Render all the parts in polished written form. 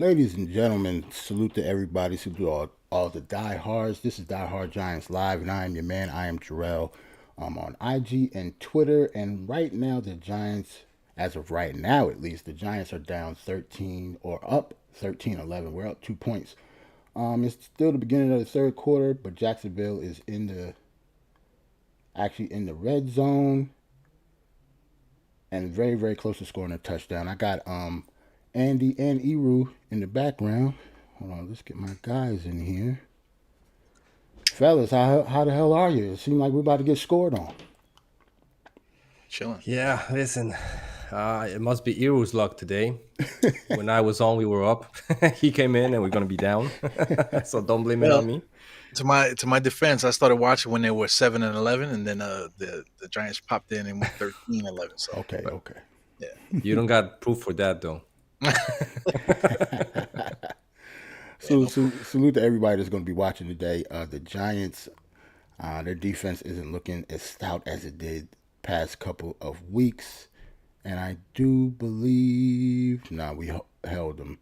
Ladies and gentlemen, salute to everybody. Salute to all the diehards. This is Die Hard Giants Live, and I am your man. I am Jarrell. I'm on IG and Twitter, and right now the Giants, as of right now at least, the Giants are down 13 or up 13-11. We're up 2 points. It's still the beginning of the third quarter, but Jacksonville is actually in the red zone and very very close to scoring a touchdown. I got Andy and Eru in the background. Hold on, let's get my guys in here. Fellas, how the hell are you? It seems like we're about to get scored on. Chilling. Yeah, listen, it must be Ero's luck today. When I was on, we were up. He came in, and we're gonna be down. So don't blame it Well, on me. to my defense, I started watching when they were 7-11, and then the Giants popped in and went 13-11. So, Okay, but okay. You don't got proof for that, though. yeah, So, no proof. salute to everybody that's going to be watching today. The Giants, their defense isn't looking as stout as it did past couple of weeks, and I do believe we held them.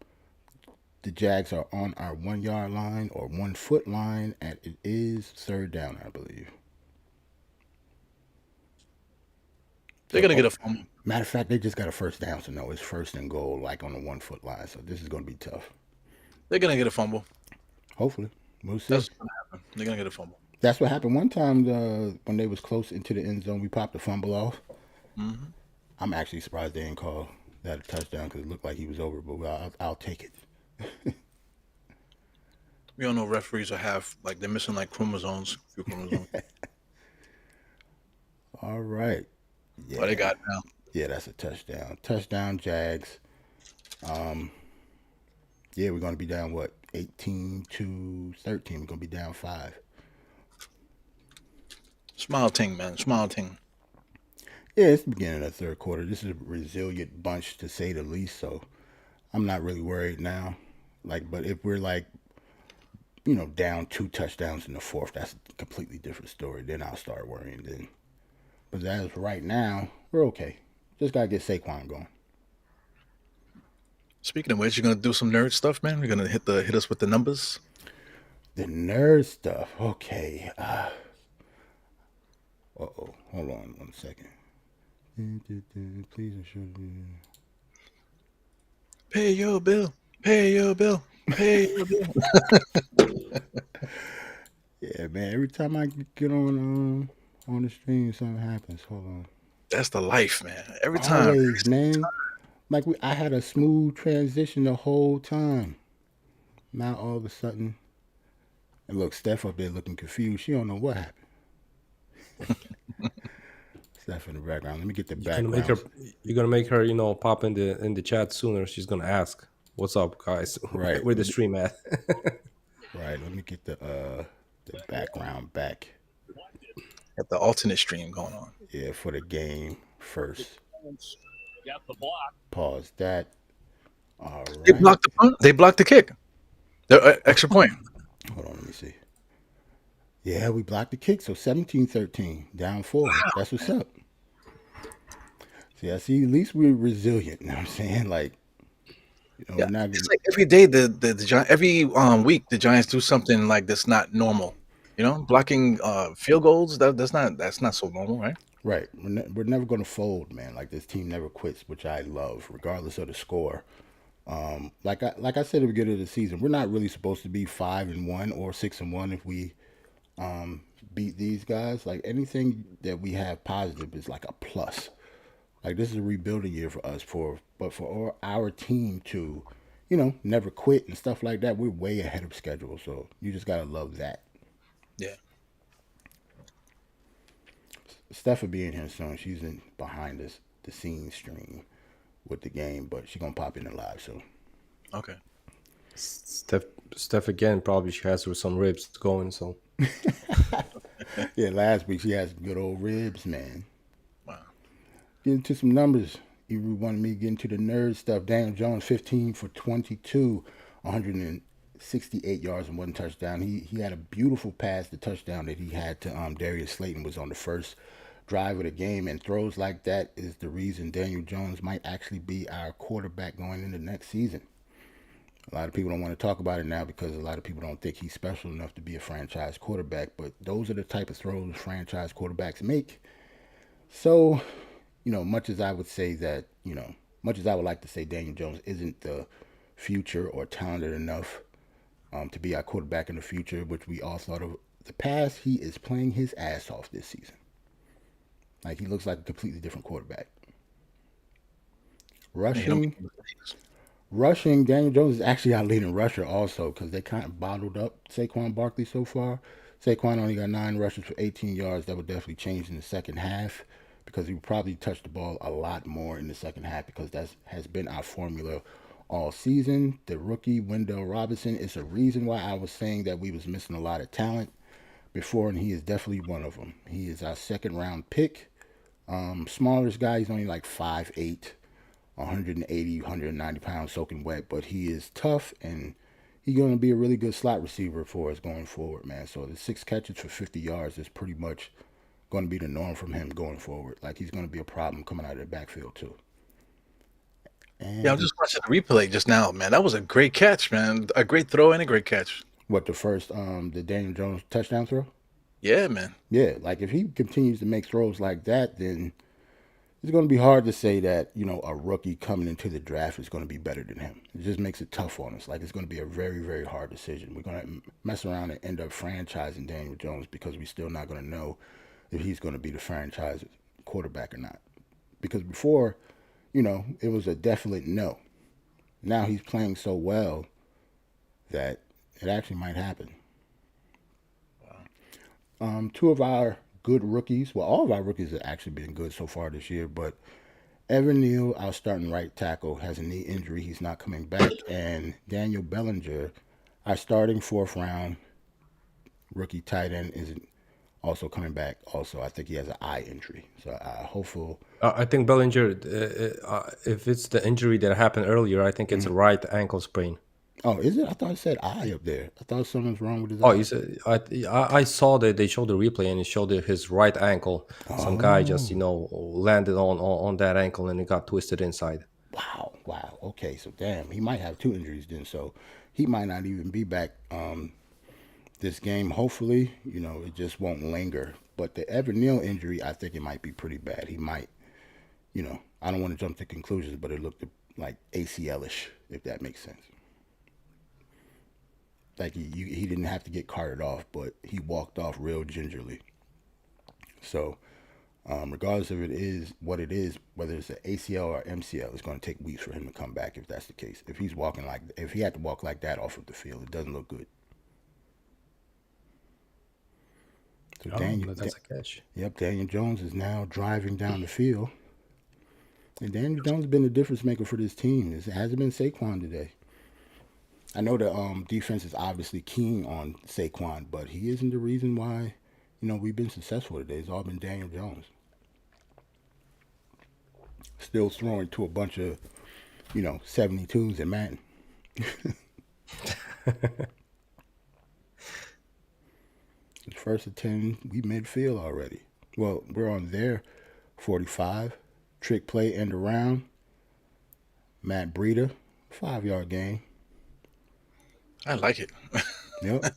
The Jags are on our 1 yard line or 1 foot line, and it is third down, I believe. They're So, gonna get a fumble. matter of fact, they just got a first down, so no, it's first and goal, like on the 1 foot line. So this is going to be tough. They're gonna get a fumble. Hopefully, we'll see. That's what's gonna happen. They're gonna get a fumble. That's what happened one time when they was close into the end zone. We popped the fumble off. Hmm. I'm actually surprised they didn't call that a touchdown because it looked like he was over, but I'll take it. We all know referees are half like they're missing like chromosomes, a few chromosomes. All right. What they Yeah. got now? Yeah, that's a touchdown. Touchdown, Jags. Um, yeah, we're going to be down, what, 18-13. We're going to be down five. Smile ting, man. Smile ting. Yeah, it's the beginning of the third quarter. This is a resilient bunch, to say the least, so I'm not really worried now. But if we're down two touchdowns in the fourth, that's a completely different story. Then I'll start worrying then. But as of right now, we're okay. Just gotta get Saquon going. Speaking of which, you're gonna do some nerd stuff, man. You're gonna hit us with the numbers. The nerd stuff. Okay. Uh-oh. Hold on 1 second. Please ensure. Pay your bill. Pay your bill. Pay your bill. Yeah, man. Every time I get on the stream, something happens. Hold on. That's the life, man. Every time. Always, man. I had a smooth transition the whole time. Now all of a sudden, and look, Steph up there looking confused. She don't know what happened. Steph in the background. Let me get the You're gonna make her. background. You're gonna make her. Pop in the chat sooner. She's gonna ask, "What's up, guys? Right. Where the stream at?" Right. Let me get the background back. Got the alternate stream going on. Yeah, for the game first. Pause that. All They right. blocked the punt. They blocked the kick. The extra point. Hold on, let me see. Yeah, we blocked the kick, so 17-13, down four. That's what's up. See, I see. At least we're resilient. You know what I'm saying? Yeah, we're not. it's like every day every week the Giants do something like that's not normal. Blocking field goals that's not so normal, right? Right. We're never going to fold, man. Like this team never quits, which I love, regardless of the score. Like I said at the beginning of the season, we're not really supposed to be 5-1 or 6-1 if we beat these guys. Like anything that we have positive is like a plus. Like this is a rebuilding year for us, but for our team to, never quit and stuff like that, we're way ahead of schedule. So you just gotta love that. Yeah. Steph will be in here soon. She's in behind us the scene stream with the game, but she's gonna pop in the live. So Okay. Steph, Steph again. Probably she has some ribs going. So yeah, last week she had some good old ribs, man. Wow. Get into some numbers. You wanted me to get into the nerd stuff. Daniel Jones, 15 for 22, 168 yards and 1 touchdown. He had a beautiful pass. The touchdown that he had to Darius Slayton was on the first drive of the game, and throws like that is the reason Daniel Jones might actually be our quarterback going into next season. A lot of people don't want to talk about it now because a lot of people don't think he's special enough to be a franchise quarterback. But those are the type of throws franchise quarterbacks make. So, much as I would say that, much as I would like to say Daniel Jones isn't the future or talented enough to be our quarterback in the future, which we all thought of the past, he is playing his ass off this season. Like he looks like a completely different quarterback. Yeah, he don't Rushing, make mistakes. rushing. Daniel Jones is actually our leading rusher also because they kind of bottled up Saquon Barkley so far. Saquon only got 9 rushes for 18 yards. That would definitely change in the second half because he would probably touch the ball a lot more in the second half because that has been our formula all season. The rookie Wendell Robinson is a reason why I was saying that we was missing a lot of talent before, and he is definitely one of them. He is our second round pick. Smallest guy, he's only like 5'8", 180, 190 pounds soaking wet, but he is tough and he's going to be a really good slot receiver for us going forward, man. So the 6 catches for 50 yards is pretty much going to be the norm from him going forward. Like he's going to be a problem coming out of the backfield too. Yeah, And I'm just watching the replay just now, man. That was a great catch, man. A great throw and a great catch. what the Daniel Jones touchdown throw? Yeah, man. Yeah, like if he continues to make throws like that, then it's going to be hard to say that, a rookie coming into the draft is going to be better than him. It just makes it tough on us. Like, it's going to be a very, very hard decision. We're going to mess around and end up franchising Daniel Jones because we're still not going to know if he's going to be the franchise quarterback or not. Because before, it was a definite no. Now he's playing so well that it actually might happen. Two of our good rookies, well, all of our rookies have actually been good so far this year, but Evan Neal, our starting right tackle, has a knee injury. He's not coming back. And Daniel Bellinger, our starting fourth round rookie tight end, isn't also coming back. Also, I think he has an eye injury. So hopeful. I think Bellinger, if it's the injury that happened earlier, I think it's a right ankle sprain. Oh, is it? I thought it said eye up there. I thought something's wrong with his Oh, eye. you said I saw that they showed the replay and it showed that his right ankle. Some guy just Oh, landed on that ankle and it got twisted inside. wow. Wow. Okay. So, damn, he might have 2 injuries then. So, he might not even be back this game. Hopefully, it just won't linger. But the Evan Neal injury, I think it might be pretty bad. He might, I don't want to jump to conclusions, but it looked like ACL-ish, if that makes sense. Like he didn't have to get carted off, but he walked off real gingerly. So, regardless of it is what it is, whether it's an ACL or MCL, it's going to take weeks for him to come back if that's the case. If he had to walk like that off of the field, it doesn't look good. So Oh, but that's a catch. Daniel Jones is now driving down the field, and Daniel Jones has been the difference maker for this team. It hasn't been Saquon today. I know the defense is obviously keen on Saquon, but he isn't the reason why, we've been successful today. It's all been Daniel Jones. Still throwing to a bunch of, 72s in Madden. It's first and 10, we midfield already. Well, we're on their 45. Trick play, end around. Matt Breida, 5-yard gain. I like it. Yep.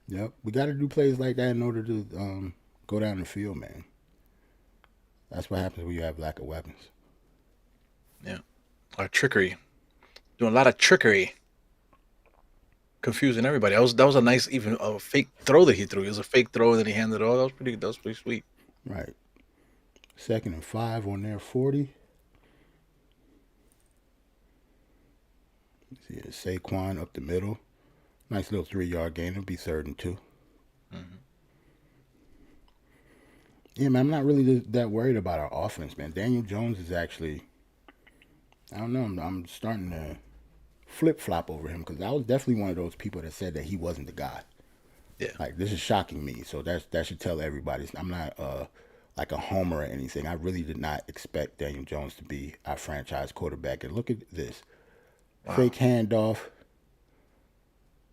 Yep. We got to do plays like that in order to go down the field, man. That's what happens when you have lack of weapons. Yeah. Our trickery. Doing a lot of trickery. Confusing everybody. That was a nice, even a fake throw that he threw. It was a fake throw that he handed off. That was pretty sweet. Right. 2nd and 5 on their 40. See, Saquon up the middle. Nice little 3-yard gain. It'll be 3rd and 2. Mm-hmm. Yeah, man, I'm not really that worried about our offense, man. Daniel Jones is actually, I don't know, I'm starting to flip-flop over him because I was definitely one of those people that said that he wasn't the guy. Yeah. Like, this is shocking me, so that should tell everybody. I'm not like a homer or anything. I really did not expect Daniel Jones to be our franchise quarterback. And look at this. Wow. Fake handoff.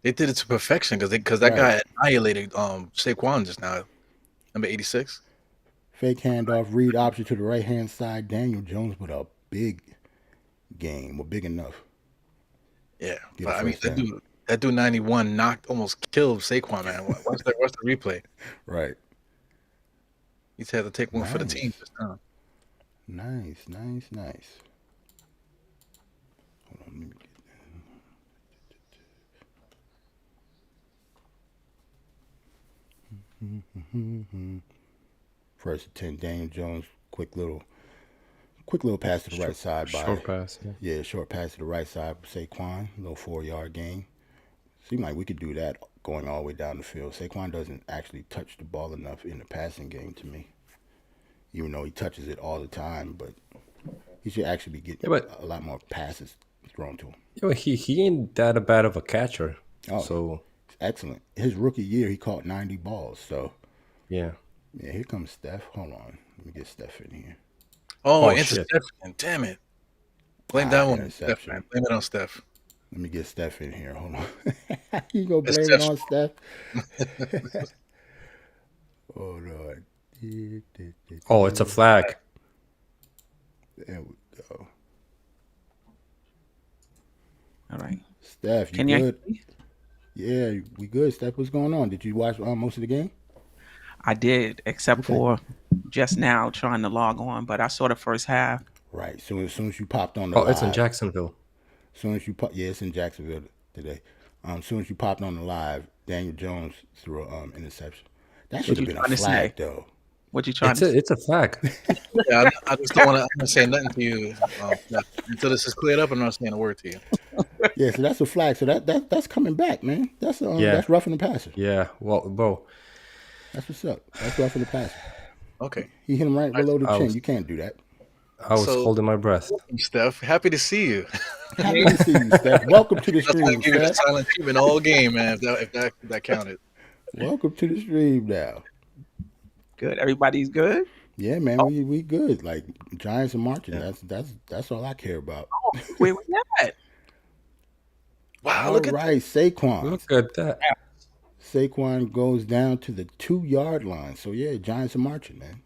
They did it to perfection because that guy annihilated Saquon just now. Number 86. Fake handoff, read option to the right-hand side. Daniel Jones with a big game, or big enough. Yeah, Get a but I mean first down. that dude 91 almost killed Saquon, man. Watch the replay. Right. He's had to take one for the team Nice. this time. Nice. Nice. Nice. Hold on. Let me get first and 10. Daniel Jones. Quick little pass to the right side by Short pass. Yeah. yeah, short pass to the right side for Saquon. Little 4-yard gain. Seemed like we could do that going all the way down the field. Saquon doesn't actually touch the ball enough in the passing game to me, even though he touches it all the time. But he should actually be Yeah, getting but a lot more passes thrown to him. yeah, but he ain't that bad of a catcher. Oh, So it's excellent. His rookie year, he caught 90 balls. So, yeah. yeah, here comes Steph. Hold on. Let me get Steph in here. Oh, Oh shit. interception! Damn it! Blame that one on Steph, Interception. man. Blame it on Steph. Let me get Steph in here. Hold on. You gonna blame it on Exceptional. Steph? Hold on. Oh, it's a flag. There we go. All right. Steph, you Can you? good? Yeah, we good. Steph, what's going on? Did you watch most of the game? I did, except Okay. for just now trying to log on, but I saw the first half. Right. So as soon as you popped on the Oh, it's in live, Jacksonville. as soon as you yeah, it's in Jacksonville today. As soon as you popped on the live, Daniel Jones threw a interception. That should What have you been a trying to flag, say? though. What you trying It's to a say? it's a flag. Yeah, I just don't want to say nothing to you until this is cleared up. I'm not saying a word to you. Yeah, so that's a flag. So that's coming back, man. That's Yeah. roughing the passer. Yeah. Well, bro, That's what's up. That's roughing the passer. Okay. He hit him right below the I chin. was You can't do that. I was So, holding my breath. Steph, happy to see you. Happy to see you, Steph. Welcome to the That's why I stream, give you the Steph. silent treatment all game, man. If that counted. Welcome to the stream now. Good. Everybody's good. Yeah, man, Oh, we good. Like Giants are marching. Yeah. That's all I care about. where we at? Wow, All look at right, Saquon. Look at that. Saquon goes down to the 2-yard line. So yeah, Giants are marching, man.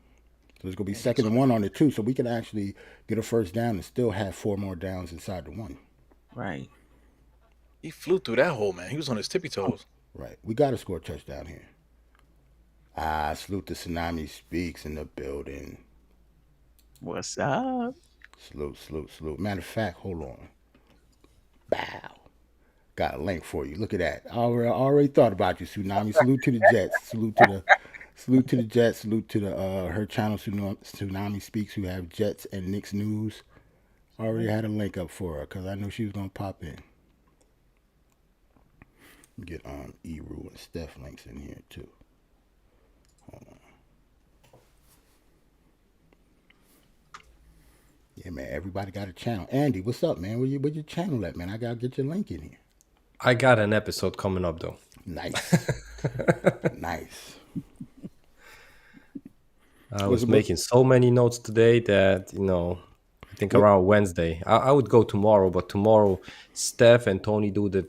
So it's gonna be second and 1 on the 2, so we can actually get a first down and still have 4 more downs inside the 1. Right. he flew through that hole, man. He was on his tippy toes. Right. We got to score a touchdown here. Salute to Tsunami Speaks in the building. What's up? Salute. Matter of fact, hold on. Bow. Got a link for you. Look at that. I already thought about you, Tsunami. Salute to the Jets. Salute to the Jets. Salute to the her channel, Tsunami Speaks, who have Jets and Knicks news. Already had a link up for her because I knew she was gonna pop in. Get Eru and Steph links in here too. Hold on. Yeah, man. Everybody got a channel. Andy, what's up, man? Where your channel at, man? I gotta get your link in here. I got an episode coming up though. Nice. Nice. I was making so many notes today that, I think around Wednesday. I would go tomorrow, but tomorrow Steph and Tony do the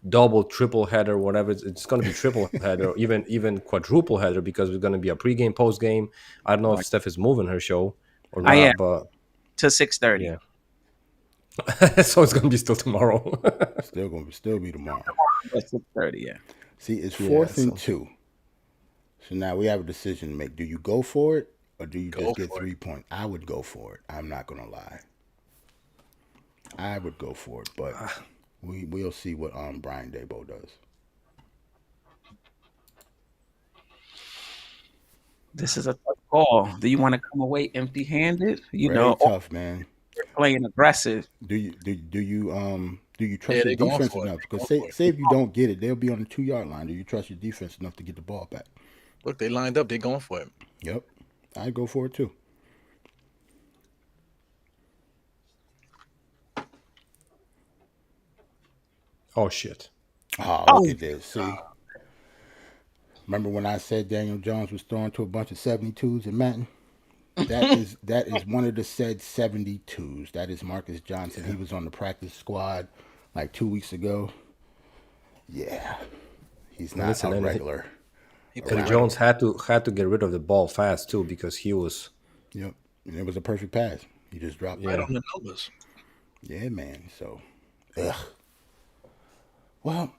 double, triple header, whatever. It's going to be triple header, or even quadruple header, because it's going to be a pregame, postgame. I don't know if Steph is moving her show or I not, am but to 6:30. yeah. So it's going to be still tomorrow. Still be tomorrow. At 6:30. Yeah. See, it's Yeah, 4th and so- 2. So now we have a decision to make. Do you go for it or do you Go just get for it. 3 points? I would go for it. I'm not gonna lie. I would go for it, but we'll see what Brian Dabo does. This is a tough call. Do you want to come away empty-handed? Very tough, man. Playing aggressive. Do you trust Yeah, they your going defense for it. enough? They Because going for say if you don't get it, they'll be on the 2-yard line. Do you trust your defense enough to get the ball back? Look, they lined up. They're going for it. Yep, I'd go for it too. Oh, shit. Oh, look at this. See? Remember when I said Daniel Jones was throwing to a bunch of 72s in Madden? That is one of the said 72s. That is Marcus Johnson. He was on the practice squad like 2 weeks ago. Yeah. He's not Listen, a and regular. And Jones had to get rid of the ball fast too, because he was Yep. And it was a perfect pass. He just dropped Right it. on the numbers. Yeah, man. So, ugh. Well,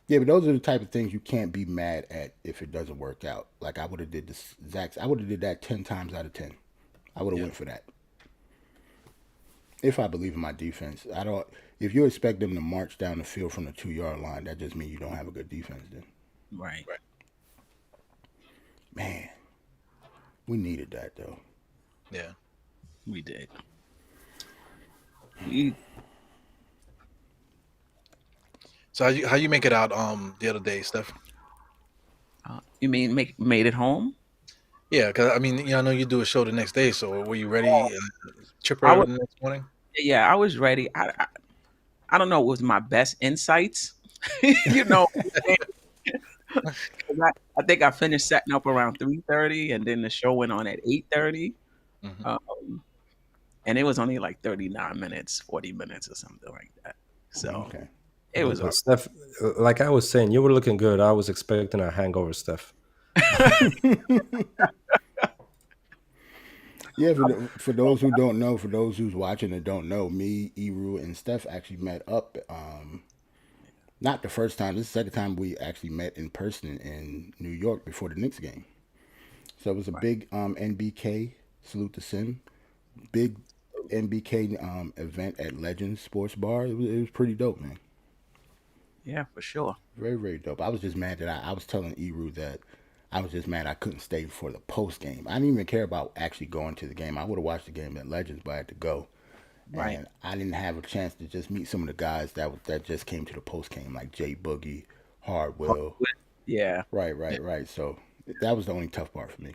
yeah, but those are the type of things you can't be mad at if it doesn't work out. Like I would have did this Zach's. I would have did that 10 times out of 10. I would have Yeah. went for that if I believe in my defense. I don't. If you expect them to march down the field from the 2 yard line, that just means you don't have a good defense. Then, Right. Right. man, we needed that though. Yeah. We did. We So how you make it out the other day, Steph? you mean made it home? Yeah, because I mean, I know you do a show the next day, so were you ready, I chipper was, the next morning? yeah, I was ready. I don't know. It was my best insights. you know, 'cause I think I finished setting up around 3:30, and then the show went on at 8:30. Hmm. Um, and it was only like 39 minutes, 40 minutes, or something like that. So Okay. it was. But Steph, like I was saying, you were looking good. I was expecting a hangover, Steph. Yeah, for those who don't know, for those who's watching and don't know, me, Eru, and Steph actually met up. Not the first time. This is the second time we actually met in person in New York before the Knicks game. So it was a big NBK salute to Sim, big NBK event at Legends Sports Bar. It was pretty dope, man. Yeah, for sure. Very, very dope. I was just mad that I was telling Eru that I was just mad I couldn't stay for the post game. I didn't even care about actually going to the game. I would have watched the game at Legends, but I had to go. Right. And I didn't have a chance to just meet some of the guys that just came to the post game, like Jay Boogie, Hardwell. Yeah. Right. So that was the only tough part for me.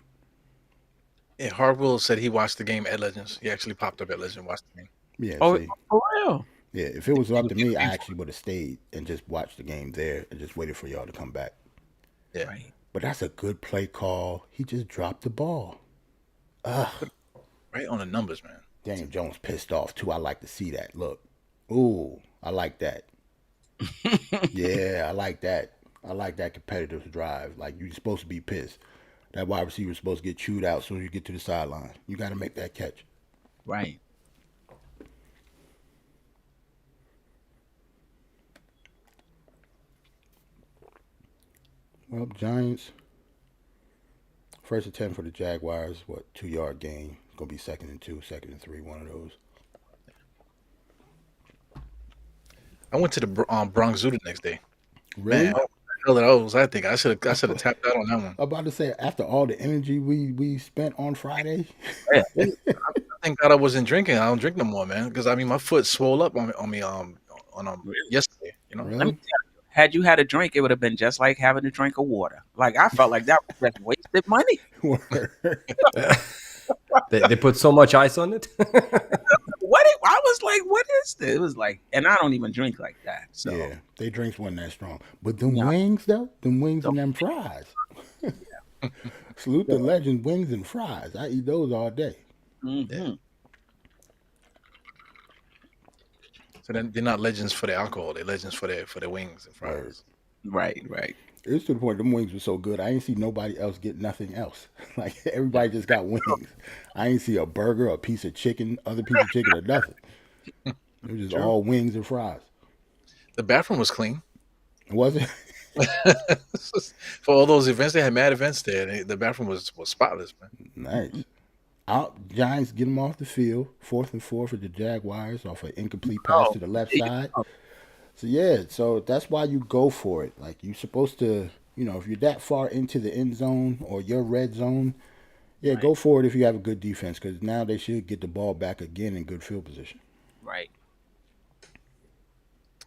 Yeah, Hartwell said he watched the game at Legends. He actually popped up at Legends and watched the game. Yeah, Oh, see, for real? yeah. If it was up to me, I actually would have stayed and just watched the game there and just waited for y'all to come back. Yeah, Right. But that's a good play call. He just dropped the ball. right on the numbers, man. Daniel Jones pissed off too. I like to see that. Look, ooh, I like that. Yeah, I like that. I like that competitive drive. Like you're supposed to be pissed. That wide receiver's supposed to get chewed out as soon as you get to the sideline. You got to make that catch. Right. Well, Giants, first and 10 for the Jaguars. What, 2 yard gain? Gonna be 2nd and 2, 2nd and 3, one of those. I went to the Bronx Zoo the next day. Really? Man, what the hell that was I think I should have tapped out on that one. I'm about to say, after all the energy we spent on Friday, Yeah. Thank God I wasn't drinking. I don't drink no more, man. Because I mean, my foot swole up on me yesterday. You know, Let me really? tell you, had you had a drink, it would have been just like having a drink of water. Like I felt like that was just wasted money. Word. They put so much ice on it. I was like, what is this? It was like, and I don't even drink like that. So Yeah, they drinks wasn't that strong. But them Yeah. wings, though, them wings and them fries. Salute the legend, wings and fries. I eat those all day. mhm. so then they're not legends for the alcohol. They're legends for their wings and Word. fries. Right. It was to the point them wings were so good, I ain't see nobody else get nothing else. Like everybody just got wings. I ain't see a burger, a piece of chicken, other piece of chicken, or nothing. It was just True. all wings and fries. The bathroom was clean. Was it? For all those events, they had mad events there. The bathroom was spotless, man. Nice. Out Giants get them off the field. 4th and 4 for the Jaguars off an incomplete pass Oh, to the left yeah. side. So yeah, so that's why you go for it. Like you're supposed to, if you're that far into the end zone or your red zone, yeah, Right. go for it if you have a good defense because now they should get the ball back again in good field position. Right.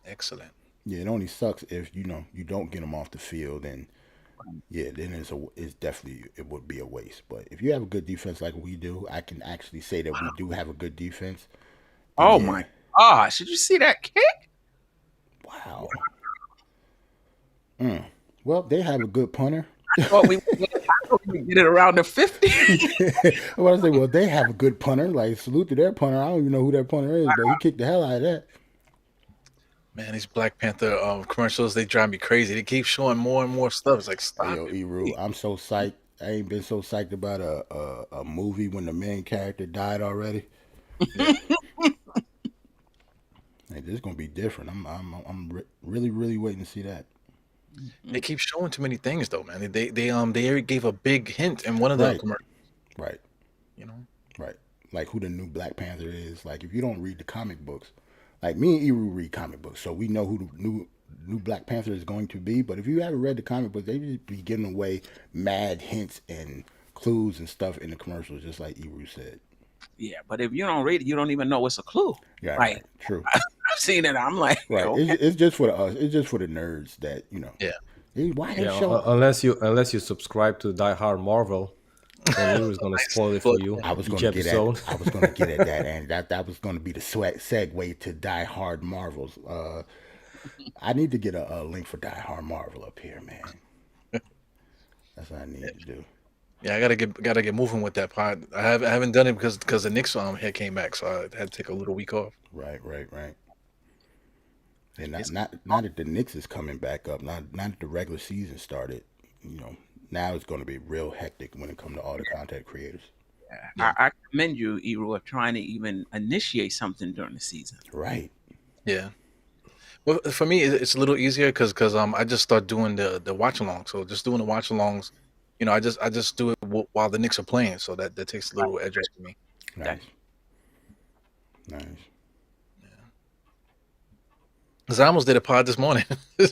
Excellent. Yeah, it only sucks if you don't get them off the field, and yeah, then it's definitely it would be a waste. But if you have a good defense like we do, I can actually say that we do have a good defense. Then Oh yeah, my gosh! Did you see that kick? wow. Well, they have a good punter. I thought we would get it around the 50. I want to say, well, they have a good punter. Like salute to their punter. I don't even know who their punter is, but he kicked the hell out of that. Man, these Black Panther commercials, they drive me crazy. They keep showing more and more stuff. It's like, Hey, stop yo, it. Eru, I'm so psyched. I ain't been so psyched about a movie when the main character died already. Like this is gonna be different. Really really waiting to see that. They keep showing too many things though, man. They already gave a big hint in one of the Right, commercials. right, You know, right. Like who the new Black Panther is. Like if you don't read the comic books, like me and Eru read comic books, so we know who the new Black Panther is going to be. But if you haven't read the comic books, they just be giving away mad hints and clues and stuff in the commercials, just like Eru said. Yeah, but if you don't read it, you don't even know it's a clue. Yeah, Like right. True. I've seen it. I'm like, Right. okay. It's just for the us. It's just for the nerds that yeah. Why they Yeah, show? unless you subscribe to Die Hard Marvel, then Lou is gonna spoil it for you I was each going to get episode. at. I was going to get at that, and that was going to be the segue to Die Hard Marvels. I need to get a link for Die Hard Marvel up here, man. That's what I need to do. Yeah, I gotta get moving with that pod. I haven't done it because the Knicks head came back, so I had to take a little week off. Right. And It's not that the Knicks is coming back up. Not that the regular season started. Now it's going to be real hectic when it comes to all the content creators. Yeah. I commend you, Eru, of trying to even initiate something during the season. Right. Yeah. Well, for me, it's a little easier because I just start doing the watch along. So just doing the watch alongs, I just do it while the Knicks are playing. So that takes a little edge off me. Nice. Because I almost did a pod this morning.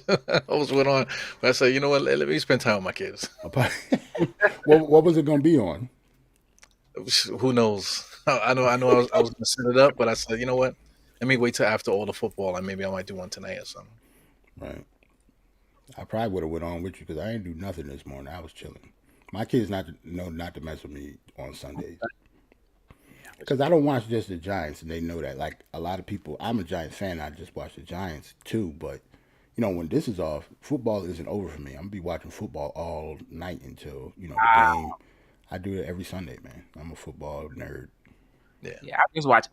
I almost went on, but I said, you know what? Let me spend time with my kids. What was it going to be on? Who knows? I know. I was going to set it up, but I said, you know what? Let me wait till after all the football, and maybe I might do one tonight or something. Right. I probably would have went on with you because I didn't do nothing this morning. I was chilling. My kids not to mess with me on Sundays because I don't watch just the Giants, and they know that. Like a lot of people, I'm a Giants fan. I just watch the Giants too. But when this is off, football isn't over for me. I'm gonna be watching football all night until the game. I do it every Sunday, man. I'm a football nerd. Yeah,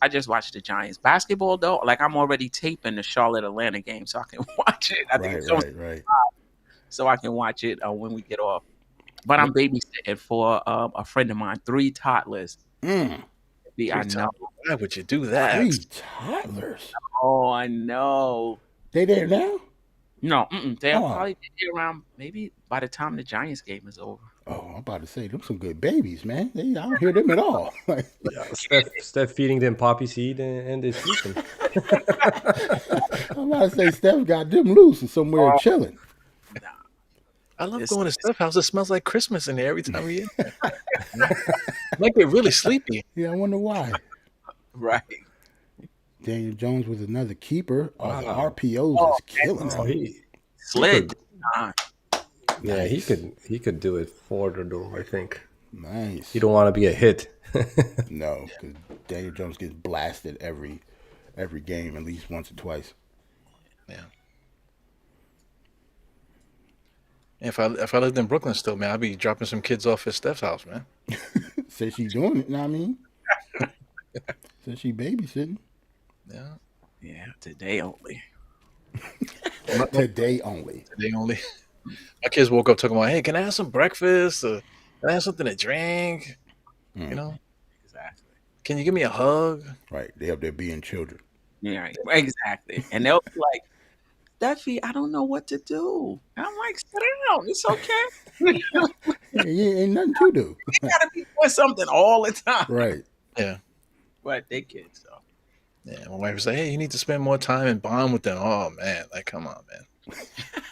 I just watched the Giants basketball though. Like I'm already taping the Charlotte Atlanta game, so I can watch it. I think it's Right. so I can watch it when we get off. But I'm babysitting for a friend of mine, 3 toddlers. Mm. I know. Why would you do that? 3 toddlers. Oh, I know. They there now? No, they'll Oh. probably be around maybe by the time the Giants game is over. Oh, I'm about to say them some good babies, man. I don't hear them at all. Steph feeding them poppy seed and they're sleeping. I'm about to say Steph got them loose and somewhere chilling. I love going to Steph's house. It smells like Christmas in there every time we in there. Like they're really sleepy. Yeah, I wonder why. Right. Daniel Jones was another keeper. Wow. The RPOs is killing Oh, him. he Slid. Yeah, Nice. he could do it for the door, I think. Nice. You don't want to be a hit. No, because Daniel Jones gets blasted every game at least once or twice. Yeah. If I lived in Brooklyn still, man, I'd be dropping some kids off at Steph's house, man. Says she doing it, know what I mean? Says she babysitting. Yeah. Yeah, today only. Today only. They only. My kids woke up talking about, hey, can I have some breakfast? Can I have something to drink? You know, Exactly. can you give me a hug? Right. They up there being children. Yeah, exactly. And they'll be like, Steffi, I don't know what to do. And I'm like, sit down. It's okay. Yeah, ain't nothing to do. You gotta be doing something all the time. Right. Yeah. But they kids, so. Yeah. My wife was like, hey, you need to spend more time and bond with them. Oh, man. Like, come on, man.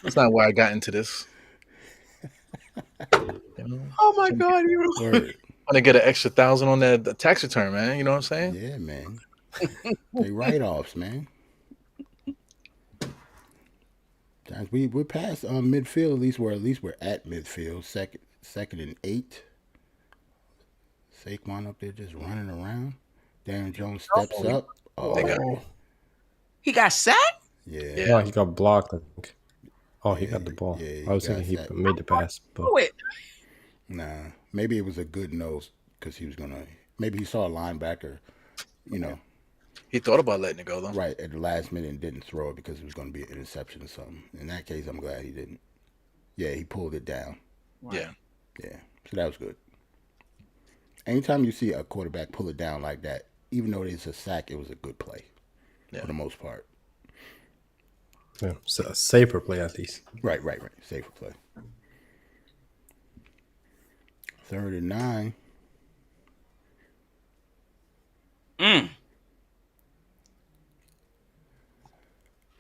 That's not why I got into this. You know? Oh my God, you Word. Want to get an extra $1,000 on the tax return, man. You know what I'm saying? Yeah, man. They write-offs, man. Guys, we're past midfield. At least we're at midfield. Second and 8. Saquon up there just running around. Daniel Jones steps up. Oh, He got sacked? yeah. No, he got blocked, I think. Oh, he got the ball. yeah, he I was got thinking he sacked. made the pass. But Oh, it. Nah, maybe it was a good nose because he was gonna. Maybe he saw a linebacker, He thought about letting it go, though. right at the last minute and didn't throw it because it was going to be an interception or something. In that case, I'm glad he didn't. Yeah, he pulled it down. Yeah. Yeah, so that was good. Anytime you see a quarterback pull it down like that, even though it's a sack, it was a good play Yeah. for the most part. Yeah, so a safer play at least. Right. Safer play. 3rd and 9. Mm.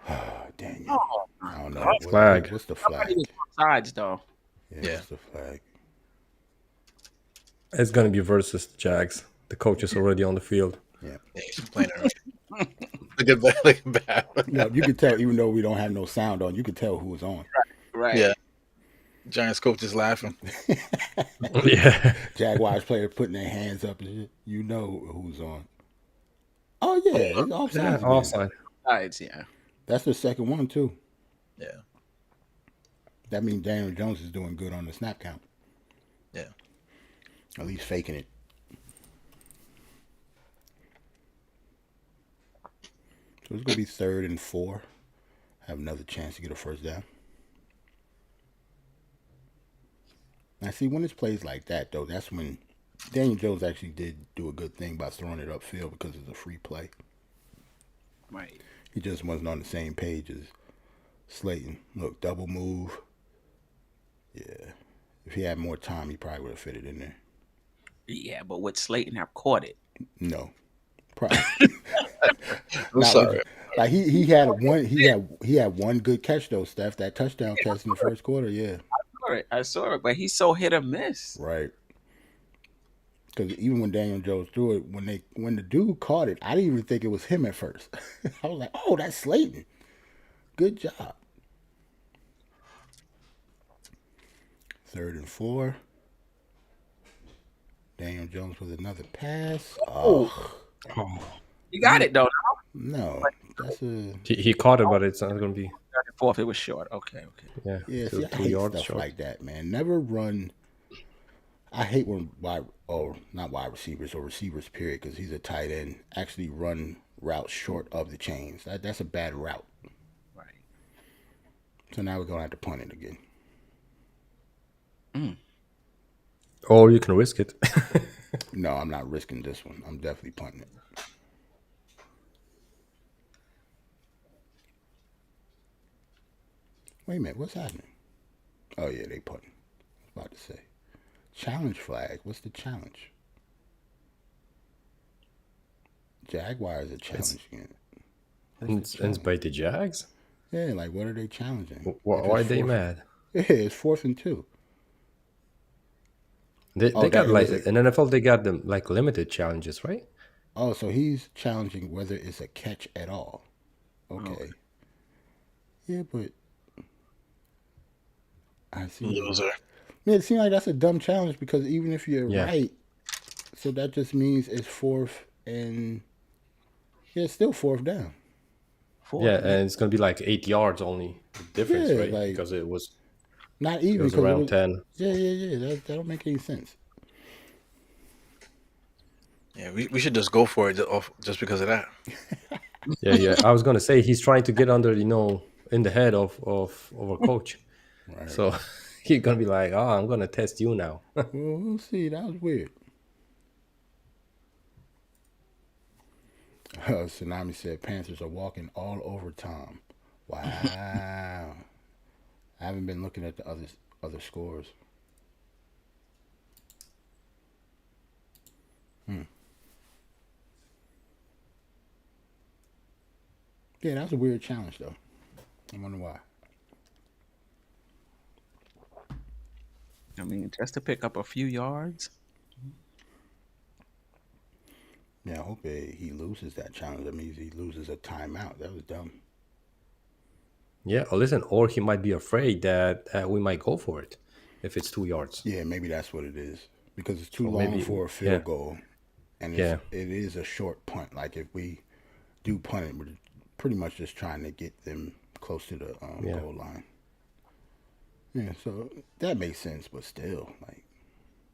Oh, Daniel. Oh I my don't know. God. Flag. What's the Somebody flag? was offsides though. Yeah, what's the flag? It's gonna be versus the Jags. The coach is already on the field. Yeah. Yeah, he's complaining. Look at that. Look at that. No, you could tell, even though we don't have no sound on, you could tell who was on. Right. Yeah. Giants coach is laughing. Yeah. Jaguars player putting their hands up and shit. You know who's on. Oh, yeah. It's offside. Yeah, again. offside. Offsides, yeah. That's the second one, too. Yeah. That means Daniel Jones is doing good on the snap count. Yeah. At least faking it. So it's going to be 3rd and 4. Have another chance to get a first down. Now, see, when it's plays like that, though, that's when Daniel Jones actually did do a good thing by throwing it upfield because it's a free play. Right. He just wasn't on the same page as Slayton. Look, double move. Yeah. If he had more time, he probably would have fit it in there. Yeah, but would Slayton have caught it? No. Probably. I'm sorry. Like he had one good catch though, Steph. That touchdown catch in the first quarter, yeah. I saw it, but he's so hit or miss. Right. Because even when Daniel Jones threw it, when the dude caught it, I didn't even think it was him at first. I was like, oh, that's Slayton. Good job. 3rd and 4. Daniel Jones with another pass. Oh, He got it though. no. That's a He caught it, but it's not gonna be. 34th, it was short. Okay. Yeah, yeah. two, See, I 2 hate yards stuff short. like that, man. Never run. I hate when not wide receivers or receivers period, because he's a tight end, actually run routes short of the chains. That's a bad route. Right. So now we're gonna have to punt it again. Or you can risk it. No, I'm not risking this one. I'm definitely punting it. Wait a minute, what's happening? Oh yeah, they punting. I was about to say. Challenge flag. What's the challenge? Jaguars are challenging it. And it's by the Jags. Yeah, like what are they challenging? Why If are it's they fourth- mad? Yeah, it's 4th and 2. They Oh, got that- it like was a- in NFL they got them like limited challenges, right? Oh, so he's challenging whether it's a catch at all. Okay. Yeah, but I see. Loser. Yeah, it seems like that's a dumb challenge because even if you're Yeah. right, so that just means it's 4th and yeah, it's still 4th down. Yeah, and it's gonna be like 8 yards only difference, Yeah, right? like- Because it was Not even was because around 10. Yeah. That don't make any sense. Yeah, we should just go for it just because of that. Yeah. I was gonna say he's trying to get under, in the head of a coach. Right. So he's gonna be like, "Oh, I'm gonna test you now." Well, we'll see. That was weird. Tsunami said Panthers are walking all over Tom. Wow. I haven't been looking at the other scores. Yeah, that was a weird challenge though. I wonder why. I mean, just to pick up a few yards. Yeah, I hope he loses that challenge. That means he loses a timeout. That was dumb. Yeah, or he might be afraid that we might go for it if it's 2 yards. Yeah, maybe that's what it is. Because it's too So long maybe- for a field yeah. goal. And Yeah. it is a short punt. Like if we do punt it, we're pretty much just trying to get them close to the Yeah. goal line. Yeah, so that makes sense, but still, like,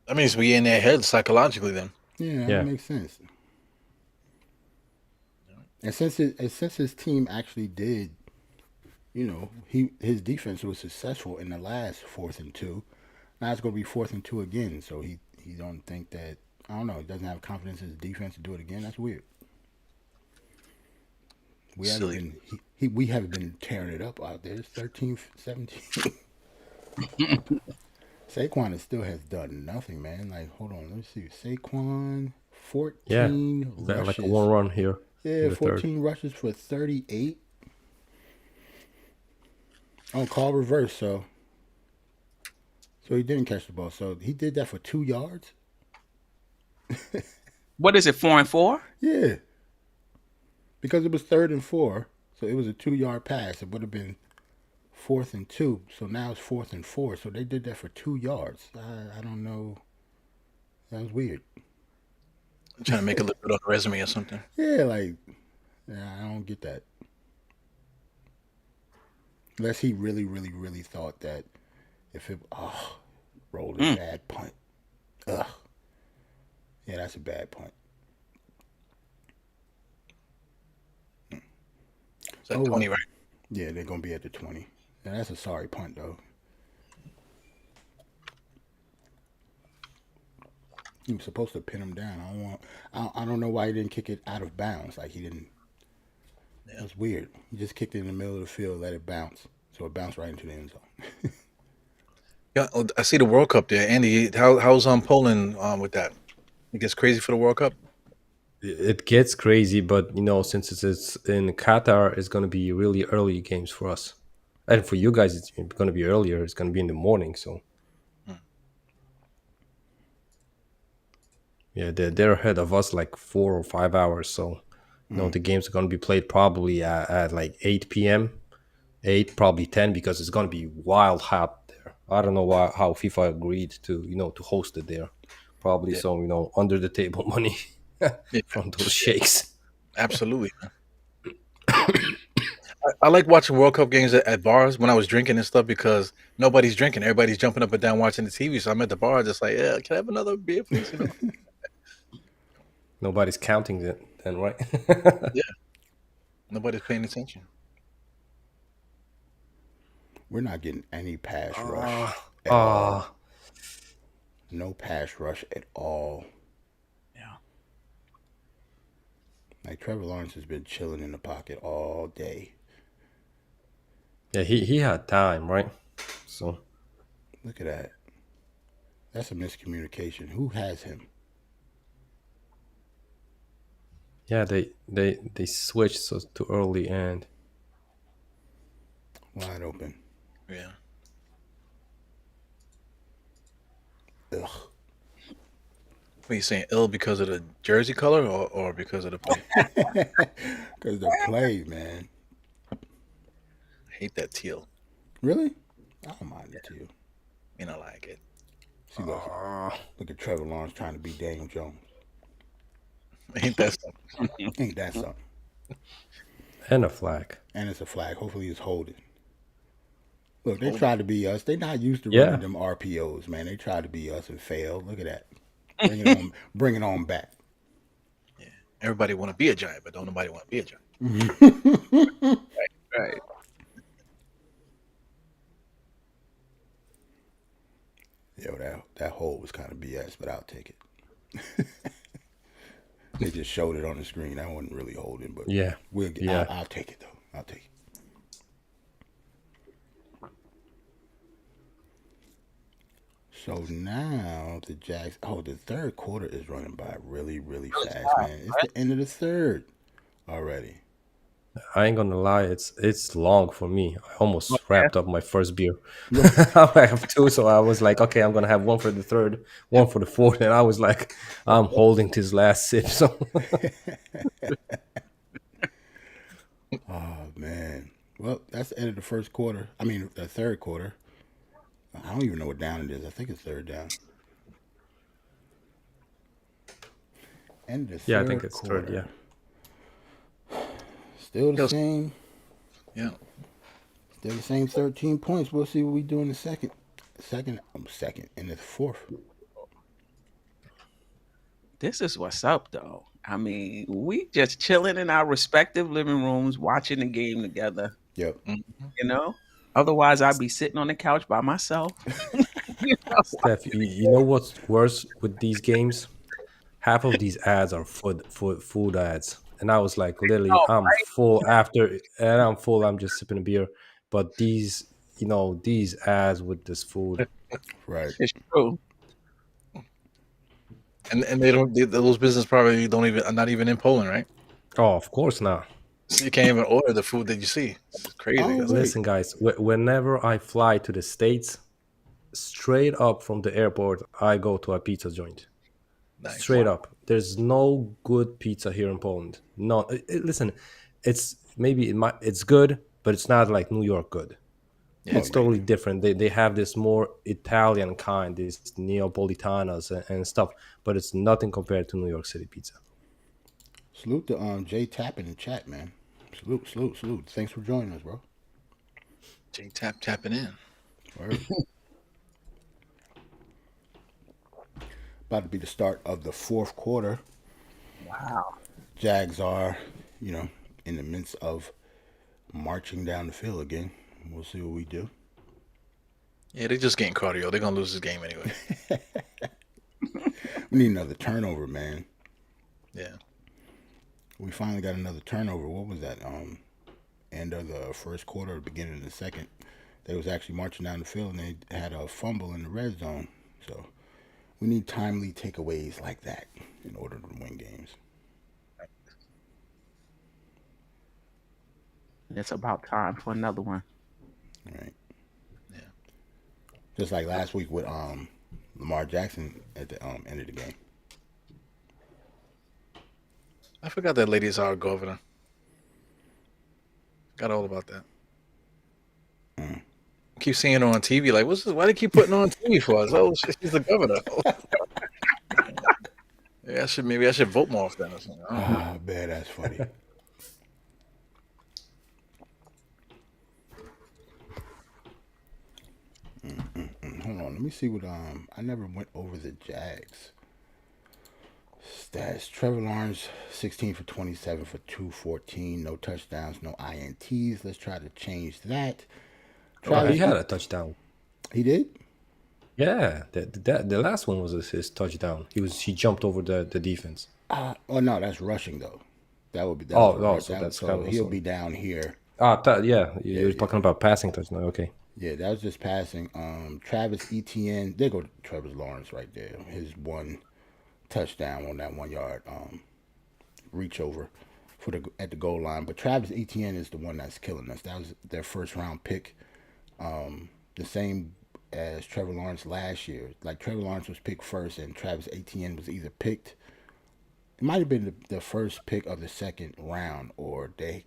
That means we in their heads psychologically then. yeah, Yeah. that makes sense. And since his team actually did, his defense was successful in the last 4th and 2. Now it's going to be 4th and 2 again. So he don't think that, I don't know, he doesn't have confidence in his defense to do it again. That's weird. We haven't Silly. been we haven't been tearing it up out there. It's 13, 17. Saquon still has done nothing, man. Like, hold on, let's see. Saquon, Yeah, 14 we got like a rushes. one run here Yeah, in the third. 14 rushes for 38. Oh, call reverse. So he didn't catch the ball. So he did that for 2 yards. What is it, 4-4? Yeah, because it was 3rd and 4, so it was a 2 yard pass. It would have been 4th and 2. So now it's 4th and 4. So they did that for 2 yards. I don't know. That was weird. I'm trying to make it look good on the resume or something. Yeah, like, yeah, I don't get that. Unless he really, really, really thought that if it rolled a bad punt. Ugh. Yeah, that's a bad punt. Is that 20, right? Yeah, they're gonna be at the 20. Yeah, that's a sorry punt though. He was supposed to pin him down. I don't know why he didn't kick it out of bounds. Like he didn't. Yeah. That's weird. He just kicked it in the middle of the field, let it bounce, so it bounced right into the end zone. Yeah, I see the World Cup there. Andy, how's Poland with that? It gets crazy for the World Cup. It gets crazy, but since it's in Qatar, it's going to be really early games for us, and for you guys, it's going to be earlier. It's going to be in the morning, so yeah, they're ahead of us like 4 or 5 hours. So the games are going to be played probably at like 8 p.m., 8, probably 10, because it's going to be wild hot there. I don't know how FIFA agreed to to host it there. Probably Yeah. some under the table money from those sheikhs. Absolutely. I like watching World Cup games at bars when I was drinking and stuff because nobody's drinking. Everybody's jumping up and down watching the TV. So I'm at the bar just like, yeah, can I have another beer, please? Nobody's counting it then, right? Yeah. Nobody's paying attention. We're not getting any pass rush at all. No pass rush at all. Yeah. Like Trevor Lawrence has been chilling in the pocket all day. Yeah, he had time, right? So Look at that. That's a miscommunication. Who has him? yeah, they switched so too early, and Wide open. Yeah. Ugh. What are you saying? Ill because of the jersey color or because of the play? Because the play, man. I hate that teal. Really? I don't mind it too. You know, like it. See, look at Trevor Lawrence trying to be Daniel Jones. Ain't that something? Ain't that something? and a flag. And it's a flag. Hopefully it's holding. Look, they tried to be us. They not used to Yeah. running them RPOs, man. They tried to be us and failed. Look at that. Bring it on back. Yeah. Everybody want to be a giant, but don't nobody want to be a giant. Right. Yo, that hole was kind of BS, but I'll take it. They just showed it on the screen. I wasn't really holding, but Yeah. we'll get. Yeah. I'll take it though. I'll take it. So now the Jags. Oh, the third quarter is running by really, really fast, man. It's the end of the third already. I ain't gonna lie, it's long for me. I almost wrapped up my first beer. I have two, so I was like, okay, I'm gonna have one for the third, one for the fourth, and I was like, I'm holding this last sip. So Oh man. Well, that's the end of the first quarter. I mean, the third quarter. I don't even know what down it is. I think it's third down. End of the yeah, I third think it's quarter. third. Yeah. Still the Yes. same. Yeah. Still the same 13 points. We'll see what we do in the second, in the fourth. This is what's up, though. I mean, we just chilling in our respective living rooms, watching the game together. Yep. You know. Otherwise, I'd be sitting on the couch by myself. Steph, you know what's worse with these games? Half of these ads are food ads, and I was like, literally, Oh, I'm full after, and I'm full. I'm just sipping a beer, but these ads with this food. Right. it's true. And those business probably don't even are not even in Poland, right? Oh, of course not. So you can't even order the food that you see. It's crazy. Oh, That's wait. Listen, guys, whenever I fly to the States, straight up from the airport, I go to a pizza joint. nice. Straight up, there's no good pizza here in Poland. No, listen, it's maybe it's good, but it's not like New York good. Yeah. Oh, It's yeah. totally different. They have this more Italian kind, these Neapolitanas and stuff, but it's nothing compared to New York City pizza. Salute to Jay Tap in the chat, man. Salute, salute, salute. Thanks for joining us, bro. J tapping in. Word. About to be the start of the fourth quarter. Wow. Jags are, you know, in the midst of marching down the field again. We'll see what we do. Yeah, they're just getting cardio. They're gonna lose this game anyway. We need another turnover, man. Yeah. We finally got another turnover. What was that? End of the first quarter, beginning of the second. They was actually marching down the field and they had a fumble in the red zone. So we need timely takeaways like that in order to win games. It's about time for another one. All right. Yeah. Just like last week with Lamar Jackson at the end of the game. I forgot that lady's our governor. Got all about that. Keep seeing her on TV. Like, what's this? Why they keep putting her on TV for us? Oh, shit, she's the governor. Yeah, maybe I should vote more often or something. I don't know. Ah, man, that's funny. Hold on, let me see what I never went over the Jags stats. Trevor Lawrence, 16 for 27 for 214, no touchdowns, no INTs. Let's try to change that. Oh, he had a touchdown. He did? Yeah, the last one was his touchdown. He jumped over the defense. Oh no, that's rushing though. That would be that. So that's kind of he'll be down here. Yeah, you're talking about passing touchdown. Okay. Yeah, that was just passing. Travis Etienne, there go Trevor Lawrence right there. His one touchdown on that 1 yard reach over for at the goal line. But Travis Etienne is the one that's killing us. That was their first round pick. The same as Trevor Lawrence last year. Like Trevor Lawrence was picked first, and Travis Etienne was either picked. It might have been the first pick of the second round, or they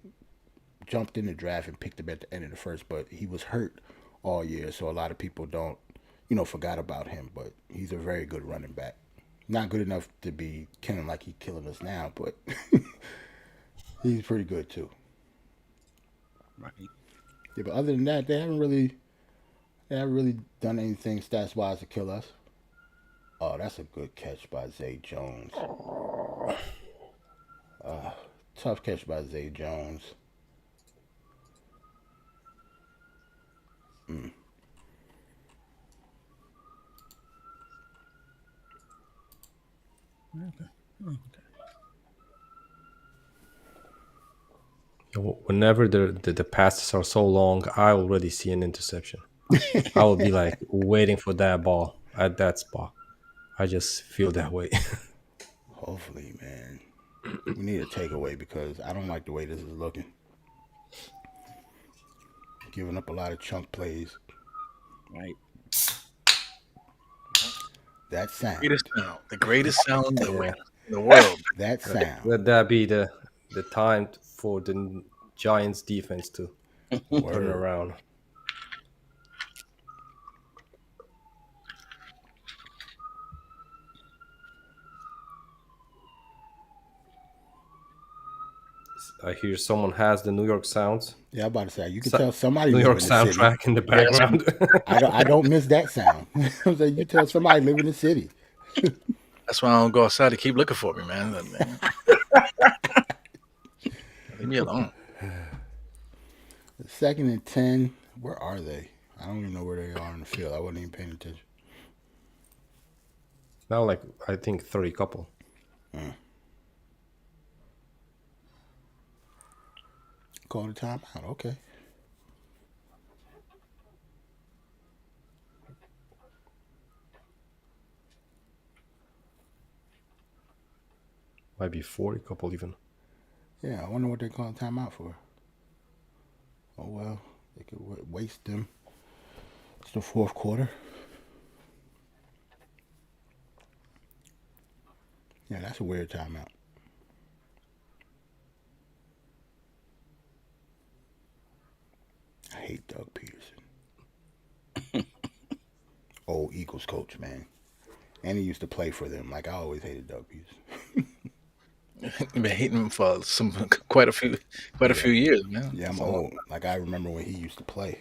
jumped in the draft and picked him at the end of the first. But he was hurt all year, so a lot of people don't, forgot about him. But he's a very good running back. Not good enough to be killing like he's killing us now, but he's pretty good too. Right. Yeah, but other than that, they haven't really done anything stats wise to kill us. Oh, that's a good catch by Zay Jones. Tough catch by Zay Jones. Whenever the passes are so long, I already see an interception. I will be like waiting for that ball at that spot. I just feel that way. Hopefully, man. We need a takeaway because I don't like the way this is looking. Giving up a lot of chunk plays. Right. That sound. The greatest sound in the world. That sound. Let that be the time for the Giants defense to turn around. I hear someone has the New York sounds. Yeah, I'm about to say you can tell somebody New live York in the city. soundtrack in the background. I don't miss that sound. I'm saying you tell somebody live in the city. That's why I don't go outside to keep looking for me, man. Leave me alone. 2nd and 10. Where are they? I don't even know where they are in the field. I wasn't even paying attention. Now, like I think 30 couple. called a timeout. Okay. Might be 40 couple even. Yeah, I wonder what they call a timeout for. Oh well, they could waste them. It's the fourth quarter. Yeah, that's a weird timeout. I hate Doug Peterson. Old Eagles coach, man. And he used to play for them. Like I always hated Doug Peterson. I've been hating him for quite a few years, man. Yeah, I'm That's a long old. Like I remember when he used to play.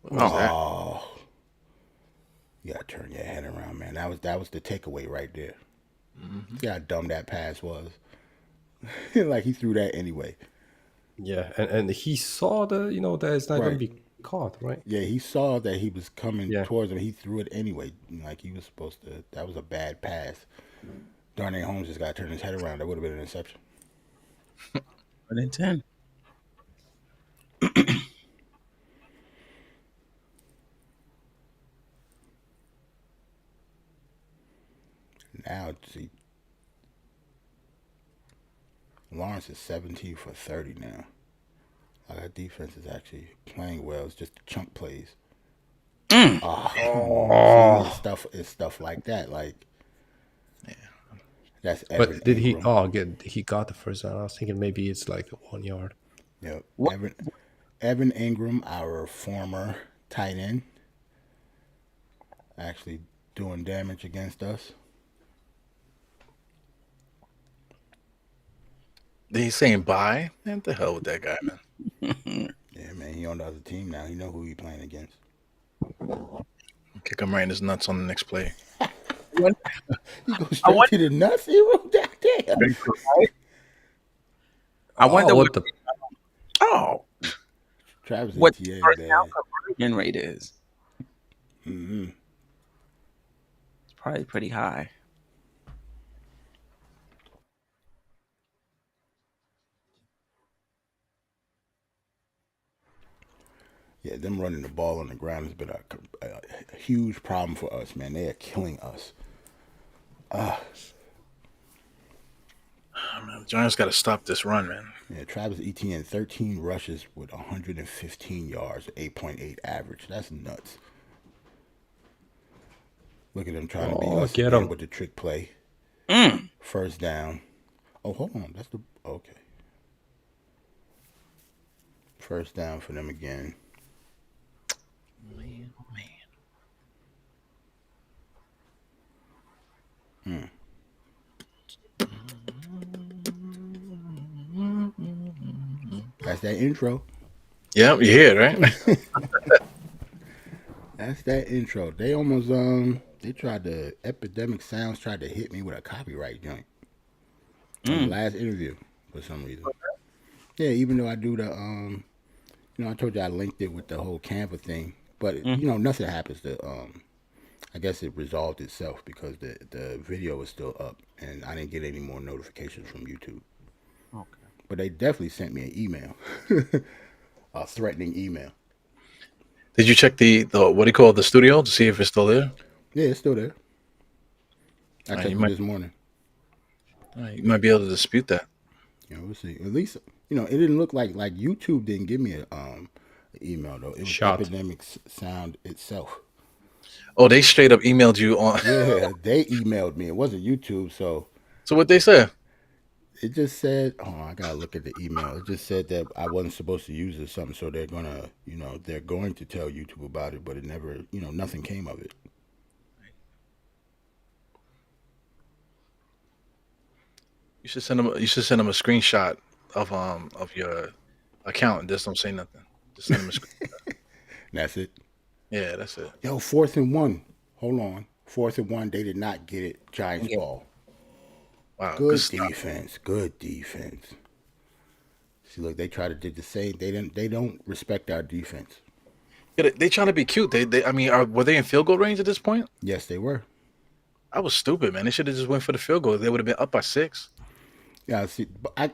What was that? Oh, you gotta turn your head around, man. That was the takeaway right there. See how dumb that pass was. Like he threw that anyway. Yeah, and he saw that it's not going Right. to be caught, right? Yeah, he saw that he was coming Yeah. towards him. He threw it anyway. Like he was supposed to. That was a bad pass. Darnay Holmes just got to turn his head around. That would have been an interception. 110. Now, see, Lawrence is 17 for 30 now. Like that defense is actually playing well. It's just the chunk plays. Oh, see, it's stuff like that. Like, that's Evan But did he? Ingram. Oh, he got the first down. I was thinking maybe it's like 1 yard. Yep. What? Evan Ingram, our former tight end, actually doing damage against us. He's saying bye. Man, what the hell with that guy, man? Yeah, man, he on the other team now. He know who he playing against. Kick him right in his nuts on the next play. He goes straight to the nuts. He wrote that down. I wonder what the? Travis what Etienne, first man. down conversion rate is. Mm-hmm. It's probably pretty high. Yeah, them running the ball on the ground has been a huge problem for us, man. They are killing us. Oh, man, the Giants got to stop this run, man. Yeah, Travis Etienne, 13 rushes with 115 yards, 8.8 average. That's nuts. Look at them trying to beat us get again 'em. with the trick play. First down. Oh, hold on. That's the okay. First down for them again. Man, oh, man. That's that intro. Yeah, you hear it, right? That's that intro. They almost they tried to Epidemic Sounds tried to hit me with a copyright joint on the last interview for some reason. Yeah, even though I do the I told you I linked it with the whole Canva thing, but nothing happens to I guess it resolved itself because the video is still up and I didn't get any more notifications from YouTube. Okay. But they definitely sent me an email. A threatening email. Did you check the what do you call it, the studio to see if it's still there? Yeah, it's still there. I checked you it might- this morning. You might be able to dispute that. We'll see. At least it didn't look like YouTube didn't give me an email though. It was Shot. Epidemic Sound itself. Oh, they straight up emailed you on. Yeah, they emailed me. It wasn't YouTube, so So what they said? it just said, "Oh, I gotta look at the email." It just said that I wasn't supposed to use it or something, so they're gonna, they're going to tell YouTube about it, but it never, nothing came of it. You should send them. You should send them a screenshot of your account and just don't say nothing. Just send them a screenshot. That's it. Yeah, that's it. Yo, 4th and 1. Hold on. 4th and 1. They did not get it. Giants ball. Wow, Good stuff. defense. Good defense. See, look, they try to do the same. They don't respect our defense. Yeah, they trying to be cute. I mean, were they in field goal range at this point? Yes, they were. I was stupid, man. They should have just went for the field goal. They would have been up by 6 Yeah, I see. But I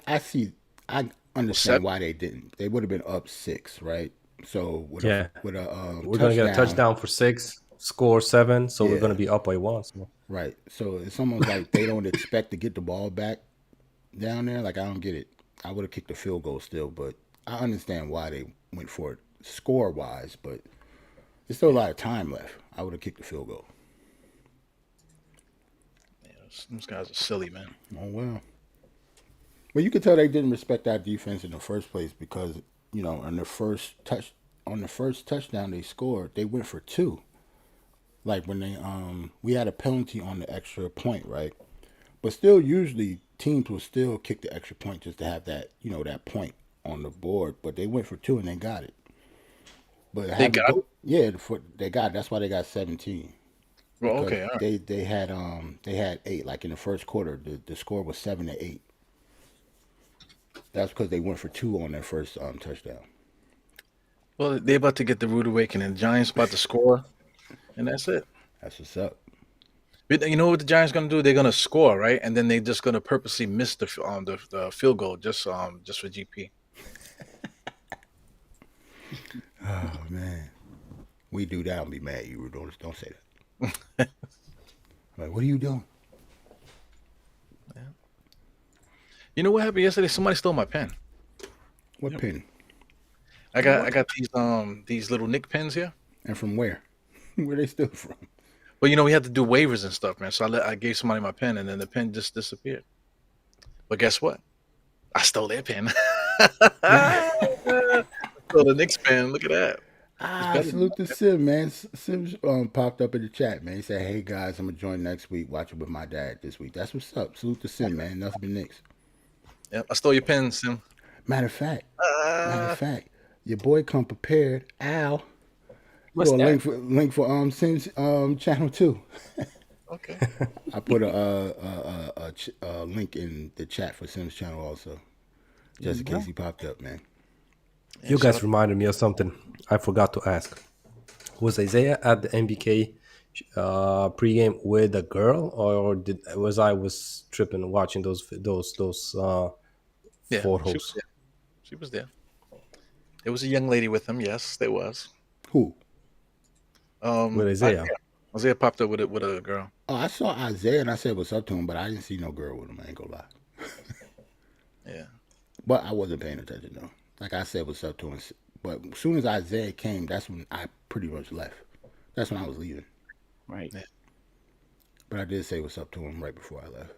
or understand 7. why they didn't. They would have been up 6, right? So Yeah, with a we're gonna get a touchdown, touchdown for 6, score 7, so we're gonna yeah, be up by 1. So right. So it's almost like they don't expect to get the ball back down there. Like I don't get it. I would have kicked the field goal still, but I understand why they went for it score wise. But there's still a lot of time left. I would have kicked the field goal. Yeah, those guys are silly, man. Oh well. Well, you could tell they didn't respect our defense in the first place because on the first touchdown they scored, they went for two. Like when we had a penalty on the extra point, right? But still, usually teams will still kick the extra point just to have that that point on the board. But they went for two and they got it. But They having to got go, yeah, they got it. That's why they got 17 well, because okay, all right. they had 8. Like in the first quarter, the score was 7-8. That's because they went for two on their first touchdown. Well, they about to get the rude awakening. The Giants about to score, and that's it. That's what's up. But you know what the Giants gonna do? They're gonna score, right? And then they just gonna purposely miss the field goal just for GP. Oh man, we do that and be mad. You don't say that. Like, what are you doing? You know what happened yesterday? Somebody stole my pen. What pin? I got these little Nick pens here. And from where? Where they steal from? Well, we had to do waivers and stuff, man. So I gave somebody my pen, and then the pen just disappeared. But guess what? I stole their pen. Stole the Knicks pen. Look at that. Salute to Sim, man. Sim popped up in the chat, man. He said, "Hey guys, I'm gonna join next week. Watch it with my dad this week." That's what's up. Salute to Sim, man. Nothing but Knicks. Yep, I stole your pen, Sim. Matter of fact, your boy come prepared. Al, What's you that? a link for Sim's channel too. Okay. I put a link in the chat for Sim's channel also, just in case he popped up, man. you guys reminded me of something I forgot to ask. Was Isaiah at the MBK pregame with a girl, or was tripping watching those Yeah, photos? she was there. There was a young lady with him. Yes, there was. Who? With Isaiah. Isaiah popped up with a girl. Oh, I saw Isaiah and I said what's up to him, but I didn't see no girl with him. I ain't gonna lie. Yeah. But I wasn't paying attention though. Like I said what's up to him. But as soon as Isaiah came, that's when I pretty much left. That's when I was leaving. Right. Yeah. But I did say what's up to him right before I left.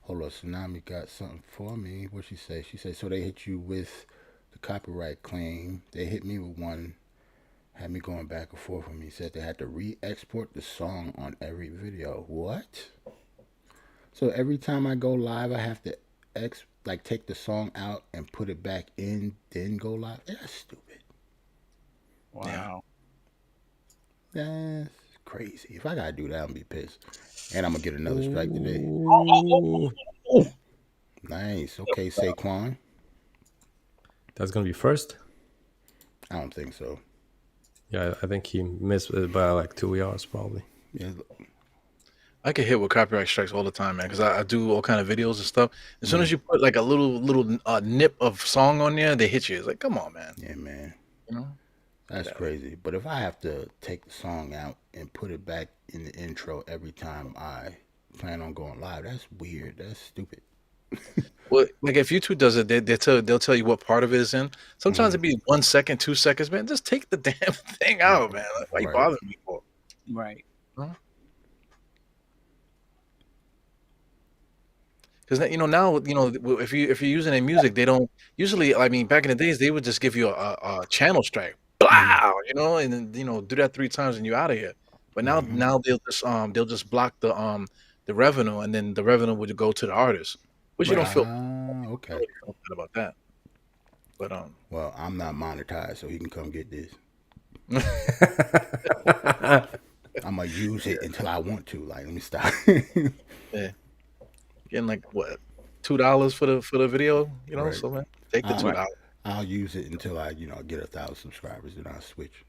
Hold on, Tsunami got something for me. What'd she say? She said, so they hit you with the copyright claim. They hit me with one. Had me going back and forth with me. Said they had to re-export the song on every video. What? So every time I go live, I have to take the song out and put it back in, then go live? That's stupid. Wow. That's crazy. If I gotta do that, I'm gonna be pissed. And I'm gonna get another strike today. Nice. Okay, Saquon. That's gonna be first. I don't think so. Yeah, I think he missed it by like 2 yards probably. Yeah, I get hit with copyright strikes all the time, man, because I do all kind of videos and stuff. As soon as you put like a little nip of song on there, they hit you. It's like, come on, man. yeah, man. You know? That's crazy. But if I have to take the song out and put it back in the intro every time I plan on going live, that's weird. That's stupid. Well, like if YouTube does it, they'll tell you what part of it is in. Sometimes it'd be 1 second, 2 seconds, man. Just take the damn thing out, man. Like, why you Right. bothering me for? Right. Because now if you're using a music, they don't usually. I mean, back in the days, they would just give you a channel strike, blah, and then do that 3 times and you're out of here. But now they'll just block the revenue, and then the revenue would go to the artist, which you don't feel Okay. bad about that. But Well, I'm not monetized, so he can come get this. I'm gonna use it until I want to. Like, let me stop. yeah, getting like what $2 for the video, Right. So man, take the $2. I'll use it until I get 1,000 subscribers, then I'll switch.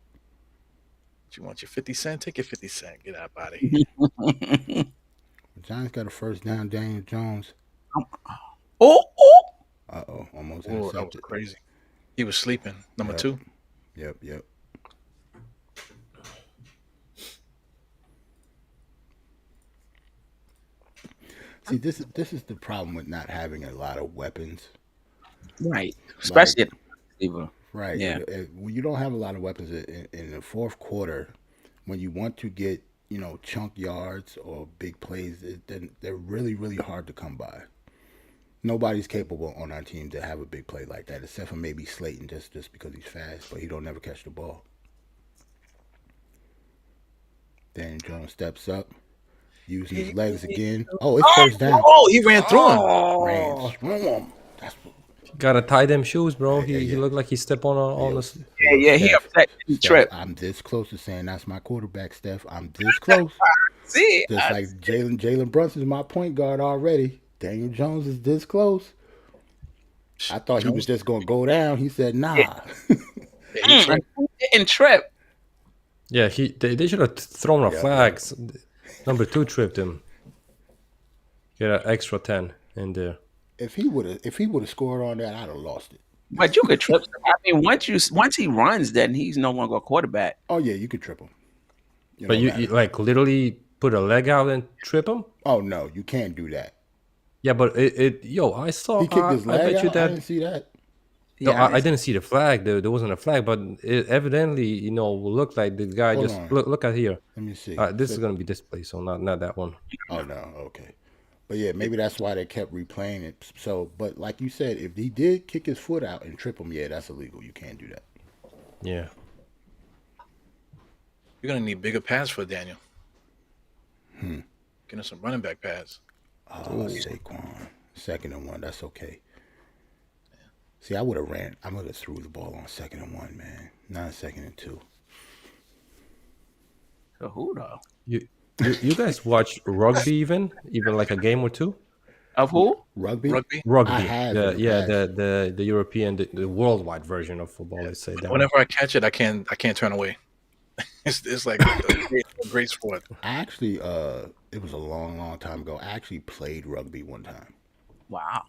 You want your 50 cent? Take your 50 cent. Get out of here. The Giants got a first down. Daniel Jones. Oh, oh. Almost Oh, that was intercepted. crazy. He was sleeping. Number Yep. 2. Yep. See, this is the problem with not having a lot of weapons. Right. Especially at the receiver. Right. Yeah. When you don't have a lot of weapons in the fourth quarter, when you want to get, chunk yards or big plays, then they're really, really hard to come by. Nobody's capable on our team to have a big play like that, except for maybe Slayton, just because he's fast, but he don't never catch the ball. Daniel Jones steps up, using his legs again. Oh, it's first down. Oh, he ran through him. Ran through him. That's what. Gotta tie them shoes, bro. Hey, He looked like he stepped on the. Yeah, he upset the trip. I'm this close to saying that's my quarterback, Steph. I'm this close. See, Just like Jalen Brunson's my point guard already. Daniel Jones is this close. I thought he was just going to go down. He said, nah. Yeah, he and trip. Yeah, they should have thrown a flag. Number 2 tripped him. Get an extra 10 in there. If he would have scored on that, I'd have lost it. But you could trip. I mean, once he runs, then he's no longer a quarterback. Oh yeah, you could trip him. But you like literally put a leg out and trip him? Oh no, you can't do that. Yeah, but I saw. He kicked his leg I bet out. you that. I didn't see that. No, Yeah, I didn't see the flag. There wasn't a flag, but it evidently, looked like the guy Hold just on. look at here. Let me see. This is gonna be this play, so not that one. Oh no, okay. But yeah, maybe that's why they kept replaying it. So, but like you said, if he did kick his foot out and trip him, yeah, that's illegal. You can't do that. Yeah. You're gonna need bigger pads for Daniel. Get him some running back pads. Oh, Saquon. 2nd and 1. That's okay. See, I would have threw the ball on 2nd and 1, man. Not 2nd and 2. So who though? You guys watch rugby even like a game or two? Of who? Rugby? Rugby. I have. The European, the worldwide version of football. Let's say that. Whenever I catch it, I can't turn away. It's like a great sport. I actually, it was a long, long time ago. I actually played rugby one time. Wow.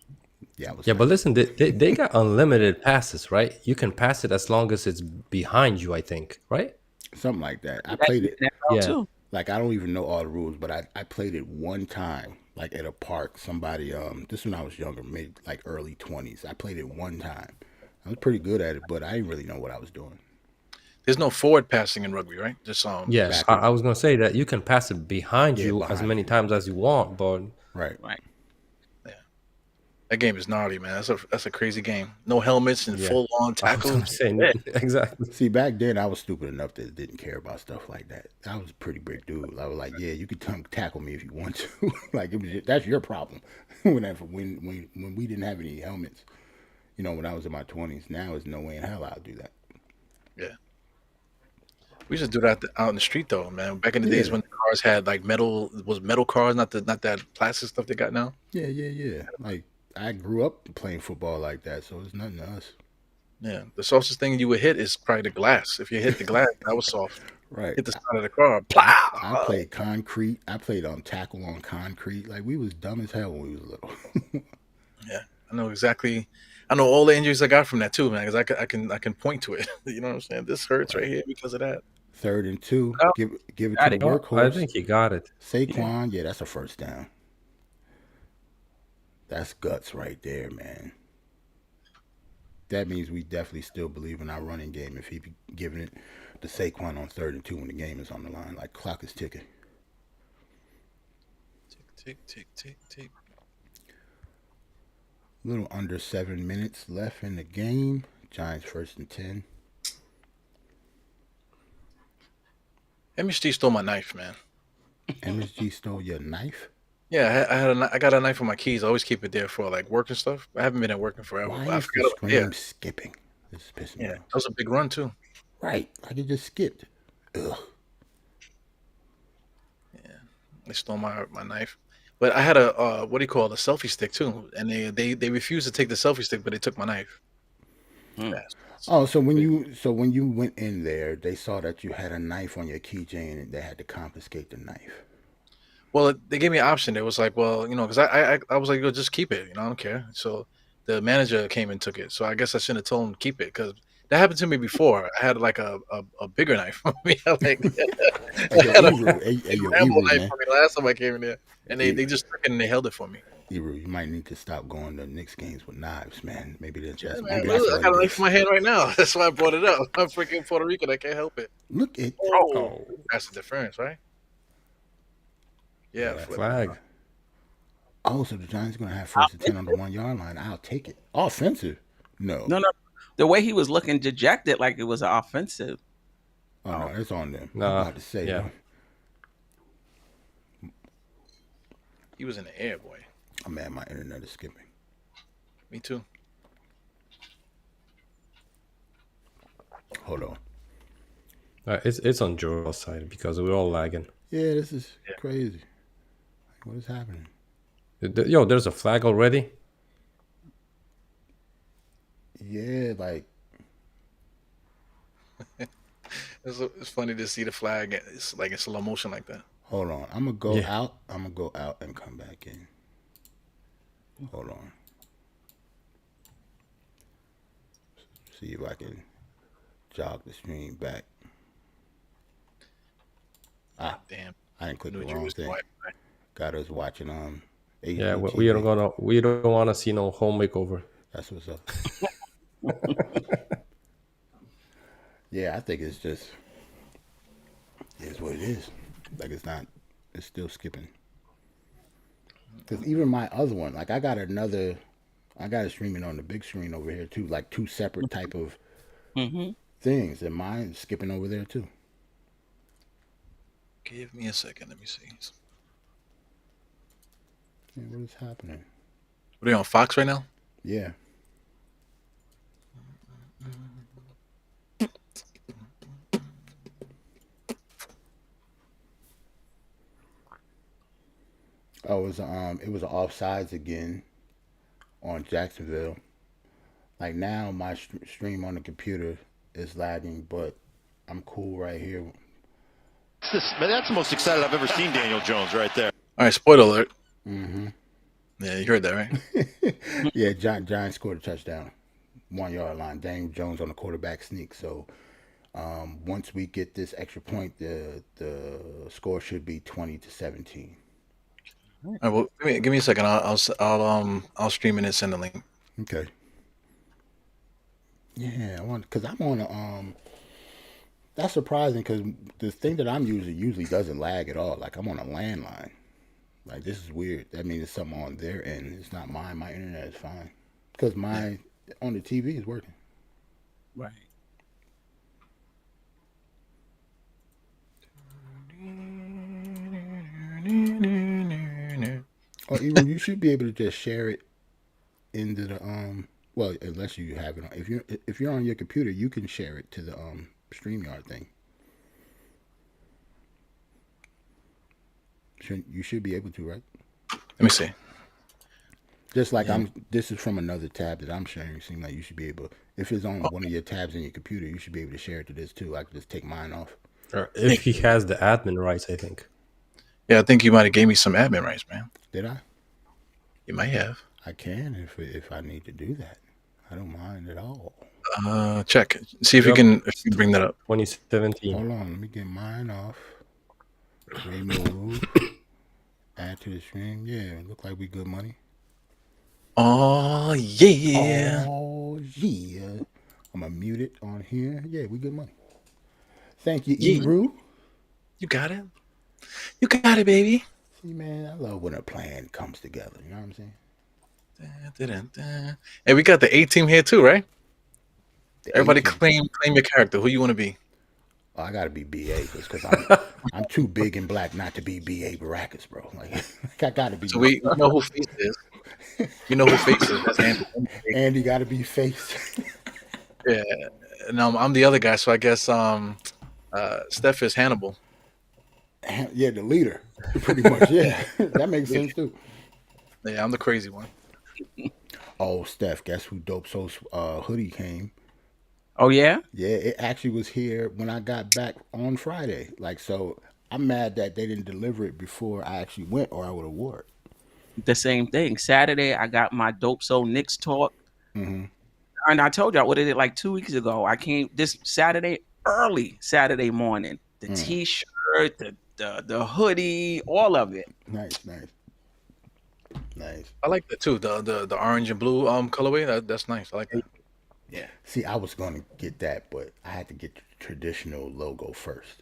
Yeah, but listen, they got unlimited passes, right? You can pass it as long as it's behind you, I think, right? something like that. I played it. Yeah. Too. Like I don't even know all the rules, but I played it one time, like at a park. Somebody, this when I was younger, early 20s. I played it one time. I was pretty good at it, but I didn't really know what I was doing. There's no forward passing in rugby, right? Just Yes, backward. I was gonna say that you can pass it behind Yeah, you as behind many you. times as you want, but Right. that game is gnarly, man. That's a crazy game. No helmets and Yeah. full on I was tackles. gonna say exactly. See, back then I was stupid enough that didn't care about stuff like that. I was a pretty big dude. I was like, yeah, you could tackle me if you want to. Like that's your problem. when we didn't have any helmets, when I was in my 20s. Now there's no way in hell I'll do that. Yeah. We used to do that out in the street though, man. Back in the days Yeah. when the cars had like metal cars, not that plastic stuff they got now. Yeah. Like I grew up playing football like that, so it's nothing to us. Yeah. The softest thing you would hit is probably the glass. If you hit the glass, that was soft. Right. Hit the side of the car. I played concrete. I played on tackle on concrete. Like we was dumb as hell when we was little. Yeah. I know exactly. I know all the injuries I got from that too, man, because I can point to it. You know what I'm saying? This hurts right here because of that. 3rd and 2. Oh, Give it to got the it. workhorse. I think he got it. Saquon, yeah, that's a first down. That's guts right there, man. That means we definitely still believe in our running game if he be giving it to Saquon on 3rd and 2 when the game is on the line. Like clock is ticking. Tick, tick, tick, tick. A little under 7 minutes left in the game. Giants 1st and 10. MSG stole my knife, man. MSG stole your knife? Yeah, I got a knife on my keys. I always keep it there for like work and stuff. I haven't been at work in forever. Why but I is the forgot. screen skipping? This is pissing me Yeah, off. that was a big run too. Right. Like it just skipped. Ugh. They stole my knife. But I had a what do you call it, a selfie stick too, and they refused to take the selfie stick, but they took my knife. Hmm. Bastards. Oh, so when you went in there, they saw that you had a knife on your keychain and they had to confiscate the knife. Well, they gave me an option. It was like, well, because I was like, yo, just keep it. I don't care. So the manager came and took it. So I guess I shouldn't have told him to keep it because that happened to me before. I had like a bigger knife on me. Hey, I yo, had a Ebru, hey, yo, Rambo Ebru, knife man. on me the last time I came in there, and E- they just took it and they held it for me. Ebru, you might need to stop going to Knicks games with knives, man. Yeah, man, Maybe that's look, I what got it a knife is. in my hand right now. That's why I brought it up. I'm freaking Puerto Rican. I can't help it. Look at Oh, Oh, that's the difference, right? yeah, Yeah, that's flip. flag. Oh, so the Giants are gonna have first and 10 on the 1 yard line. I'll take it. Offensive? No. No. The way he was looking dejected, like it was an offensive. Oh no, it's on them. I'm Nah, about to say, yeah. He was in the air, boy. oh man, my internet is skipping. Me too. Hold on. It's on Joel's side because we're all lagging. Yeah, this is crazy. What is happening? Yo, there's a flag already. Yeah, like It's funny to see the flag. It's like in slow motion like that. hold on. I'm gonna go Yeah. out. I'm gonna go out and come back in. Hold on. See if I can jog the stream back. Ah, Damn. I didn't click Knew the you wrong was thing. quiet. Got us watching Yeah, HGTV. we don't want to see no home makeover. That's what's up. Yeah, I think it's just it's what it is. Like it's not. It's still skipping. Because even my other one, like I got it streaming on the big screen over here too, like two separate type of Mm-hmm. things, and mine's skipping over there too. Give me a second. Let me see. Yeah, what is happening? What are you on Fox right now? Yeah. Oh, it was offsides again on Jacksonville. Like now, my stream on the computer is lagging, but I'm cool right here. That's the most excited I've ever seen Daniel Jones right there. All right, spoiler alert. Mm-hmm. Yeah, you heard that, right? Yeah, Giants scored a touchdown, 1 yard line. Daniel Jones on the quarterback sneak. So once we get this extra point, the score should be 20-17. All right, well, give me a second. I'll stream it and send the link. Okay. Yeah, I want because I'm on a That's surprising because the thing that I'm using usually doesn't lag at all. Like I'm on a landline. Like this is weird. That means it's something on their end. It's not mine. My internet is fine because my on the TV is working. Right. Or even you should be able to just share it into the Well, unless you have it on. If you're on your computer, you can share it to the StreamYard thing. You should be able to, right? Let me see. Just like this is from another tab that I'm sharing. It seems like you should be able. If it's on one of your tabs in your computer, you should be able to share it to this too. I could just take mine off. Or if he has the admin rights, I think. Yeah, I think you might have gave me some admin rights, man. Did I? You might have. I can if I need to do that. I don't mind at all. Check. See if Yep. you can bring that up. 2017. Hold on, let me get mine off. Remove. Add to the stream. Yeah, look like we good money. Oh yeah. Oh yeah. I'm gonna mute it on here. Yeah, we good money. Thank you, Yeah. Ebru. You got it. You got it, baby. See, man, I love when a plan comes together. You know what I'm saying? Hey, we got the A team here too, right? The Everybody 18. claim your character. Who you want to be? Oh, I gotta be BA because I'm too big and black not to be BA Baracus, bro. Like I gotta be. So we know who Face is. You know who Face is. That's Andy. Andy gotta be face. Yeah. And I'm the other guy. So I guess Steph is Hannibal. Yeah, the leader, pretty much. Yeah, that makes sense too. Yeah, I'm the crazy one. Oh, Steph, guess who Dope Soul's hoodie came? Oh yeah, Yeah, it actually was here when I got back on Friday. Like, so I'm mad that they didn't deliver it before I actually went, or I would have wore it. the same thing. Saturday, I got my Dope Soul Knicks talk, Hmm. and I told you I ordered it like 2 weeks ago. I came this Saturday early, Saturday morning. The Mm. T-shirt, the hoodie, all of it. Nice, nice, nice. I like that too. The orange and blue colorway. That's nice. I like that. Yeah, See, I was going to get that, but I had to get the traditional logo first.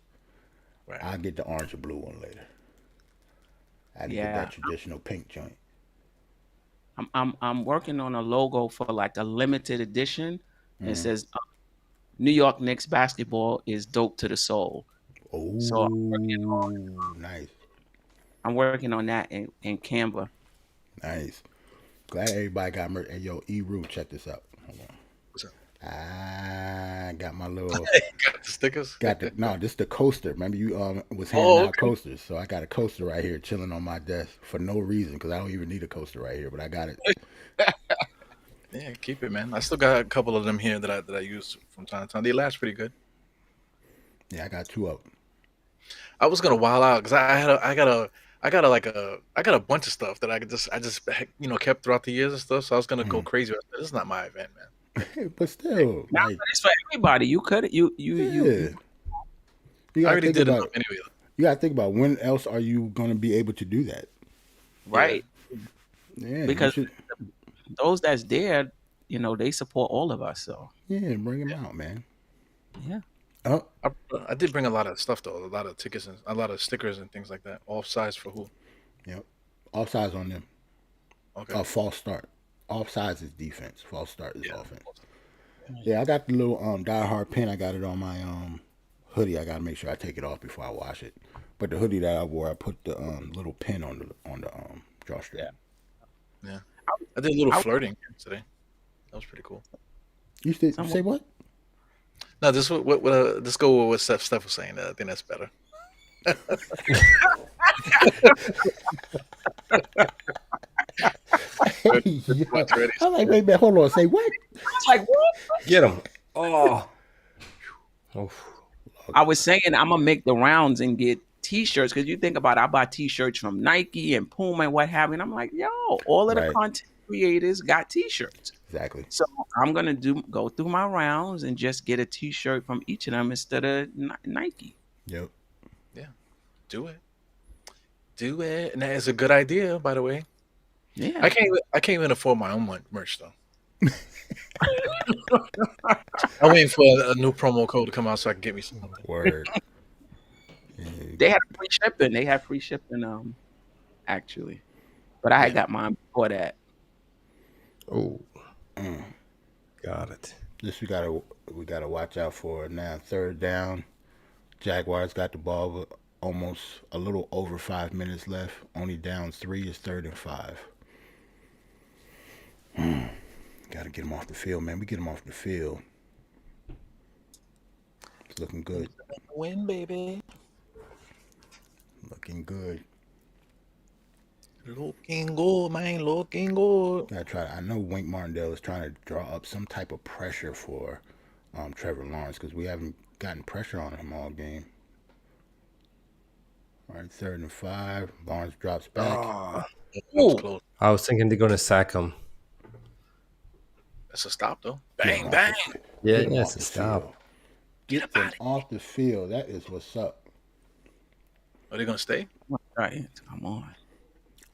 Right. I'll get the orange and blue one later. I had to get yeah. that traditional pink joint. I'm working on a logo for like a limited edition. It Mm. says New York Knicks basketball is dope to the soul. So Oh, nice, I'm working on that in Canva. nice. Glad everybody got merch. Hey, yo, E-Roo, check this out. Hold on. What's up? I got my little Got the stickers. got the no, this the coaster. Remember you was handing Oh, out okay. coasters, so I got a coaster right here chilling on my desk for no reason because I don't even need a coaster right here, but I got it. Yeah, keep it, man. I still got a couple of them here that I use from time to time. They last pretty good. Yeah, I got two of them. I was gonna wild out because I got a bunch of stuff that I just kept throughout the years and stuff. So I was gonna go crazy. I said, this is not my event, man. But still, Now like, it's for everybody. You could yeah, you I gotta already think did enough about anyway. you gotta think about when else are you gonna be able to do that? right Yeah, you because should. those that's there, they support all of us. So Yeah, bring them out, man. yeah, Oh, I did bring a lot of stuff though, a lot of tickets and a lot of stickers and things like that. Off size for who? yep. Offsides on them. Okay. False start. Offsides is defense. False start is Yeah. offense. Yeah, I got the little Die Hard pin. I got it on my hoodie. I gotta make sure I take it off before I wash it. But the hoodie that I wore, I put the little pin on the drawstring. Yeah. I did a little I- flirting today. That was pretty cool. You still Someone- say what? No, this what let's go with what Steph was saying. I think that's better. Hey, yo. Watch already. I'm like, wait a minute, hold on. Say what? It's like what? Get him. Oh. Oof. I was saying, I'm gonna make the rounds and get T-shirts because you think about it, I buy T-shirts from Nike and Puma and what have you. And I'm like, yo, all of the Right. content creators got T-shirts. Exactly. So I'm gonna go through my rounds and just get a T-shirt from each of them instead of Nike. Yep. Do it. And that is a good idea, by the way. Yeah, I can't even afford my own merch though. I'm waiting for a new promo code to come out so I can get me something. Word. they had free shipping. They had free shipping, actually, but I had got mine before that. Oh. Got it. This we gotta watch out for now. Third down. Jaguars got the ball with almost a little over 5 minutes left. Only down 3 is 3rd and 5. Gotta get them off the field, man. We get them off the field. It's looking good. Win, baby. Looking good. Looking good, man. Looking good. Gotta try. I know Wink Martindale is trying to draw up some type of pressure for Trevor Lawrence because we haven't gotten pressure on him all game. All right, 3rd and 5. Lawrence drops back. Oh. That was close. I was thinking they're gonna sack him. That's a stop though. Get Bang, him off bang. Yeah, Get him yes, off the stop. field. Get Get them off the field. That is what's up. Are they gonna stay? Right, come on.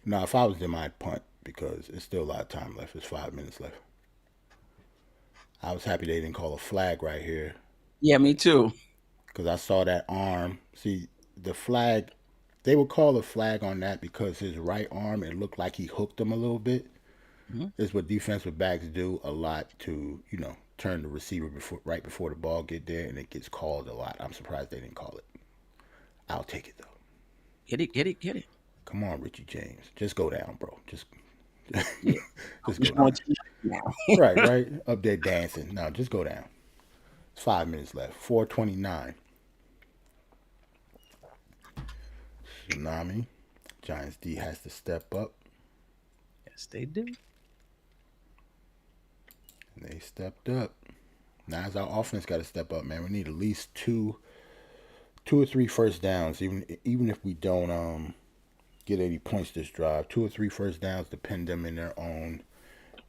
Now, if I was them, I'd punt because it's still a lot of time left. It's 5 minutes left. I was happy they didn't call a flag right here Yeah, me too. because I saw that arm. See, the flag, they would call a flag on that because his right arm, it looked like he hooked him a little bit. It's what defensive backs do a lot to, turn the receiver right before the ball get there, and it gets called a lot. I'm surprised they didn't call it. I'll take it, though. Get it. Come on, Richie James. Just go down, bro. Just Yeah. just Which go down. one you like now? Right. Up there dancing. No, just go down. It's 5 minutes left. 4:29. Tsunami. Giants D has to step up, Yes, they do. and they stepped up. Now, as our offense got to step up, man. We need at least two or three first downs. Even if we don't get any points this drive, 2 or 3 first downs to pin them in their own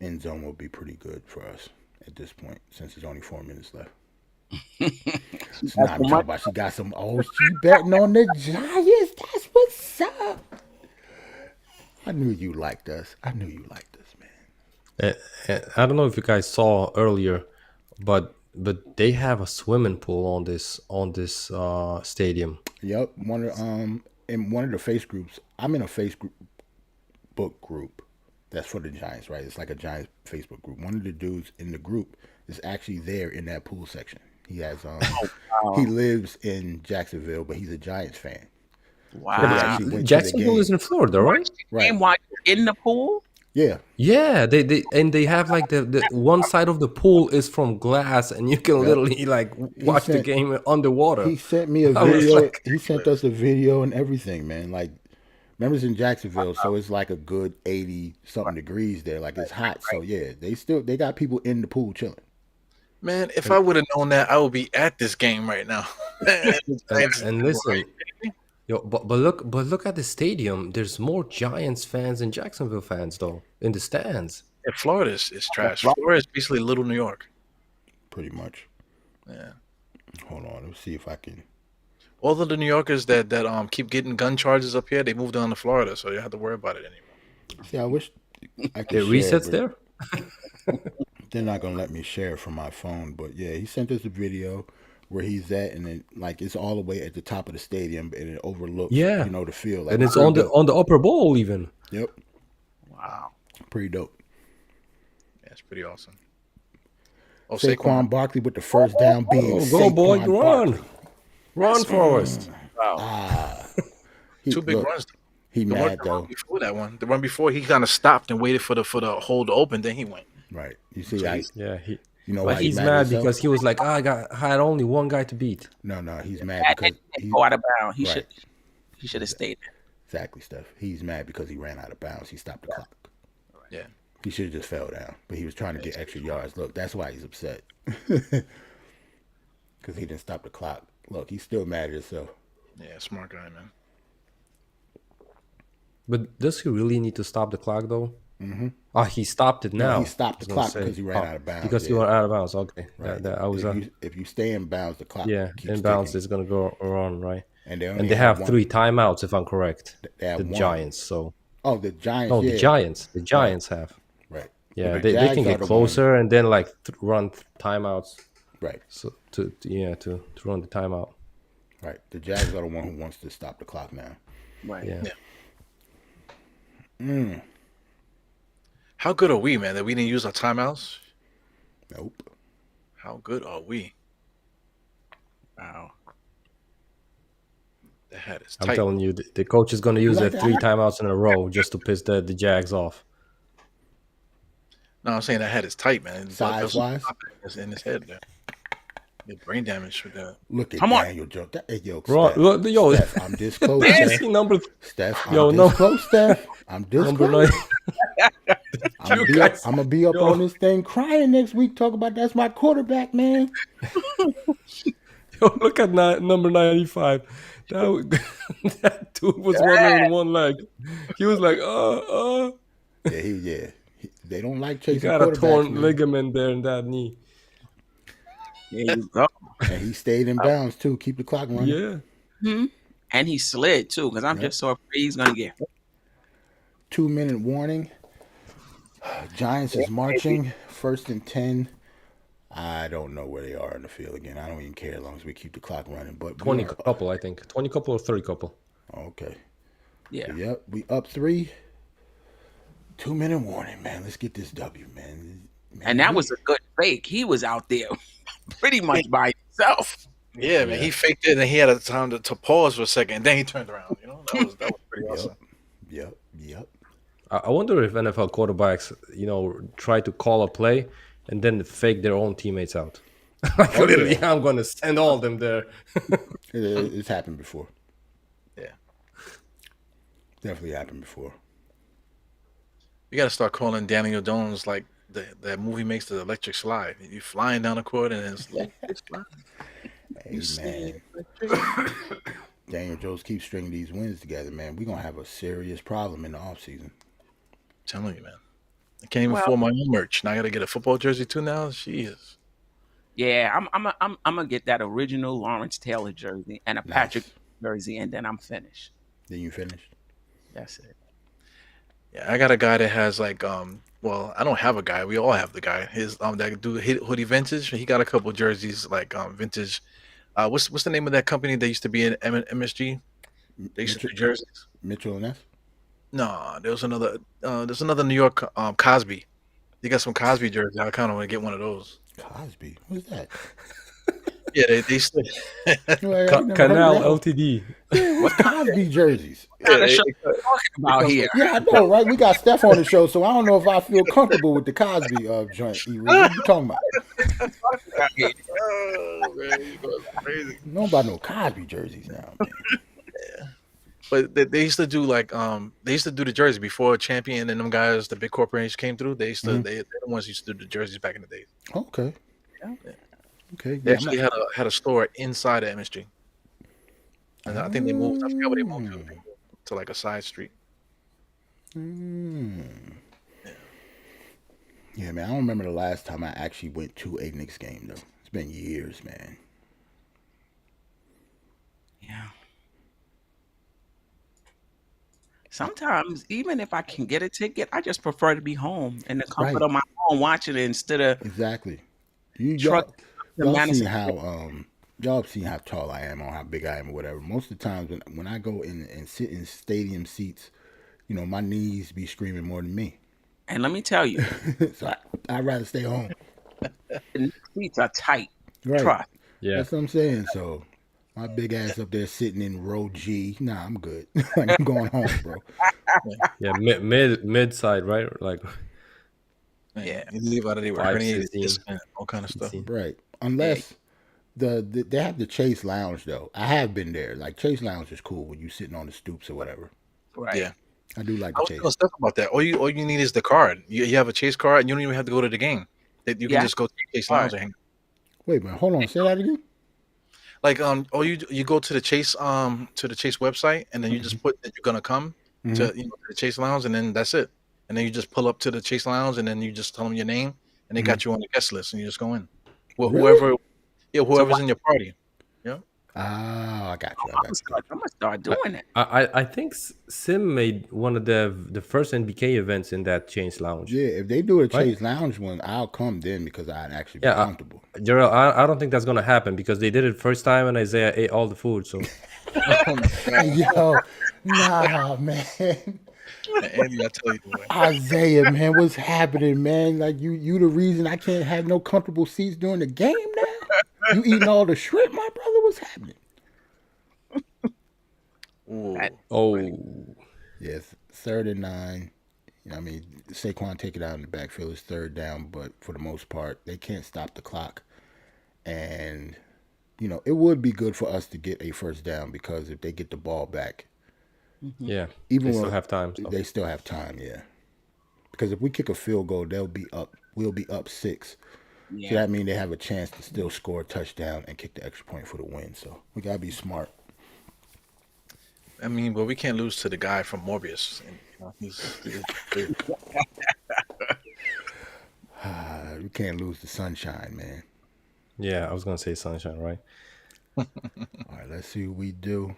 end zone will be pretty good for us at this point, since there's only 4 minutes left. It's not I'm talking about. She got some. Oh, she betting on the Giants. That's what's up. I knew you liked us. I knew you liked us, man. I don't know if you guys saw earlier, but they have a swimming pool on this stadium. Yep. In one of the face groups. I'm in a Facebook group that's for the Giants, right? It's like a Giants Facebook group. One of the dudes in the group is actually there in that pool section. He has he lives in Jacksonville, but he's a Giants fan. Wow. So Jacksonville is in Florida, right? Right. While you're in the pool? Yeah. Yeah, they have like the one side of the pool is from glass, and you can literally like watch the game underwater. He sent me a video. He sent us a video and everything, man. Like, remember, it's in Jacksonville, so it's like a good 80 something degrees there. Like, it's hot. So yeah, they got people in the pool chilling. Man, if I would have known that, I would be at this game right now. and listen, yo, but look at the stadium. There's more Giants fans than Jacksonville fans, though, in the stands. Yeah, Florida is trash. Florida is basically little New York. Pretty much. Yeah. Hold on, let's see if I can. All of the New Yorkers that keep getting gun charges up here, they moved on to Florida, so you don't have to worry about it anymore. See, I wish I could. It resets there. They're not gonna let me share it from my phone, but yeah, he sent us a video where he's at, and then like it's all the way at the top of the stadium, and it overlooks, the field, like, and it's on the upper bowl even. Yep. Wow. Pretty dope. Yeah, it's pretty awesome. Oh, Saquon Barkley with the first down being go boy, Barkley. Run, Forrest. Wow. Two big runs. He mad though. Before that one, the run before, he kind of stopped and waited for the hole to open, then he went. Right. You see, but he's mad because he was like, I had only one guy to beat. No, he's mad because he go out of bounds. He should have stayed there. Exactly, Steph. He's mad because he ran out of bounds. He stopped the clock. Yeah. He should have just fell down, but he was trying to get extra yards. Look, that's why he's upset. Because he didn't stop the clock. Look, he's still mad at himself. Yeah, smart guy, man. But does he really need to stop the clock, though? Mm-hmm. Oh, he stopped it now. No, he stopped the clock because he ran out of bounds. Because he went out of bounds. Okay. Right. If you stay in bounds, the clock keeps in bounds ticking. is going to go on, right? And they have 3 timeouts, if I'm correct. The Giants. So. Oh, the Giants. No, the Giants. The Giants have. Right. Yeah, they can get closer and then like run timeouts. Right. So to run the timeout. Right. The Jags are the one who wants to stop the clock now. Right. Yeah. How good are we, man, that we didn't use our timeouts? Nope. How good are we? Wow. The head is tight. I'm telling you, the coach is going to use 3 timeouts in a row just to piss the Jags off. No, I'm saying that head is tight, man. Size-wise? It's in his head there. The brain damage for that. Look at Daniel Jones. Steph, I'm this close, Steph. I'm this close. I'm going to be up on this thing crying next week. Talk about that's my quarterback, man. Yo, look at number 95. That dude was running in one leg. He was like, Yeah. They don't like chasing. He got a torn man. ligament there in that knee. There you go. And he stayed in bounds too. Keep the clock running. Yeah. Mm-hmm. And he slid too, because I'm just so afraid he's gonna get 2-minute warning. Giants is marching. 1st and 10. I don't know where they are in the field again. I don't even care as long as we keep the clock running. But 20 couple, I think. 20 couple or 30 couple. Okay. Yeah. Yep. We up 3. 2-minute warning, man. Let's get this W, man. And that was a good fake. He was out there pretty much by himself. Yeah, man. He faked it, and he had a time to pause for a second, and then he turned around. That was pretty awesome. Yep. I wonder if NFL quarterbacks, try to call a play and then fake their own teammates out. Literally, I'm going to send all of them there. It's happened before. Yeah. Definitely happened before. You got to start calling Daniel Jones like that movie makes the electric slide. You flying down the court and it's electric slide. Hey, man. Daniel Jones keeps stringing these wins together, man. We're going to have a serious problem in the offseason. Telling you, man. I can't even Well- afford my own merch. Now I got to get a football jersey too now. Jeez. Yeah, I'm gonna get that original Lawrence Taylor jersey and a Nice. Patrick jersey, and then I'm finished. Then you finished? That's it. Yeah, I got a guy that has like well, I don't have a guy. We all have the guy. His that do hoodie vintage. He got a couple jerseys like vintage. What's the name of that company that used to be in MSG? They used to do jerseys. Mitchell and S? No, there's another New York Cosby. You got some Cosby jerseys. I kind of want to get one of those. Cosby? Who's that? Yeah, they used to. Well, I never heard Canal of that. Ltd. Yeah, what's Cosby jerseys? What kind of show we talking about here? Yeah, I know, right? We got Steph on the show, so I don't know if I feel comfortable with the Cosby joint. What you talking about? Oh man, you going crazy. You know about no Cosby jerseys now, man. But they used to do like they used to do the jersey before Champion and them guys, the big corporations came through. They used to they're the ones who used to do the jerseys back in the day. Okay. Yeah. Okay. They Yeah, actually had a store inside of MSG. And I think they moved. I forgot where they moved to. They moved to like a side street. Yeah, man. I don't remember the last time I actually went to a Knicks game though. It's been years, man. Yeah. Sometimes, even if I can get a ticket, I just prefer to be home in the comfort Right. of my home watching it instead of Exactly. truck. Y'all Madison. seen how tall I am or how big I am or whatever. Most of the times when I go in and sit in stadium seats, you know, my knees be screaming more than me. And let me tell you, So I'd rather stay home. the seats are tight. Right. Trust. Yeah. That's what I'm saying. So my big ass up there sitting in row G. Nah, I'm good. Like, I'm going home, bro. Yeah, mid side, right? Like Yeah, you leave out of there with 5, herniated 16. disc and all kind of stuff. 16. Right. Unless they have the Chase Lounge though. I have been there. Like Chase Lounge is cool when you sitting on the stoops or whatever. Right. Yeah. I do like I the was Chase. telling Steph about that. All you need is the card. You have a Chase card, and you don't even have to go to the game. You Yeah. can just go to the Chase Lounge and hang. Wait a minute, hold on. Say that again. Like you go to the Chase website, and then you just put that you're gonna come to to the Chase Lounge, and then that's it. And then you just pull up to the Chase Lounge, and then you just tell them your name, and they got you on the guest list, and you just go in. Well, Really? whoever's in your party. Yeah. Oh, I got you. I'm gonna start doing it. I think Sim made one of the first NBK events in that Chains Lounge. Yeah, if they do a Chase Lounge one, I'll come then because I'd actually be comfortable. Gerald, I don't think that's gonna happen because they did it first time and Isaiah ate all the food. So Yo, nah, man. Andy, I tell you, boy. Isaiah, man, what's happening, man? Like you the reason I can't have no comfortable seats during the game now? You eating all the shrimp, my brother? What's happening? Ooh. Yes, 3rd and 9. You know, I mean, Saquon take it out in the backfield. It's 3rd down, but for the most part, they can't stop the clock. And, you know, it would be good for us to get a first down because if they get the ball back, yeah, even they when still have time. So. they still have time, yeah. Because if we kick a field goal, they'll be up. We'll be up 6. Yeah. So that means they have a chance to still score a touchdown and kick the extra point for the win. So we gotta be smart. I mean, but we can't lose to the guy from Morbius. And, you know, We can't lose the sunshine, man. Yeah, I was gonna say Sunshine, right? All right, let's see what we do.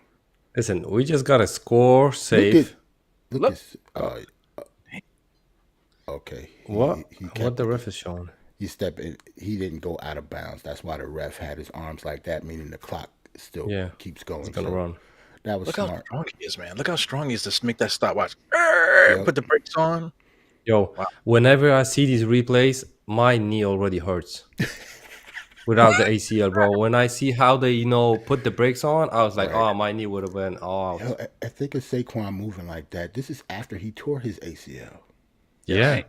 Listen, we just gotta score safe. Look at. Okay. What kept the it. ref is showing? He stepped in. He didn't go out of bounds. That's why the ref had his arms like that, meaning the clock still keeps going. It's gonna run. That was Look smart. how strong he is, man. Look how strong he is to make that stopwatch. Yep. Put the brakes on. Yo, whenever I see these replays, my knee already hurts. Without the ACL, bro. When I see how they, put the brakes on, I was like, oh, my knee would have been off. Yo, I think of Saquon moving like that. This is after he tore his ACL. Yeah.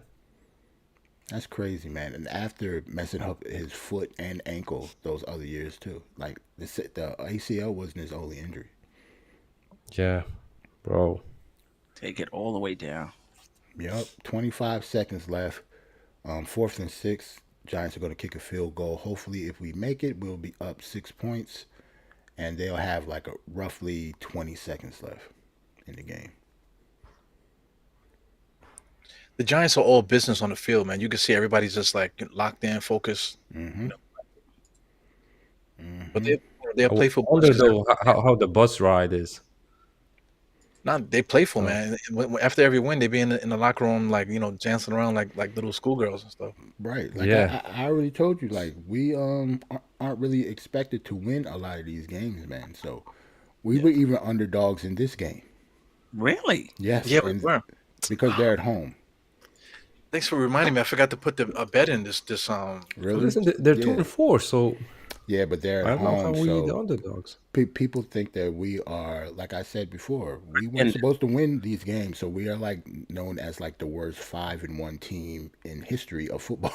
That's crazy, man. And after messing up his foot and ankle those other years too. Like the ACL wasn't his only injury. Yeah, bro. Take it all the way down. Yep. 25 seconds left. 4th and 6. Giants are going to kick a field goal. Hopefully, if we make it, we'll be up 6 points, and they'll have like a roughly 20 seconds left in the game. The Giants are all business on the field, man. You can see everybody's just like locked in, focused. Mm-hmm. You know, Mm-hmm. but they're I playful. wonder though how the bus ride is. They playful, Oh. man. After every win, they be in the locker room, like dancing around like little schoolgirls and stuff. Right. Like Yeah. I already told you, like we aren't really expected to win a lot of these games, man. So we were even underdogs in this game. Really? Yes. Yeah, we and were. because they're at home. Thanks for reminding me. I forgot to put a bet in this. Really? Listen, they're Yeah. 2-4, so Yeah, but they're I at don't know how home. we the So underdogs. people think that we are, like I said before, we weren't supposed to win these games. So we are like known as like the worst 5-1 team in history of football.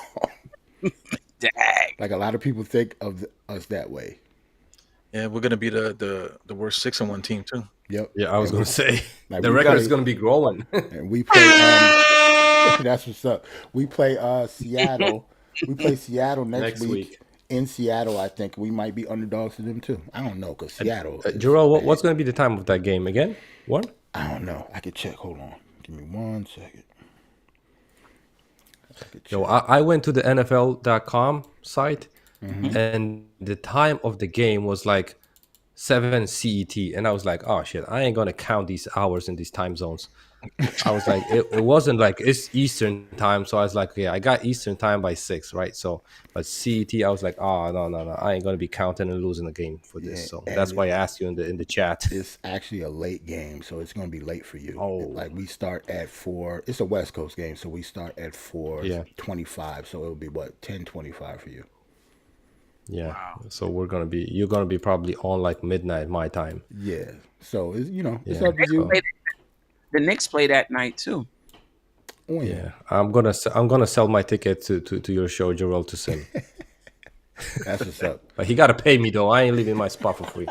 Dang. Like a lot of people think of us that way. Yeah, we're gonna be the worst 6-1 team too. Yep. Yeah, I was And gonna say like, the we record is play- gonna be growing. And we play. That's what's up. We play Seattle. We play Seattle next week. In Seattle, I think we might be underdogs to them too. I don't know because Seattle. is Gerald, bad. what's gonna be the time of that game again? 1? I don't know. I could check. Hold on. Give me 1 second. Yo, I went to the NFL.com site, and the time of the game was like 7 CET, and I was like, oh shit, I ain't gonna count these hours in these time zones. I was like, it wasn't like it's Eastern time, so I was like, yeah, I got Eastern time by 6, right? So, but CET, I was like, oh no, I ain't gonna be counting and losing the game for this. Yeah, So and that's why I asked you in the chat. It's actually a late game, so it's going to be late for you. Oh. Like we start at 4. It's a West Coast game, so we start at 4:25. So it'll be what 10:25 for you. Yeah. Wow. So you're gonna be probably on like midnight my time. Yeah. So it's it's Yeah. up to you. The Knicks play that night too. When? Yeah, I'm gonna sell my ticket to your show, Gerald, to sing. That's what's up. But he gotta pay me though. I ain't leaving my spot for free.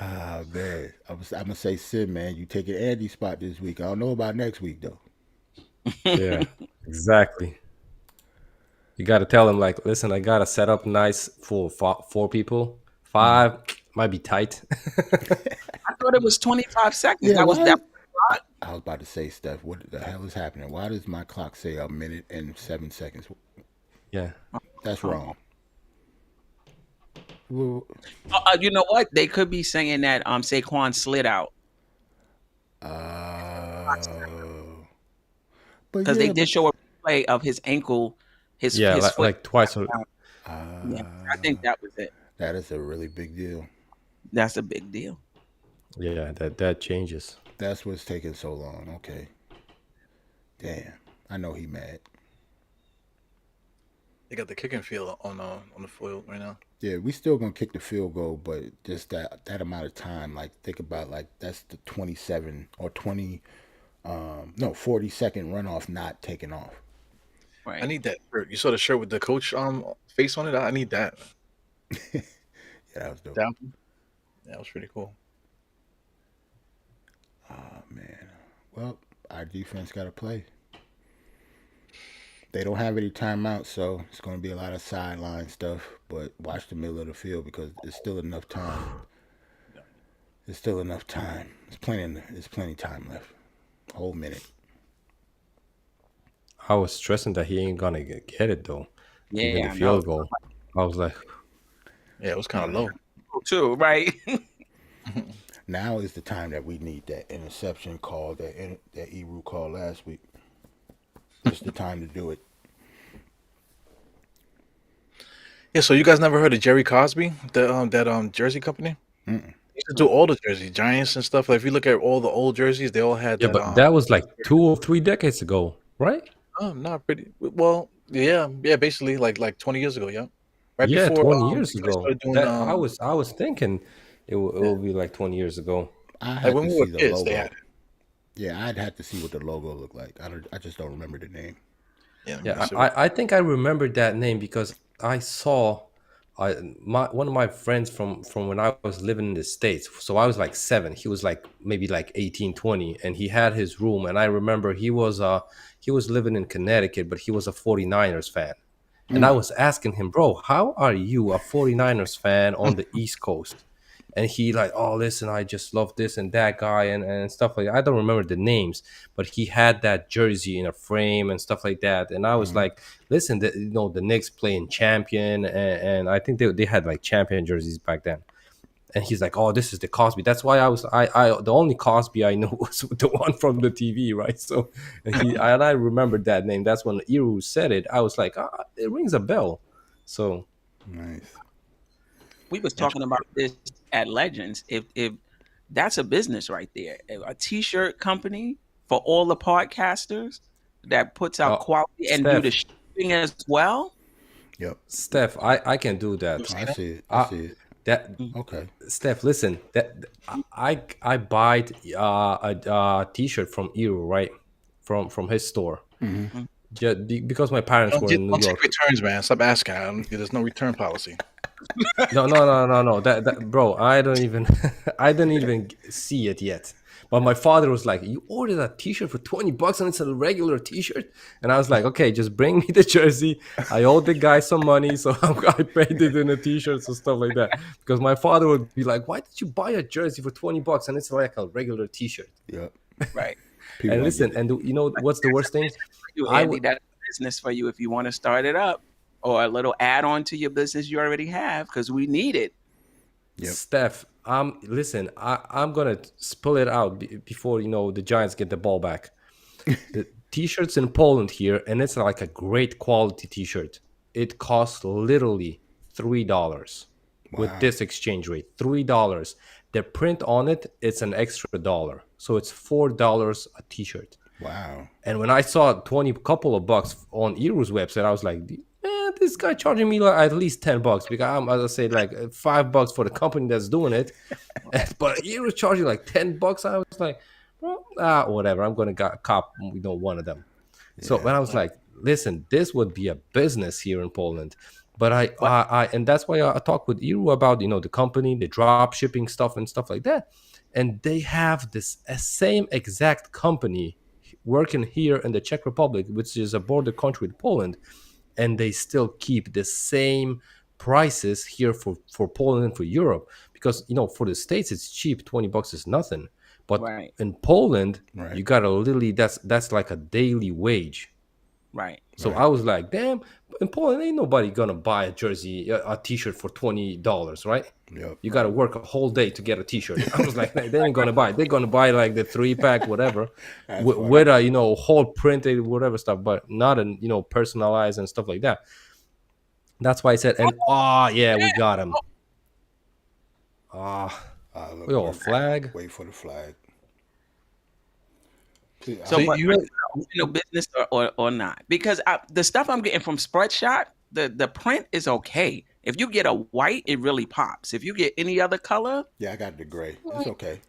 Ah man, I'm gonna say Sid, man, you taking Andy's spot this week. I don't know about next week though. Yeah, exactly. You gotta tell him like, listen, I gotta set up nice for 4 people. 5 might be tight. I thought it was 25 seconds. Yeah, that was why- that. I was about to say, Steph, what the hell is happening? Why does my clock say 1 minute and 7 seconds? Yeah. That's wrong. Well, You know what? They could be saying that Saquon slid out because they did show a play of his ankle, his foot. like twice. Yeah, I think that was it. That is a really big deal. That's a big deal. Yeah, that changes. That's what's taking so long. Okay. Damn. I know he mad. They got the kicking field on the field right now. Yeah, we still gonna kick the field goal, but just that amount of time. Like think about like that's the 27 or 40-second runoff not taken off. Right. I need that shirt. You saw the shirt with the coach face on it. I need that. Yeah, that was dope. That was pretty cool. Oh man. Well, our defense got to play. They don't have any timeouts, so it's going to be a lot of sideline stuff. But watch the middle of the field because it's still enough time. There's still enough time. There's plenty time left. A whole minute. I was stressing that he ain't gonna get it though. Even Yeah, the I field know. goal. I was like, Yeah, it was kind of low. Too right. Now is the time that we need that interception call that Eru called last week. It's the time to do it. Yeah, so you guys never heard of Jerry Cosby, that jersey company? Mm-mm. They used to do all the jerseys, Giants and stuff. Like if you look at all the old jerseys, they all had yeah, that. but that was like 2 or 3 decades ago, right? Not pretty well. Yeah, basically like 20 years ago. Yeah, right Yeah, before 20 years they ago. started doing, I was thinking it will be like 20 years ago. I like had when to we were see the kids, they logo. had it. Yeah, I'd have to see what the logo looked like. I just don't remember the name. Yeah, Yeah, I think I remember that name because I saw one of my friends from when I was living in the States. So I was like 7. He was like maybe like 18, 20, and he had his room. And I remember he was living in Connecticut, but he was a 49ers fan. And I was asking him, bro, how are you a 49ers fan on the East Coast? And he like, oh, listen, I just love this and that guy and stuff like that. I don't remember the names, but he had that jersey in a frame and stuff like that. And I was like, listen, the Knicks playing champion, and I think they had like champion jerseys back then. And he's like, oh, this is the Cosby. That's why I the only Cosby I know was the one from the TV, right? So and I remembered that name. That's when Iru said it. I was like, it rings a bell. So Nice. We was talking about this at Legends. If that's a business right there, a T-shirt company for all the podcasters that puts out quality and do the shipping as well. Yep. Steph, I can do that. I see it. I see it. That Okay. Steph, listen, that I buy a T-shirt from Iru, right, from his store, just because my parents were in New Don't York. take returns, man. Stop asking. There's no return policy. No. That bro, I don't even see it yet. But my father was like, "You ordered a T-shirt for $20 and it's a regular T-shirt," and I was like, "Okay, just bring me the jersey. I owe the guy some money, so I paid it in the T-shirts and stuff like that." Because my father would be like, "Why did you buy a jersey for $20 and it's like a regular T-shirt?" Yep. Right. People And don't listen, get it. and you know what's the worst thing? You, I Andy, would- that's business for you if you want to start it up, or a little add-on to your business you already have, because we need it. Yep. Steph, listen, I'm gonna spill it out before the Giants get the ball back. The T-shirts in Poland here, and it's like a great quality T-shirt. It costs literally $3 with this exchange rate. $3. The print on it, it's an extra dollar, so it's $4 a T-shirt. Wow. And when I saw couple of bucks on Iru's website, I was like, man, this guy charging me like at least $10 because I'm, as I say, like $5 for the company that's doing it. But Iru's charging like $10. I was like, well, whatever. I'm gonna cop one of them. So when I was like, listen, this would be a business here in Poland. But I and that's why I talked with Iru about the company, the drop shipping stuff and stuff like that. And they have this same exact company working here in the Czech Republic, which is a border country with Poland, and they still keep the same prices here for Poland and for Europe, because for the States it's cheap. $20 is nothing, but in Poland you gotta literally that's like a daily wage. Right. So I was like, damn, in Poland ain't nobody gonna buy a jersey, a T-shirt for $20, right? Yep. You got to work a whole day to get a T-shirt. I was like, they ain't gonna buy it. They're gonna buy like the 3-pack, whatever, with a whole printed whatever stuff, but not personalized and stuff like that. That's why I said, and yeah, we got him. A flag. Wait for the flag. So, but business or not, because the stuff I'm getting from Spreadshot, the print is okay. If you get a white, it really pops. If you get any other color, I got the gray. It's okay.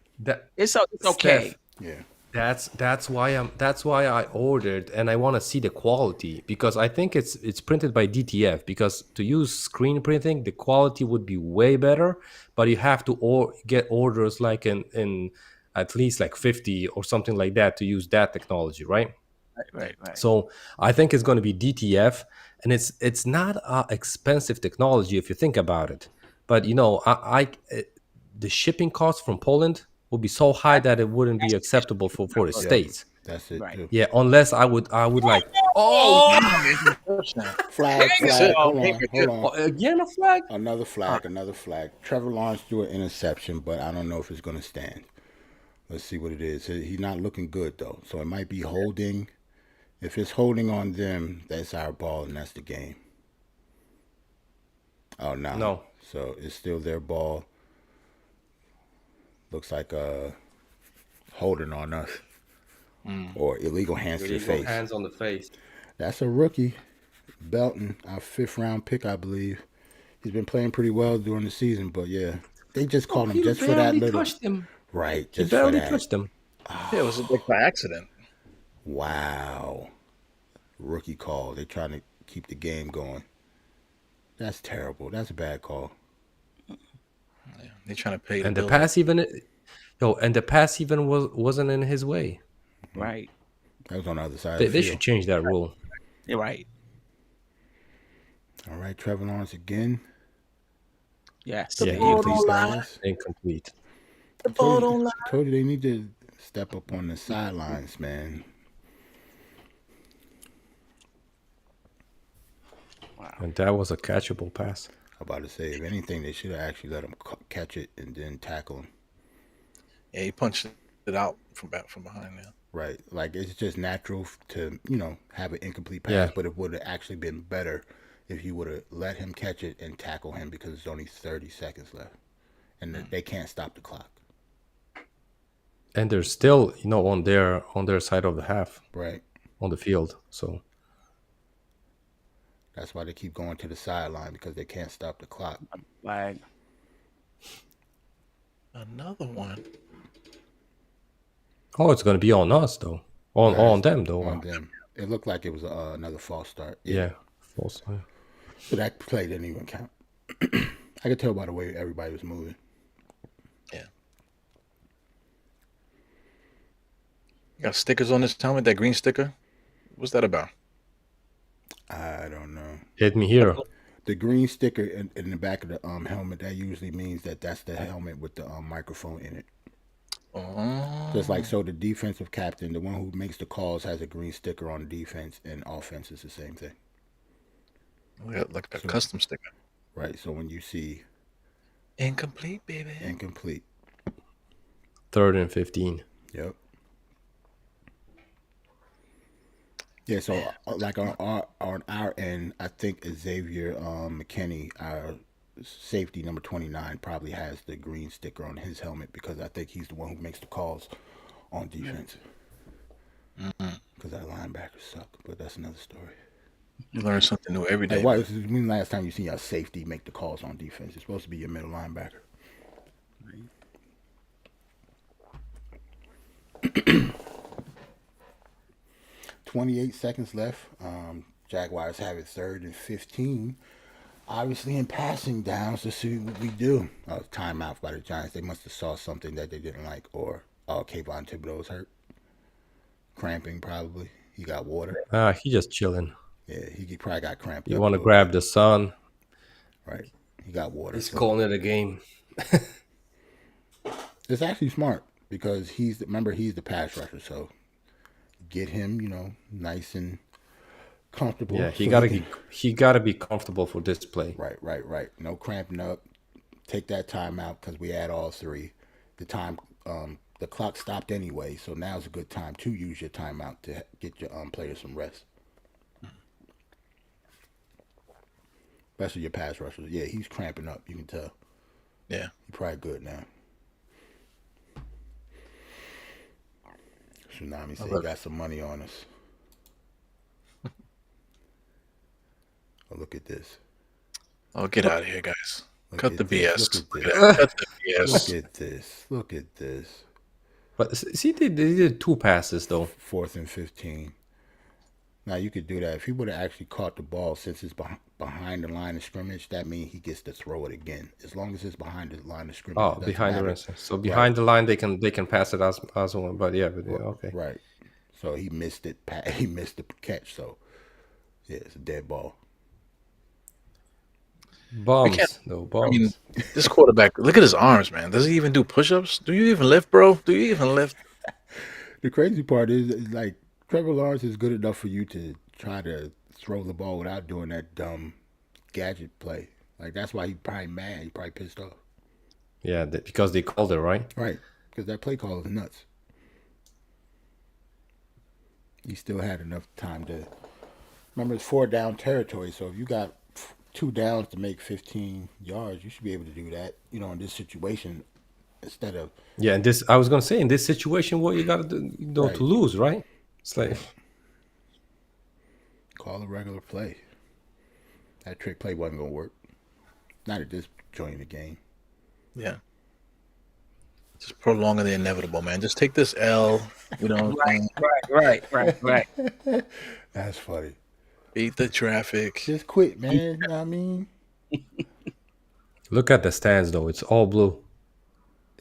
It's okay. Steph, yeah. That's why I ordered, and I want to see the quality, because I think it's printed by DTF, because to use screen printing the quality would be way better, but you have to get orders like in at least like 50 or something like that to use that technology, right? Right. So I think it's going to be DTF, and it's not expensive technology if you think about it. But the shipping costs from Poland would be so high that it wouldn't be acceptable for the States. That's it. Right. Too. Yeah, unless I would like flag. Hold on. Again a flag. Another flag. Trevor Lawrence threw an interception, but I don't know if it's going to stand. Let's see what it is. He's not looking good though, so it might be holding. If it's holding on them, that's our ball, and that's the game. Oh, no. No. So it's still their ball. Looks like holding on us. Or illegal hands to the face. Hands on the face. That's a rookie. Belton, our 5th-round pick, I believe. He's been playing pretty well during the season, but yeah. They just called him just for that little... Touched him. Right, He just barely for that. touched him. Yeah, it was like by accident. Wow. Rookie call. They're trying to keep the game going. That's terrible. That's a bad call. Yeah, they're trying to pay the And the bills. pass even wasn't in his way. Right. That was on the other side They of the should field. change that rule. You're right. All right, Trevor Lawrence again. Yes. Yeah, Incomplete pass. incomplete. Told you they need to step up on the sidelines, man. Wow. And that was a catchable pass. I'm about to say, if anything, they should have actually let him catch it and then tackle him. Yeah, he punched it out from behind there. Right. Like, it's just natural to, have an incomplete pass, Yeah. but it would have actually been better if you would have let him catch it and tackle him because there's only 30 seconds left. And they can't stop the clock. And they're still, on their side of the half. Right. On the field. So that's why they keep going to the sideline because they can't stop the clock. Flag. Another one. Oh, it's going to be on us, though. On them, though. On them. It looked like it was another false start. Yeah, false. So that play didn't even count. I could tell by the way everybody was moving. Yeah. Got stickers on this helmet, that green sticker. What's that about? I don't know. Hit me here. The green sticker in the back of the helmet, that usually means that's the helmet with the microphone in it. Oh. Just like so, the defensive captain, the one who makes the calls, has a green sticker on defense, and offense is the same thing. Like a custom sticker. Right. So when you see incomplete, baby. Incomplete. 3rd and 15. Yep. Yeah, so like on our end, I think Xavier McKinney, our safety number 29, probably has the green sticker on his helmet because I think he's the one who makes the calls on defense. Because our linebackers suck, but that's another story. You learn something new every day. Hey, when last time you seen your safety make the calls on defense? It's supposed to be your middle linebacker. 28 seconds left. Jaguars have it 3rd and 15. Obviously in passing downs to see what we do. Timeout by the Giants. They must have saw something that they didn't like. Or Kayvon Thibodeau's hurt. Cramping probably. He got water. He just chilling. Yeah, he probably got cramped. You want to grab the sun. Right. He got water. He's calling it a game. It's actually smart because he's the pass rusher. So get him, nice and comfortable. Yeah, he so gotta be comfortable for this play. Right. No cramping up. Take that time out because we had all 3. The clock stopped anyway, so now's a good time to use your timeout to get your players some rest. Especially your pass rushers. Yeah, he's cramping up. You can tell. Yeah, he's probably good now. Tsunami said he got some money on us. Oh, look at this. Oh, get out of here, guys. Cut the BS. Look at this. Look at this. But see, they did 2 passes, though. 4th and 15. Now, you could do that. If he would have actually caught the ball since it's behind the line of scrimmage, that means he gets to throw it again. As long as it's behind the line of scrimmage. Oh, behind the line. So behind the line, they can pass it as one. But yeah, okay. Right. So he missed it. He missed the catch. So, yeah, it's a dead ball. Bums. No bums. I mean, this quarterback, look at his arms, man. Does he even do push-ups? Do you even lift, bro? Do you even lift? The crazy part is, like, Trevor Lawrence is good enough for you to try to throw the ball without doing that dumb gadget play. Like, that's why he's probably mad. He's probably pissed off. Yeah, because they called it, right? Right. Because that play call is nuts. He still had enough time to... Remember, it's 4 down territory, so if you got 2 downs to make 15 yards, you should be able to do that, in this situation instead of... Yeah, and I was going to say, in this situation, what you got to do, Right. to lose, right? It's like... Call a regular play. That trick play wasn't going to work. Not at this joint in the game. Yeah. Just prolonging the inevitable, man. Just take this L. Right. That's funny. Beat the traffic. Just quit, man. You know what I mean? Look at the stands, though. It's all blue.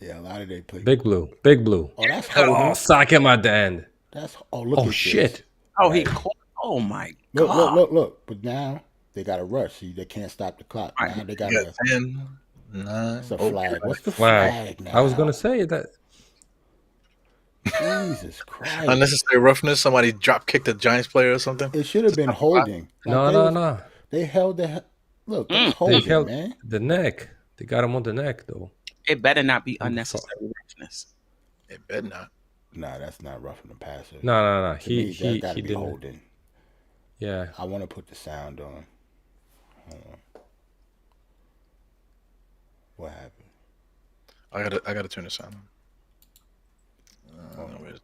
Yeah, a lot of they play. Big blue. Big blue. Oh, that's Oh, holding. sock in my dad. Look at shit. this. Oh, he caught. Oh my God. Look. But now they got to rush. See, they can't stop the clock. Right. Now they got You to. 10, 9. It's a flag. What's the Flag. flag now? I was gonna say that. Jesus Christ. Unnecessary roughness. Somebody drop kicked a Giants player or something. It should have been holding. No. They held the. Look, that's They holding, held man. the neck. They got him on the neck, though. It better not be unnecessary roughness. It better not. Nah, that's not roughing the passer. No. To me, that got He to be didn't. holding. Yeah. I want to put the sound on. Hold on. What happened? I gotta turn the sound on. Where is it?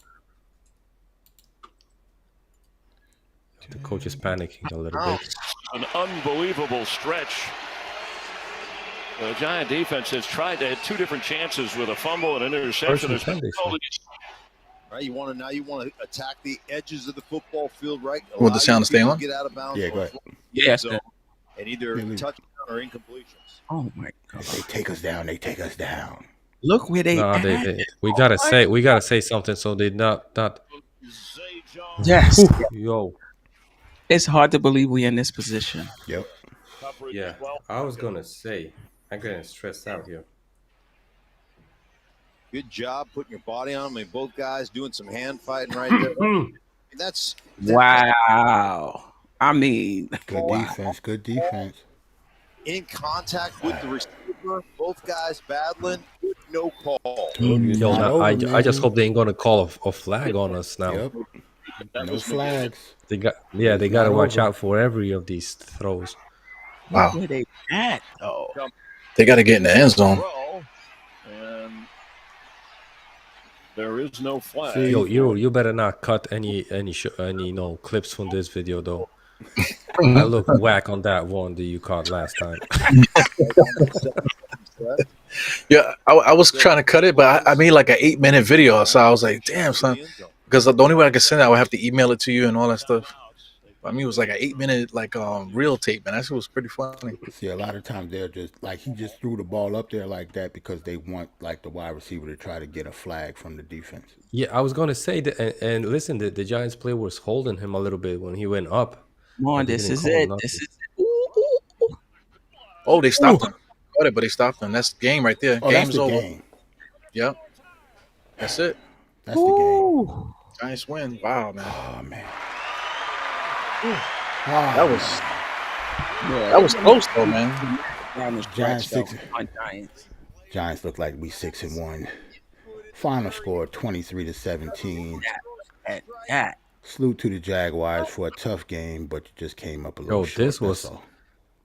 The coach is panicking a little bit. An unbelievable stretch. The Giant defense has tried to have two different chances with a fumble and an interception. First and 10, they say. Right, you want to attack the edges of the football field, right? Want the sound to stay on? Get out of bounds. Yeah, go ahead. Yes. So, and either touchdown or incompletions. Oh my God. They take us down. They take us down. Look where they. No, at. we gotta say something so they not. Yes. Yo. It's hard to believe we're in this position. Yep. Yeah. I was gonna say, I'm getting stressed out here. Good job putting your body on them. I mean, both guys doing some hand fighting right there. That's Wow. I mean, Good defense. Good defense. in contact with the receiver. Both guys battling. No call. Yo, Not now, over, I just man. hope they ain't gonna call a flag on us now. Yep. No flags. They gotta not watch over. out for every of these throws. Wow. where they at though? They got to get in the end zone. Throw, and there is no flag. See, Yo, you better not cut any clips from this video though. I look whack on that one that you caught last time. Yeah, I was trying to cut it, but I made like an 8-minute video, so I was like, damn, son. Because the only way I could send it, I would have to email it to you and all that stuff. I mean, it was like an 8-minute real tape, man. That shit was pretty funny. See, a lot of times they're just like he just threw the ball up there like that because they want like the wide receiver to try to get a flag from the defense. Yeah, I was gonna say that, and listen, the Giants player was holding him a little bit when he went up. Come on, But they this didn't is call it. nothing. This is it. Ooh. Oh, they stopped him. Got it, but they stopped him. That's the game right there. Oh, that's Game's the over. game. Yep. That's it. That's the game. Ooh. Giants win. Wow, man. Oh man. That was close though, man. Giants six. On Giants. Giants look like we 6-1. Final score 23-17. That. Salute to the Jaguars for a tough game, but you just came up a little Yo, short. this that's was- all.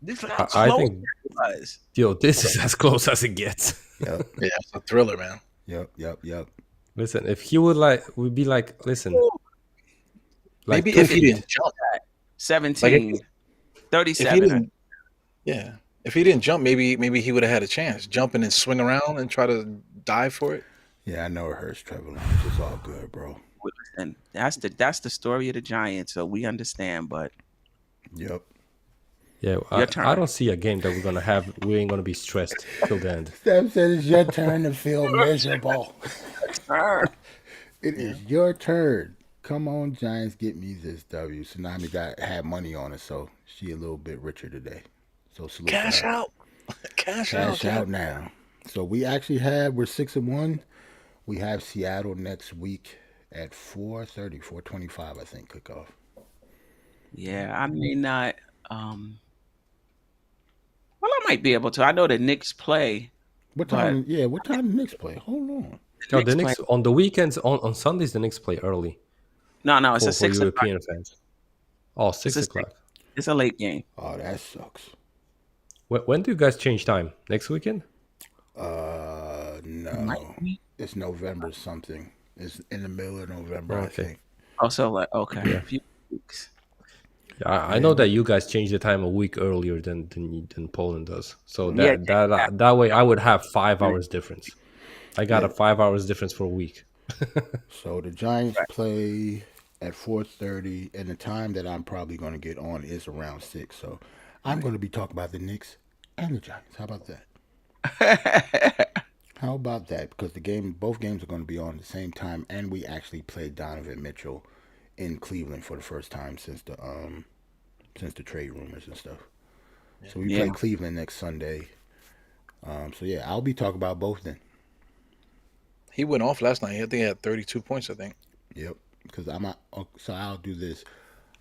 This is I think, was. yo, this is as close as it gets. Yep. Yeah, it's a thriller, man. Yep. Listen, if he would we'd be like, listen. Like Maybe if he didn't jump. 17. If he 37. didn't, yeah. If he didn't jump, maybe he would have had a chance. Jump and then swing around and try to dive for it. Yeah, I know it hurts, Trevor Lawrence. It's all good, bro. And that's the story of the Giants, so we understand, but Yep. Yeah, Your turn. I don't see a game that we're gonna have. We ain't gonna be stressed till the end. Steph said it's your turn to feel miserable. It is your turn. Come on, Giants, get me this W. Tsunami had money on it, so she a little bit richer today. So salute to Cash her. out. Cash Out now. So we actually we're 6-1. We have Seattle next week at 4:30, 4:25, I think, kickoff. yeah, I may not. Well, I might be able to. I know the Knicks play. What time? Yeah, what time the Knicks play? Hold on. No, the Knicks Knicks on the weekends on Sundays the Knicks play early No, it's for a 6 o'clock. European fans. Oh, 6 It's a o'clock. It's a late game. Oh, that sucks. When do you guys change time? Next weekend? No, it's November something. It's in the middle of November, I Okay. think. Also, a few weeks. Yeah, I know that you guys change the time a week earlier than Poland does. So Yeah, that way I would have 5 hours difference. I got a 5 hours difference for a week. So the Giants play at 4:30, and the time that I'm probably going to get on is around 6. So I'm going to be talking about the Knicks and the Giants. How about that? How about that? Because both games are going to be on at the same time, and we actually played Donovan Mitchell in Cleveland for the first time since the trade rumors and stuff. So we play Cleveland next Sunday. So yeah, I'll be talking about both then. He went off last night. I think he had 32 points. I think. Yep. Because so I'll do this.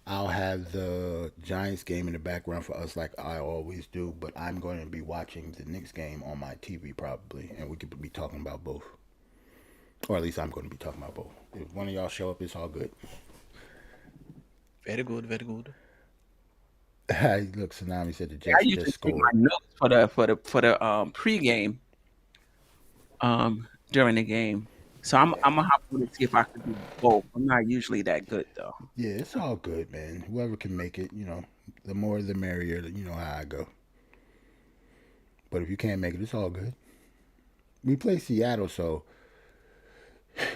I'll have the Giants game in the background for us, like I always do. But I'm going to be watching the Knicks game on my TV probably, and we could be talking about both. Or at least I'm going to be talking about both. If one of y'all show up, it's all good. Very good, very good. Look, Tsunami said the Jets I usually just take scored. my notes for the pregame during the game. So I'm gonna hop on to see if I can do both. I'm not usually that good though. Yeah, it's all good, man. Whoever can make it, the more the merrier. You know how I go. But if you can't make it, it's all good. We play Seattle, so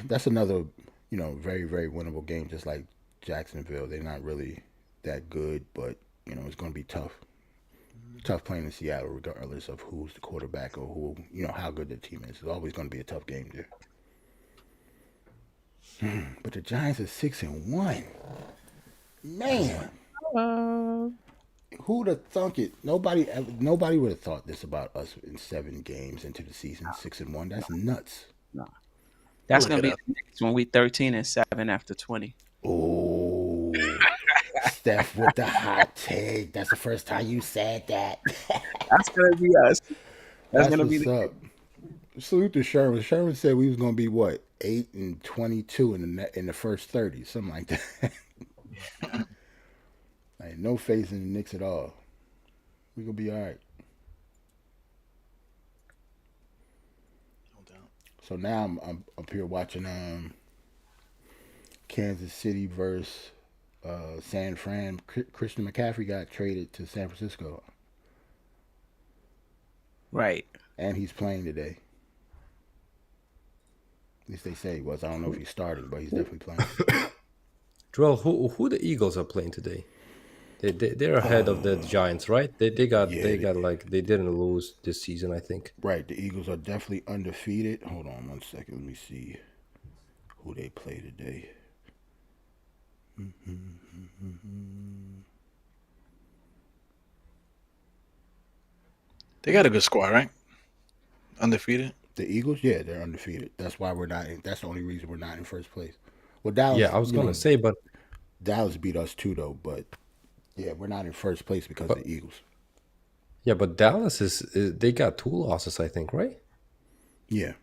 that's another, very, very winnable game, just like Jacksonville. They're not really that good, but, it's going to be tough. Tough playing in Seattle, regardless of who's the quarterback or how good the team is. It's always going to be a tough game there. But the Giants are 6-1. Man. Who'd have thunk it? Nobody would have thought this about us in 7 games into the season. 6-1. That's nuts. No. That's gonna be the next one. We 13-7 after 20. Oh, Steph with the hot take. That's the first time you said that. That's gonna be us. That's gonna be up. Salute to Sherman. Sherman said we was gonna be what 8-22 in the first 30, something like that. Like, no faith in the Knicks at all. We gonna be all right. No doubt. So now I'm up here watching Kansas City versus San Fran. Christian McCaffrey got traded to San Francisco. Right. And he's playing today. At least they say he was. I don't know if he's starting, but he's definitely playing. Joel, who the Eagles are playing today? They're ahead of the Giants, right? They didn't lose this season, I think. Right, the Eagles are definitely undefeated. Hold on 1 second. Let me see who they play today. They got a good squad, right? Undefeated. The Eagles, yeah, they're undefeated. That's why we're not. That's the only reason we're not in first place. Well, Dallas. Yeah, I was gonna say, but Dallas beat us too, though. But yeah, we're not in first place because of the Eagles. Yeah, but Dallas they got 2 losses, I think, right? Yeah.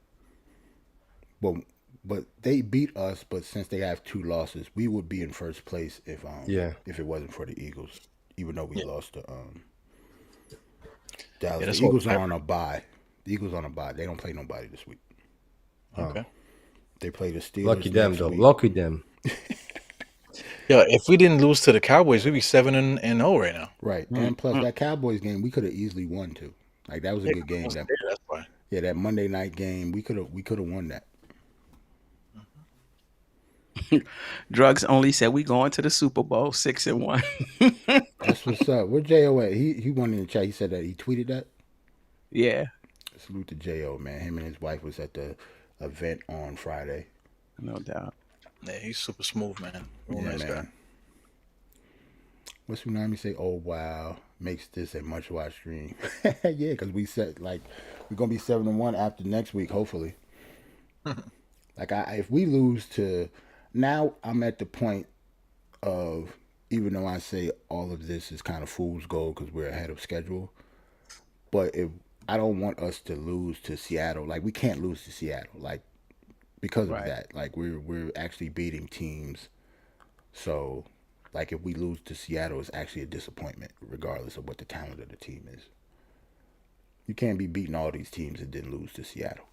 Well, but they beat us. But since they have 2 losses, we would be in first place if it wasn't for the Eagles. Even though we lost to Dallas, the Eagles are on a bye. The Eagles on a bye. They don't play nobody this week. Okay. They play the Steelers. Lucky them, though. Week. Lucky them. Yeah, if we didn't lose to the Cowboys, we'd be 7-0 right now. Right, and plus that Cowboys game, we could have easily won too. Like that was a good game. That's why. Yeah, that Monday night game, we could have won that. Drugs only said we going to the Super Bowl 6-1. That's what's up. Where J.O. at? He won in the chat. He said that he tweeted that. Yeah. Salute to J.O. man. Him and his wife was at the event on Friday. No doubt. Yeah, he's super smooth, man. Real nice guy. What's Tsunami say? Oh wow, makes this a much watched stream. Yeah, because we said like we're gonna be 7-1 after next week, hopefully. Like if we lose to now, I'm at the point of, even though I say all of this is kind of fool's gold because we're ahead of schedule, but if I don't want us to lose to Seattle, like we can't lose to Seattle, like because of that. Like we're actually beating teams, so like if we lose to Seattle, it's actually a disappointment, regardless of what the talent of the team is. You can't be beating all these teams and then lose to Seattle.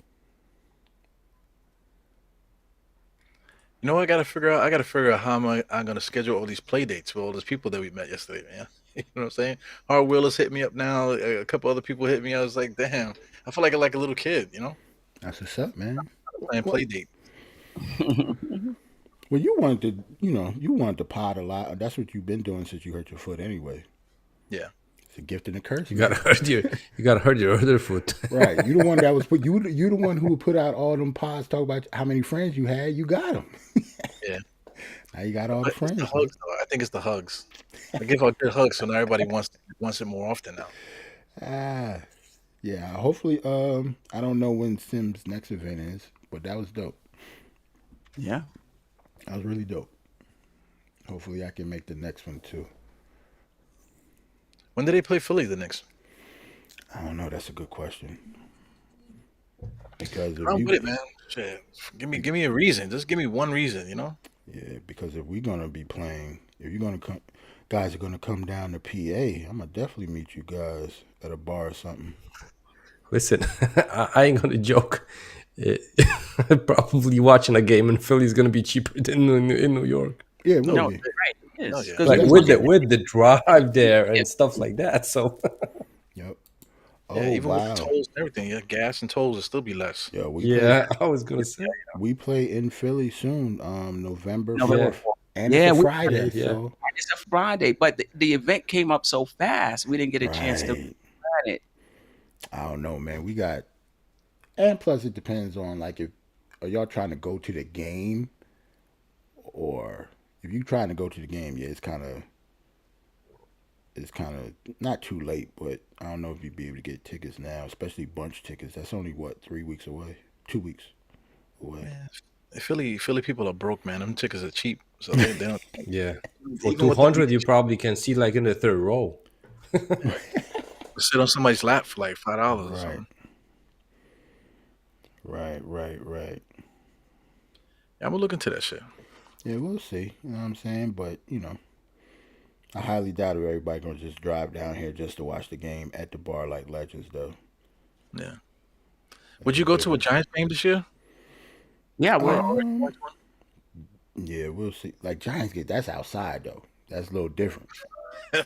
You know what I gotta figure out? I gotta figure out how I'm gonna schedule all these play dates with all those people that we met yesterday, man. You know what I'm saying? Hard Willis hit me up now. A couple other people hit me. I was like, damn, I feel like a little kid, you know? That's what's up, man. Playing play date. Well, you wanted to pod a lot. That's what you've been doing since you hurt your foot anyway. Yeah. It's a gift and a curse. You gotta hurt your other foot. Right. You the one that was put. You the one who would put out all them pods talk about how many friends you had. You got them. Yeah. Now you got all the But it's friends. the hugs, though. I think it's the hugs. I give out good hugs, so now everybody wants it more often now. Yeah. Hopefully, I don't know when Sim's next event is, but that was dope. Yeah. That was really dope. Hopefully, I can make the next one too. When do they play Philly the Knicks? I don't know. That's a good question. Because if I'm you, with it, man. Shit. Give me a reason. Just give me one reason, yeah, because if we're gonna be playing, if you're gonna come, guys are gonna come down to PA. I'm gonna definitely meet you guys at a bar or something. Listen, I ain't gonna joke. Probably watching a game in Philly is gonna be cheaper than in New York. Yeah, it No, will No, be. right. It is. Oh, yeah. 'Cause Like we was with looking- the drive there and stuff like that. So Yep. Yeah, Oh even with the wow. tolls and everything, yeah, gas and tolls will still be less. Yeah, yeah, I was gonna say. we play in Philly soon, November November 4th, and Yeah, it's a we- Friday. Yeah. So It's a Friday, but the event came up so fast, we didn't get a chance to right. plan it. I don't know, man. We got, and plus it depends on like if are y'all trying to go to the game, or if you trying to go to the game, yeah, it's kind of not too late, but I don't know if you'd be able to get tickets now, especially bunch tickets. That's only what 3 weeks away, 2 weeks away. Man, Philly people are broke, man. Them tickets are cheap, so they don't. Yeah. For Even with 200 you probably can see like in the third row. sit on somebody's lap for like $5 or Right. something. Right. Yeah, I'm gonna look into that shit. Yeah, we'll see. You know what I'm saying? But I highly doubt if everybody gonna just drive down here just to watch the game at the bar like Legends, though. Yeah. Would you go to a Giants game this year? Yeah, Yeah, we'll see. Like Giants get that's outside though. That's a little different. Yeah.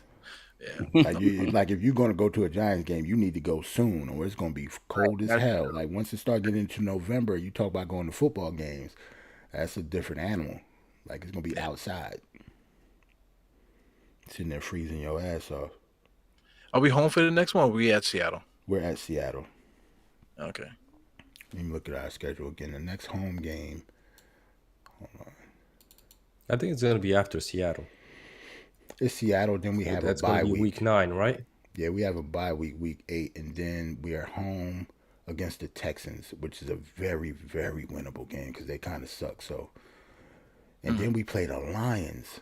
Like if you're gonna go to a Giants game, you need to go soon, or it's gonna be cold as hell. Like once it start getting into November, you talk about going to football games. That's a different animal. Like it's gonna be outside, sitting there freezing your ass off. Are we home for the next one? Or are we at Seattle? We're at Seattle. Okay. Let me look at our schedule again. The next home game. Hold on. I think it's gonna be after Seattle. It's Seattle. Then we have That's a bye gonna be week. week 9, right? Yeah, we have a bye week, week 8, and then we are home against the Texans, which is a very, very winnable game because they kind of suck. So, and then we play the Lions.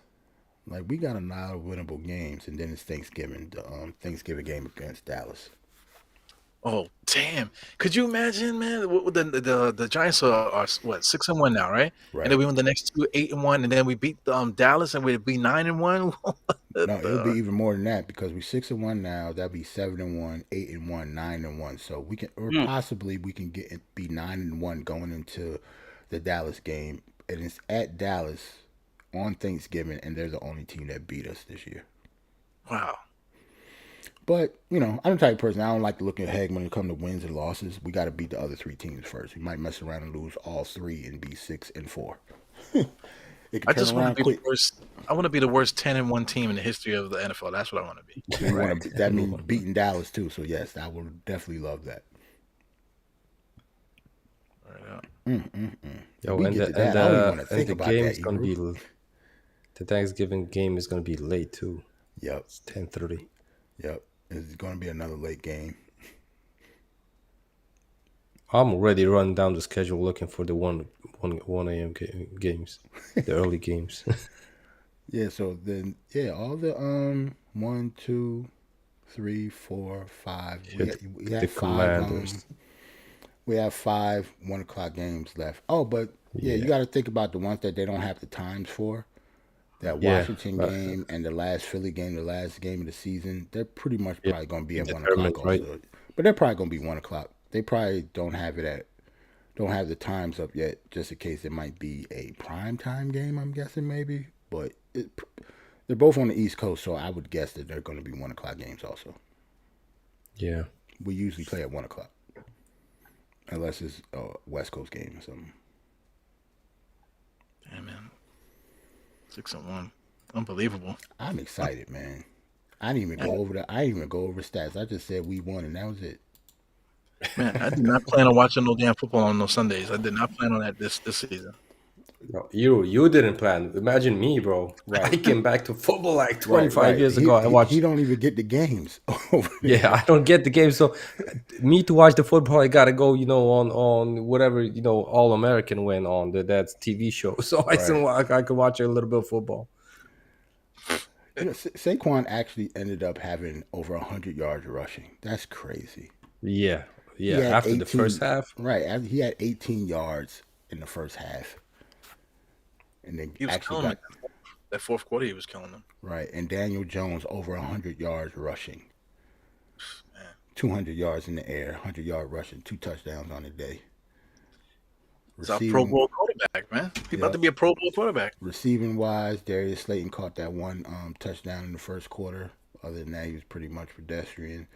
Like we got a lot of winnable games, and then it's Thanksgiving, the Thanksgiving game against Dallas. Oh damn! Could you imagine, man? The Giants are what 6-1 now, right? Right. And then we won the next 2 8-1, and then we beat Dallas, and we'd be 9-1. No, it'll be even more than that because we're 6-1 now. That'll be 7-1, 8-1, 9-1. So we can, or possibly we can be 9-1 going into the Dallas game, and it's at Dallas on Thanksgiving, and they're the only team that beat us this year. Wow. But, I'm the type of person, I don't like to look ahead when it comes to wins and losses. We got to beat the other 3 teams first. We might mess around and lose all 3 and be 6-4. It can I turn just want around to be quick. the worst. I want to be the worst 10-1 team in the history of the NFL. That's what I want to be. That means beating Dallas, too. So, yes, I would definitely love that. Yo, We and get to the, that. and I don't even the, wanna and think the about game that, is gonna be the Thanksgiving game is gonna be late too. Yep. It's 10:30. Yep. It's going to be another late game. I'm already running down the schedule looking for the 1 a.m. games, the early games. Yeah, so then, all the 1, 2, 3, 4, 5. We the have 5. Commanders. We have 5 1:00 games left. Oh, but you got to think about the ones that they don't have the times for. That Washington game and the last Philly game, the last game of the season, they're pretty much probably going to be at 1:00 also. Right. But they're probably going to be 1:00. They probably don't have the times up yet, just in case it might be a prime time game, I'm guessing maybe. But they're both on the East Coast, so I would guess that they're going to be 1:00 games also. Yeah. We usually play at 1:00. Unless it's a West Coast game or something. Damn, man. 6-1. Unbelievable. I'm excited, man. I didn't even go over that. I didn't even go over stats. I just said we won, and that was it. Man, I did not plan on watching no damn football on no Sundays. I did not plan on that this season. No, you didn't plan. Imagine me, bro. Right. I came back to football like 25 right. years ago. I watched. He don't even get the games over there. Yeah, I don't get the game. So, me to watch the football, I gotta go. On whatever All American went on that's TV show. So I still I could watch a little bit of football. Saquon actually ended up having over 100 yards rushing. That's crazy. Yeah. After the first half, right? He had 18 yards in the first half, and then he was actually killing that fourth quarter. He was killing them. Right, and Daniel Jones over 100 yards rushing, 200 yards in the air, 100-yard rushing, 2 touchdowns on the day. He's a Pro Bowl quarterback, man. He's about to be a Pro Bowl quarterback. Receiving wise, Darius Slayton caught that one touchdown in the first quarter. Other than that, he was pretty much pedestrian.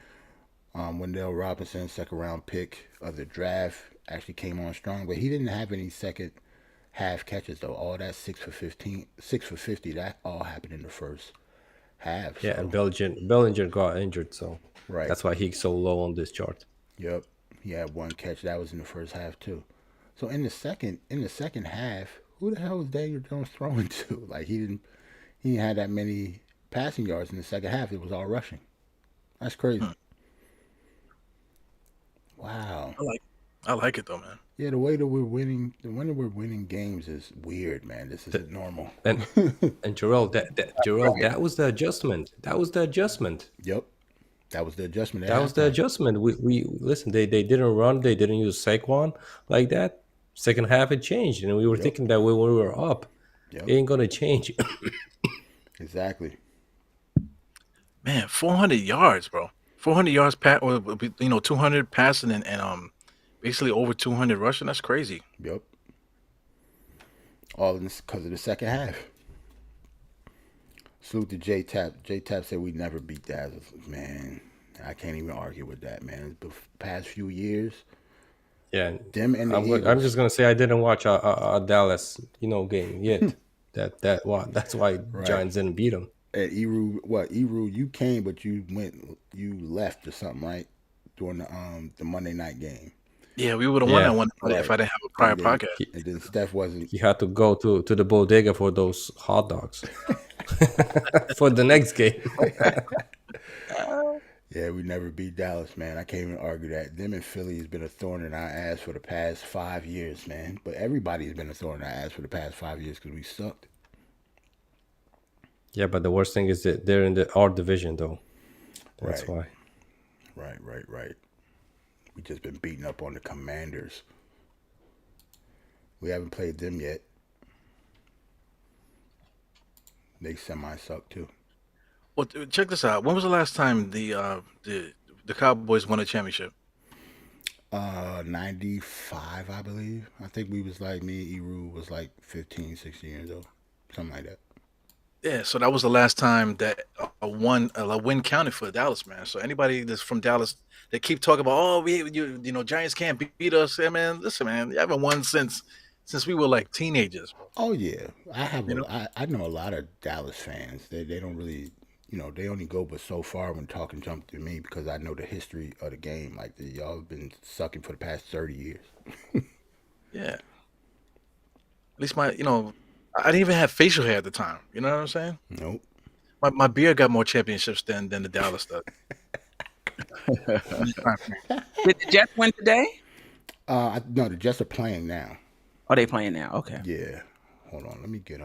Wendell Robinson, second-round pick of the draft, actually came on strong, but he didn't have any second half catches though. All that 6 for 50, that all happened in the first half. Yeah, and Bellinger got injured, so that's why he's so low on this chart. Yep, he had 1 catch. That was in the first half too. So in the second half, who the hell was Daniel Jones throwing to? Like he didn't have that many passing yards in the second half. It was all rushing. That's crazy. Wow. I like it though, man. Yeah, the way that we're winning games is weird, man. This isn't normal. And Jarrell, that was the adjustment. That was the adjustment. Yep. That was the adjustment. That was the adjustment. We listen, they didn't run, they didn't use Saquon like that. Second half it changed, and we were thinking that when we were up, it ain't gonna change. Exactly. Man, 400 yards, bro. 400 yards, 200 passing and basically over 200 rushing. That's crazy. Yep. All in this because of the second half. Salute to J Tap. J Tap said we never beat Dazzle. Man, I can't even argue with that, man. The past few years. Yeah. Them and the Eagles. I'm just gonna say I didn't watch a Dallas, game yet. That's why Giants didn't beat them. At Eru, you came, but you left or something, right? During the Monday night game. Yeah, we would have won that one if I didn't have a prior podcast. And then Steph wasn't. He had to go to the bodega for those hot dogs for the next game. Yeah, we never beat Dallas, man. I can't even argue that. Them and Philly has been a thorn in our ass for the past 5 years, man. But everybody's been a thorn in our ass for the past 5 years because we sucked. Yeah, but the worst thing is that they're in our division, though. That's why. Right. We just been beating up on the Commanders. We haven't played them yet. They semi-suck, too. Well, check this out. When was the last time the Cowboys won a championship? 95, I believe. I think we was like, me and Eru was like 15, 16 years old. Something like that. Yeah, so that was the last time that a win counted for Dallas, man. So anybody that's from Dallas, they keep talking about, Giants can't beat us. Yeah, man, listen, man, you haven't won since we were like teenagers. Oh yeah, I know a lot of Dallas fans. They don't really, they only go but so far when talking jump to me because I know the history of the game. Like y'all have been sucking for the past 30 years. Yeah. At least I didn't even have facial hair at the time. You know what I'm saying? Nope. My beard got more championships than the Dallas does. Did the Jets win today? No, the Jets are playing now. Are they playing now? Okay. Yeah. Hold on. Let me get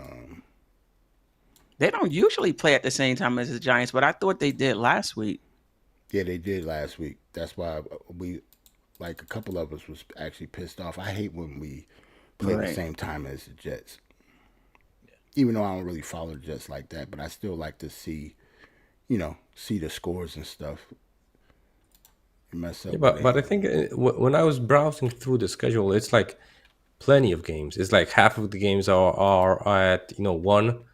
They don't usually play at the same time as the Giants, but I thought they did last week. Yeah, they did last week. That's why a couple of us was actually pissed off. I hate when we play the same time as the Jets. Even though I don't really follow the Jets like that, but I still like to see the scores and stuff. Mess up. Yeah, but I think when I was browsing through the schedule, it's like plenty of games. It's like half of the games are at 1,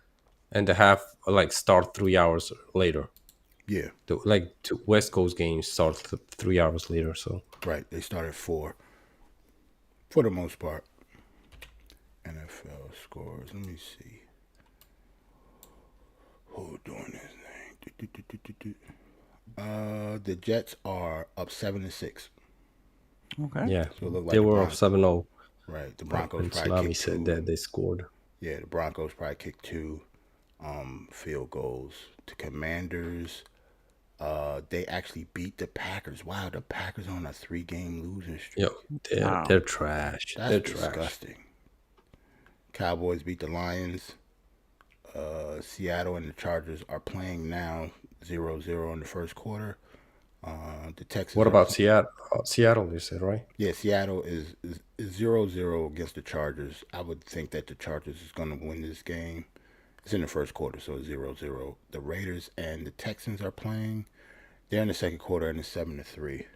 and the half like start 3 hours later. Yeah. The West Coast games start 3 hours later. So right, they start at 4 for the most part. NFL scores. Let me see. Who doing this thing? The Jets are up 7-6. Okay. Yeah, So it looked like they the were up Broncos. 7-0. Right. The Broncos And probably Tsunami kicked said two. that they scored. Yeah, the Broncos probably kicked two field goals. The Commanders, they actually beat the Packers. Wow, the Packers on a 3-game losing streak. Yo, they're trash. That's They're disgusting. trash. Cowboys beat the Lions. Seattle and the Chargers are playing now 0-0 in the first quarter. The Texans. What about Seattle? Seattle, you said, right? Yeah, Seattle is 0-0 against the Chargers. I would think that the Chargers is going to win this game. It's in the first quarter, so 0-0. The Raiders and the Texans are playing. They're in the second quarter and it's 7-3.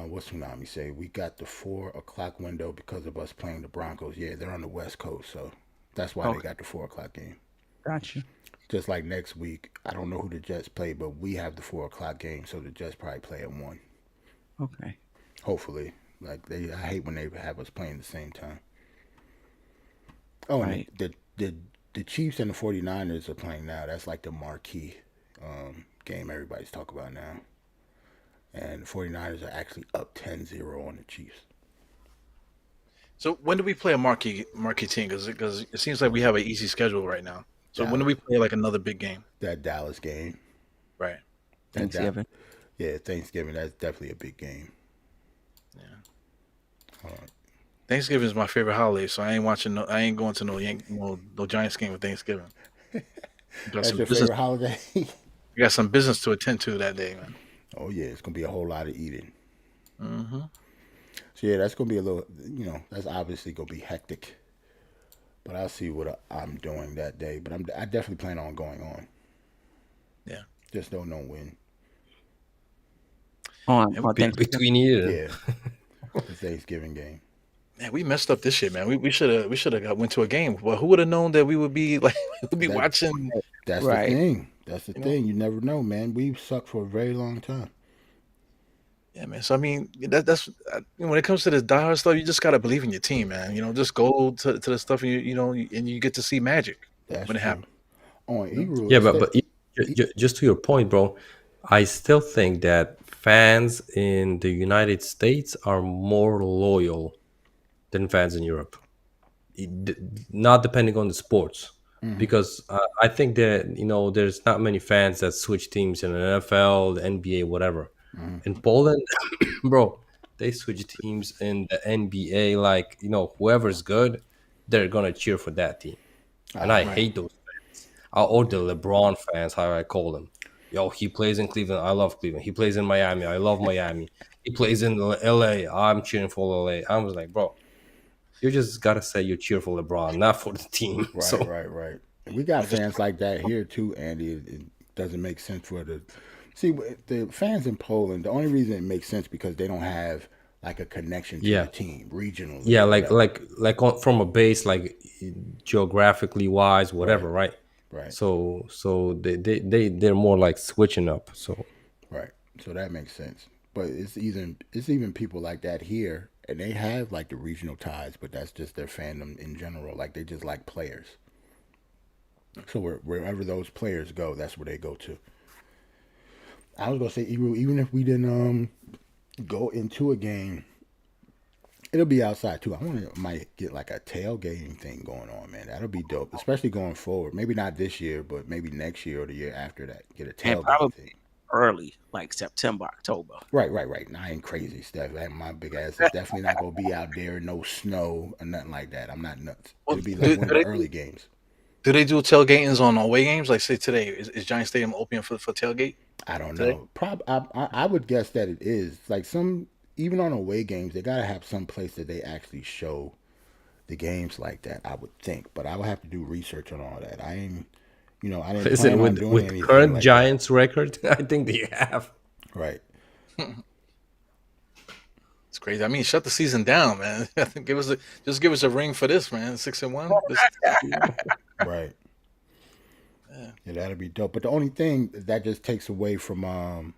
What's Tsunami say? We got the 4:00 window because of us playing the Broncos. Yeah, they're on the West Coast, so that's why they got the 4:00 game. Gotcha. Just like next week, I don't know who the Jets play, but we have the 4:00 game, so the Jets probably play at 1. Okay. Hopefully. Like I hate when they have us playing the same time. Oh, right. And the Chiefs and the 49ers are playing now. That's like the marquee game everybody's talking about now. And the 49ers are actually up 10-0 on the Chiefs. So when do we play a marquee team? Because it seems like we have an easy schedule right now. So when do we play like another big game? That Dallas game. Right. Thanksgiving. Yeah, Thanksgiving. That's definitely a big game. Yeah. Thanksgiving is my favorite holiday, so I ain't going to no Giants game with Thanksgiving. That's your favorite holiday? You got some business to attend to that day, man. Oh yeah, it's gonna be a whole lot of eating. Mm-hmm. So yeah, that's gonna be a little. That's obviously gonna be hectic. But I'll see what I'm doing that day. But I definitely plan on going on. Yeah. Just don't know when. Between you. Yeah. The Thanksgiving game. Man, we messed up this year, man. We should have went to a game. Well, who would have known that we would be watching? That's right. the thing. That's the thing. You never know, man. We've sucked for a very long time. Yeah, man. So I mean, that's when it comes to this diehard stuff, you just gotta believe in your team, man. Just go to the stuff and you get to see magic when it happens. Yeah, but just to your point, bro, I still think that fans in the United States are more loyal than fans in Europe. Not depending on the sports. Because I think that there's not many fans that switch teams in the NFL, the NBA, whatever. In Poland, bro, they switch teams in the NBA. Like whoever's good, they're gonna cheer for that team. And I hate those fans. Or the LeBron fans, how I call them. Yo, he plays in Cleveland. I love Cleveland. He plays in Miami. I love Miami. He plays in LA. I'm cheering for LA. I was like, bro, you just gotta say you cheer for LeBron, not for the team. Right. We got fans like that here too, Andy. It doesn't make sense for the fans in Poland. The only reason it makes sense because they don't have like a connection to the team regionally. Yeah, like from a base, like geographically wise, whatever, right? Right. So they're more like switching up. So right. So that makes sense. But it's even people like that here, and they have like the regional ties, but that's just their fandom in general. Like they just like players. So wherever those players go, that's where they go to. I was gonna say even if we didn't go into a game, it'll be outside too. Might get like a tailgating thing going on, man. That'll be dope, especially going forward. Maybe not this year, but maybe next year or the year after that. Get a tailgating thing. Early, like September, October. Right. I ain't crazy, Steph. My big ass is definitely not gonna be out there in no snow or nothing like that. I'm not nuts. It'll be like one of the early games. Do they do tailgatings on away games? Like say today, is Giant Stadium open for tailgate? I don't know. I would guess that it is. Like even on away games, they gotta have some place that they actually show the games like that. I would think, but I would have to do research on all that. I didn't. I didn't. Is it with current like Giants that. Record? I think they have. Right. It's crazy. I mean, shut the season down, man. give us a ring for this, man. 6-1. Right. Yeah, that'd be dope. But the only thing that just takes away from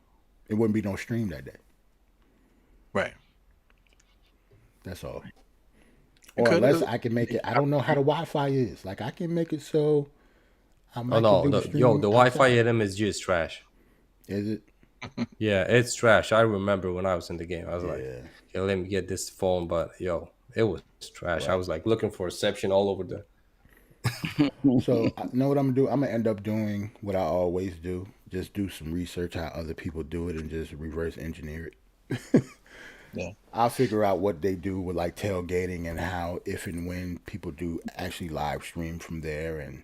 it wouldn't be no stream that day. Right. That's all. Or unless I can make it. I don't know how the Wi-Fi is. Like I can make it so I Oh might could no, do the yo, stream the Wi-Fi outside. at MSG is trash. Is it? Yeah, it's trash. I remember when I was in the game, I was like, Yeah. "Okay, let me get this phone," but yo, it was trash. I Right. was like looking for reception all over the. So you know what I'm gonna do? I'm gonna end up doing what I always do. Just do some research how other people do it and just reverse engineer it. Yeah. I'll figure out what they do with like tailgating and how if and when people do actually live stream from there and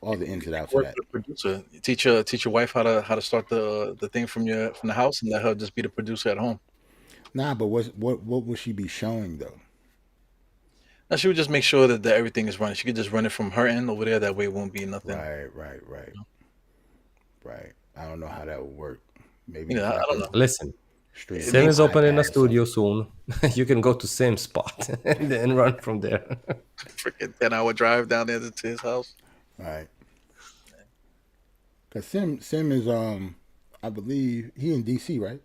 all the ins and outs of Work that. with a producer. Teach your wife how to start the thing from the house, and let her just be the producer at home. Nah, but what will she be showing though? Now she would just make sure that everything is running. She could just run it from her end over there. That way, it won't be nothing. Right. I don't know how that would work. Maybe You know, if I don't know. Listen, stream Sim is opening a iPad or studio soon. You can go to Sim's spot and then run from there. Freaking 10-hour drive down there to his house. something. Right. Cause Sim is I believe he in DC, right?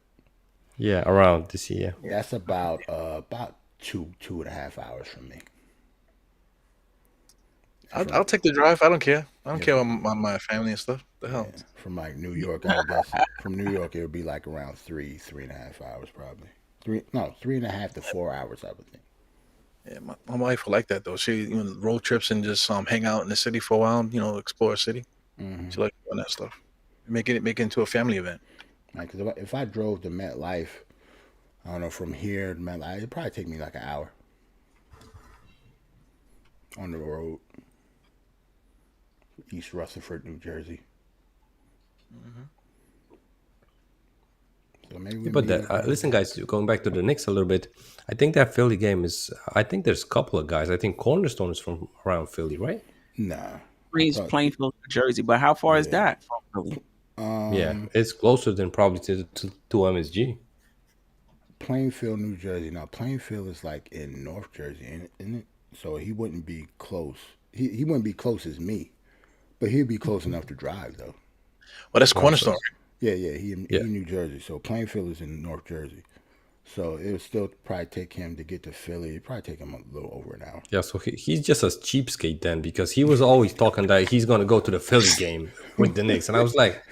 Yeah, around this year. That's about 2.5 hours from me. I'll take the drive. I don't care. I don't care about my family and stuff. The hell. Yeah, from like New York, I would guess. From New York, it would be like around 3.5 hours, probably. 3.5 to 4 hours, I would think. Yeah, my wife will like that though. She road trips and just hang out in the city for a while. Explore a city. Mm-hmm. She likes doing that stuff. Make it into a family event. Like, cause if I drove to MetLife, I don't know, from here to MetLife, it'd probably take me like an hour on the road. East Rutherford, New Jersey. Mm-hmm. So maybe we But meet up. listen, guys, going back to the Knicks a little bit, I think that Philly game is. I think there's a couple of guys. I think Cornerstone is from around Philly, right? Nah. Queens, Plainfield, New Jersey. But how far is that from Philly? Yeah, it's closer than probably to MSG. Plainfield, New Jersey. Now, Plainfield is like in North Jersey, isn't it? So he wouldn't be close. He wouldn't be close as me, but he'd be close enough to drive, though. Well, that's Cornerstone. Yeah. He in New Jersey. So Plainfield is in North Jersey. So it would still probably take him to get to Philly. It'd probably take him a little over an hour. Yeah, so he's just a cheapskate then, because he was always talking that he's going to go to the Philly game with the Knicks. And I was like,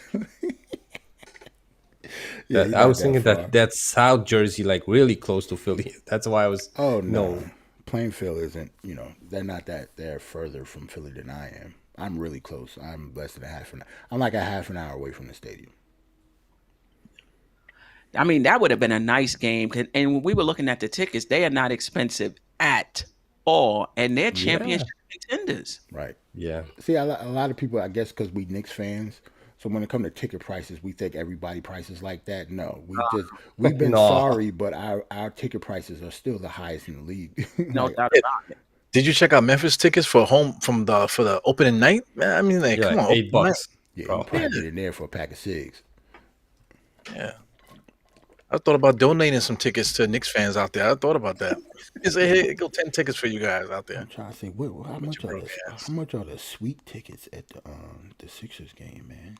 I was thinking that's South Jersey, like really close to Philly. That's why I was. Oh, no. Plainfield isn't, they're not that, they're further from Philly than I am. I'm really close. I'm less than I'm like a half an hour away from the stadium. I mean, that would have been a nice game. And when we were looking at the tickets, they are not expensive at all. And they're championship contenders. Right. Yeah. See, a lot of people, I guess, because we Knicks fans, so when it comes to ticket prices, we think everybody prices like that. No, we've been sorry, but our ticket prices are still the highest in the league. No doubt about it. Did you check out Memphis tickets for the opening night? Man, I mean, like, come on, $8. Yeah, you probably get in there for a pack of cigs. Yeah. I thought about donating some tickets to Knicks fans out there. I thought about that. Say, hey, go 10 tickets for you guys out there. I'm trying to think, how much are the sweet tickets at the Sixers game, man?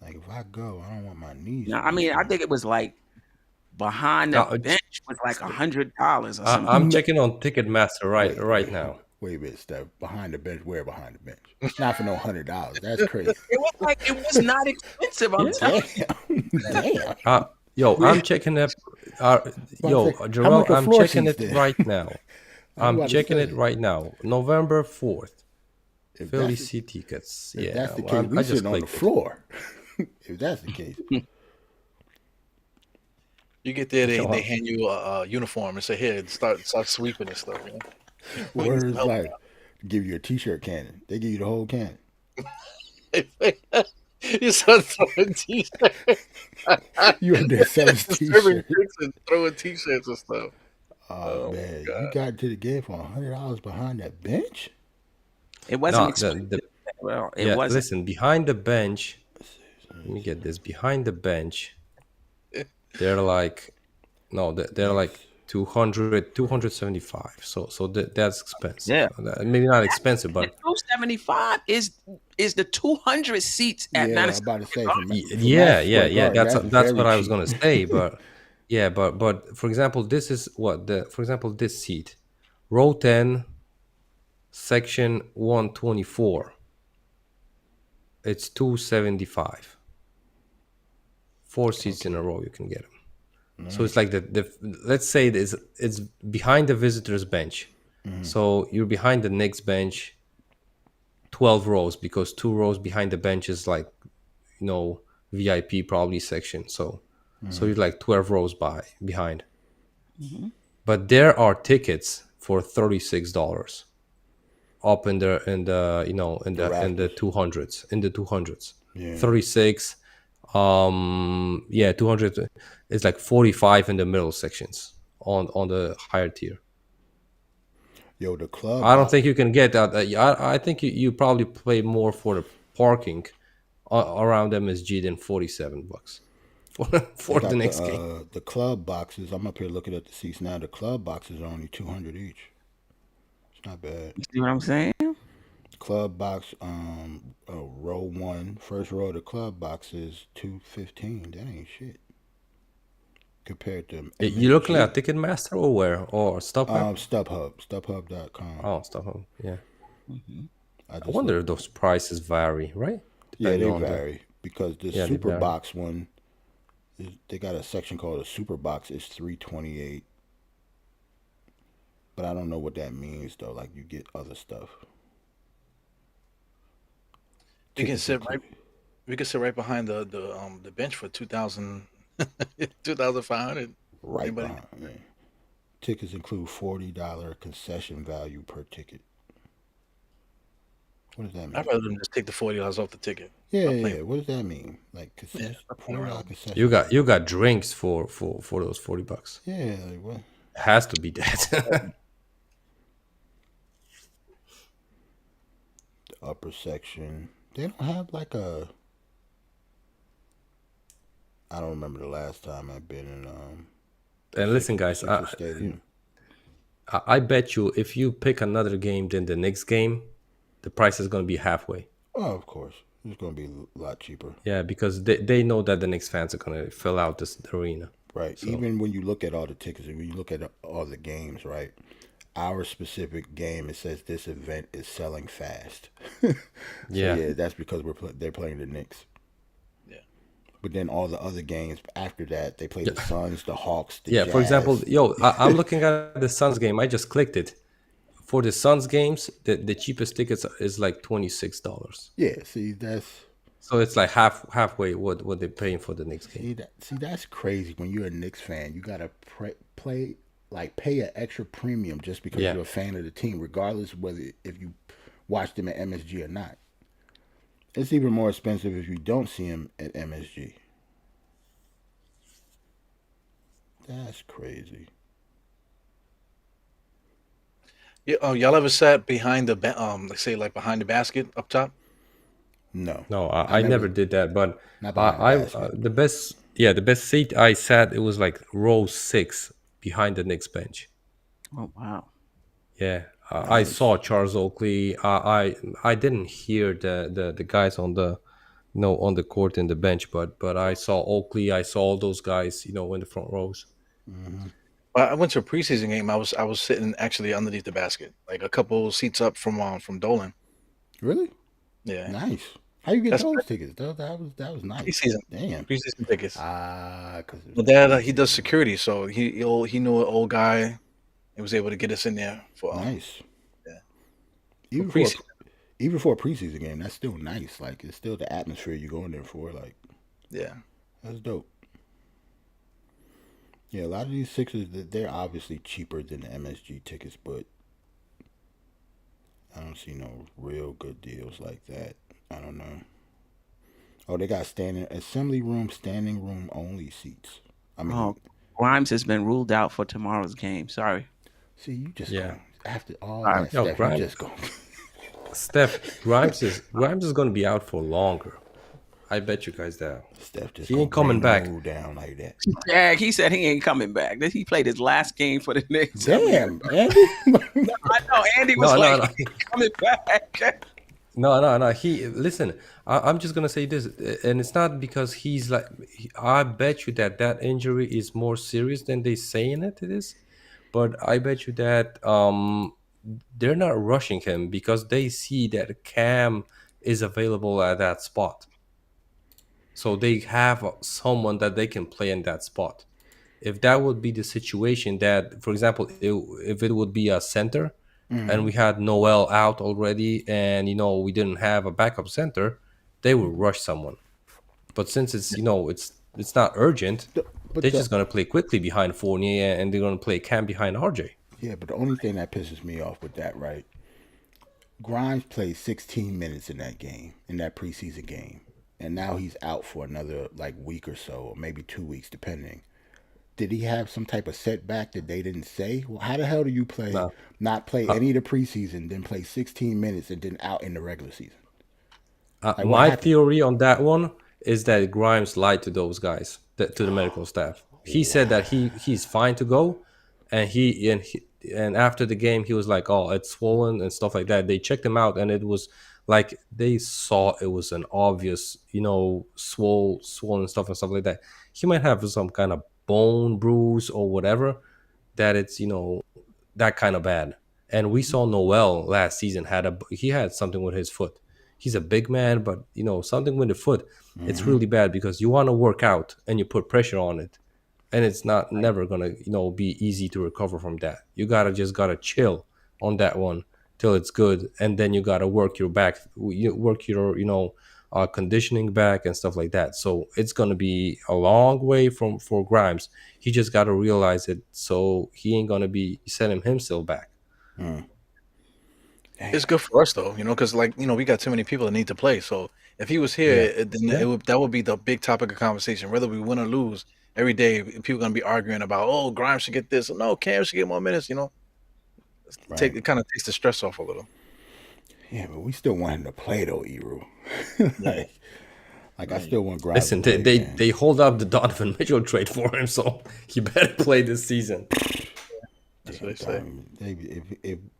Like, if I go, I don't want my knees. No, I mean, I think it was like behind the bench was like $100 or something. I'm checking on Ticketmaster right now. Wait a minute, Steph. Behind the bench? Where behind the bench? Not for no $100. That's crazy. It was not expensive. I'm telling you. Damn. I'm checking it. Jerome, I'm checking it right now. I'm checking it right now. November 4th. Philly C tickets. If yeah, that's the case, we sitting on the floor. If that's the case. You get there, they hand you a uniform and say, "Here, start sweeping and stuff." Man. Words like give you a T-shirt cannon. They give you the whole cannon. You start throwing T-shirts. You in there selling T-shirts and throwing T-shirts and stuff. Oh man, you got to the game for $100 behind that bench. It wasn't expensive. It wasn't. Listen, behind the bench. Let me get this. Behind the bench, they're like 275. So that's expensive. Yeah, maybe not expensive, but 275 is the 200 seats at Madison. I'm about to say. That's what I was gonna say. But but for example, this is this seat, row 10, section 124. It's 275. 4 seats in a row you can get them. So it's like the let's say it's behind the visitors bench. So you're behind the Knicks bench 12 rows, because 2 rows behind the bench is like, VIP probably section. So you're like 12 rows behind. But there are tickets for $36 up in the in the in the 200s. Yeah. 36, 200 is like 45 in the middle sections on the higher tier. Yo, the club. I don't think you can get that. I think you probably pay more for the parking around MSG than $47 for the next game. The club boxes. I'm up here looking at the seats now. The club boxes are only $200 each. It's not bad. You see what I'm saying? Club box, row 1, first row of the club box is $215. That ain't shit. Compared to You looking at Ticketmaster or where? Or StubHub? StubHub.com. Oh, StubHub, yeah. I wonder if those prices vary, right? Yeah, Depending they on vary because the they super vary. box one, they got a section called a super box. It's $328, but I don't know what that means though. Like you get other stuff. We can sit right behind the bench for 2,000, 2,500. Right Anybody? behind. Yeah. Tickets include $40 concession value per ticket. What does that mean? I'd rather them just take the $40 off the ticket. Yeah. What does that mean? Like concession, playing $40 around. concession. You got drinks for those $40. Yeah, like what? It has to be that. The upper section. They don't have like a. I don't remember the last time I've been in. And listen, guys, Stadium. I bet you if you pick another game than the next game, the price is going to be halfway. Oh, of course. It's going to be a lot cheaper. Yeah, because they know that the Knicks fans are going to fill out this arena. Right. So. Even when you look at all the tickets, when you look at all the games, right? Our specific game, it says this event is selling fast. Yeah, that's because they're playing the Knicks. Yeah. But then all the other games after that, they play the Suns, the Hawks, the Jazz. For example, I'm looking at the Suns game. I just clicked it. For the Suns games, the cheapest tickets is like $26. Yeah, see, that's... So it's like halfway what they're paying for the Knicks game. See, that's crazy. When you're a Knicks fan, you got to pay an extra premium just because you're a fan of the team, regardless of if you watch them at MSG or not. It's even more expensive if you don't see them at MSG. That's crazy. Yeah. Oh, y'all ever sat behind let's say like behind the basket up top? No, I never did that. But not behind the basket. the best seat I sat, it was like row 6 behind the Knicks bench. Oh wow! Yeah, I saw Charles Oakley. I didn't hear the guys on the on the court in the bench, but I saw Oakley. I saw all those guys in the front rows. Mm-hmm. Well, I went to a preseason game. I was sitting actually underneath the basket, like a couple seats up from Dolan. Really? Yeah. Nice. How you get those tickets? That was nice. Preseason. Damn. Preseason tickets. Because my dad he does security, so he knew an old guy. He was able to get us in there for nice. Yeah. Even for a preseason game, that's still nice. Like it's still the atmosphere you're going there for. Like, yeah, that's dope. Yeah, a lot of these Sixers, they're obviously cheaper than the MSG tickets, but I don't see no real good deals like that. I don't know. Oh, they got standing room only seats. I mean, Grimes has been ruled out for tomorrow's game. Sorry. See, you just after all Grimes. that stuff, Grimes. you just go. Steph, Grimes is going to be out for longer. I bet you guys that. Steph just he ain't coming back. Down like that. Yeah, he said he ain't coming back. He played his last game for the Knicks. Damn, Andy. I know Andy was coming back. No. Listen. I'm just gonna say this, and it's not because he's like. I bet you that injury is more serious than they saying it is, but I bet you that they're not rushing him because they see that Cam is available at that spot. So they have someone that they can play in that spot. If that would be the situation, that, for example, if it would be a center and we had Noel out already and, we didn't have a backup center, they would rush someone. But since it's, it's not urgent, they're just going to play quickly behind Fournier and they're going to play Cam behind RJ. Yeah, but the only thing that pisses me off with that, right? Grimes played 16 minutes in that game, in that preseason game. And now he's out for another week or so, or maybe 2 weeks, depending. Did he have some type of setback that they didn't say? Well, how the hell do you not play any of the preseason, then play 16 minutes and then out in the regular season? My theory on that one is that Grimes lied to those guys, to the medical staff. He said that he's fine to go, and after the game he was like, "Oh, it's swollen and stuff like that." They checked him out, and it was like they saw it was an obvious, swollen stuff and stuff like that. He might have some kind of bone bruise or whatever, that it's that kind of bad. And we saw Noel last season he had something with his foot. He's a big man, but something with the foot, it's really bad because you want to work out and you put pressure on it, and it's never gonna be easy to recover from that. You gotta chill on that one till it's good, and then you gotta work your back, work your conditioning back and stuff like that. So it's gonna be a long way for Grimes. He just gotta realize it, so he ain't gonna be setting himself back. It's good for us though, because we got too many people that need to play. So if he was here, then that would be the big topic of conversation. Whether we win or lose, every day people are gonna be arguing about, oh, Grimes should get this, no, Cam should get more minutes. It kind of takes the stress off a little. Yeah, but we still want him to play though, Eru. I still want Grimes. Listen, they hold up the Donovan Mitchell trade for him, so he better play this season. That's what they say.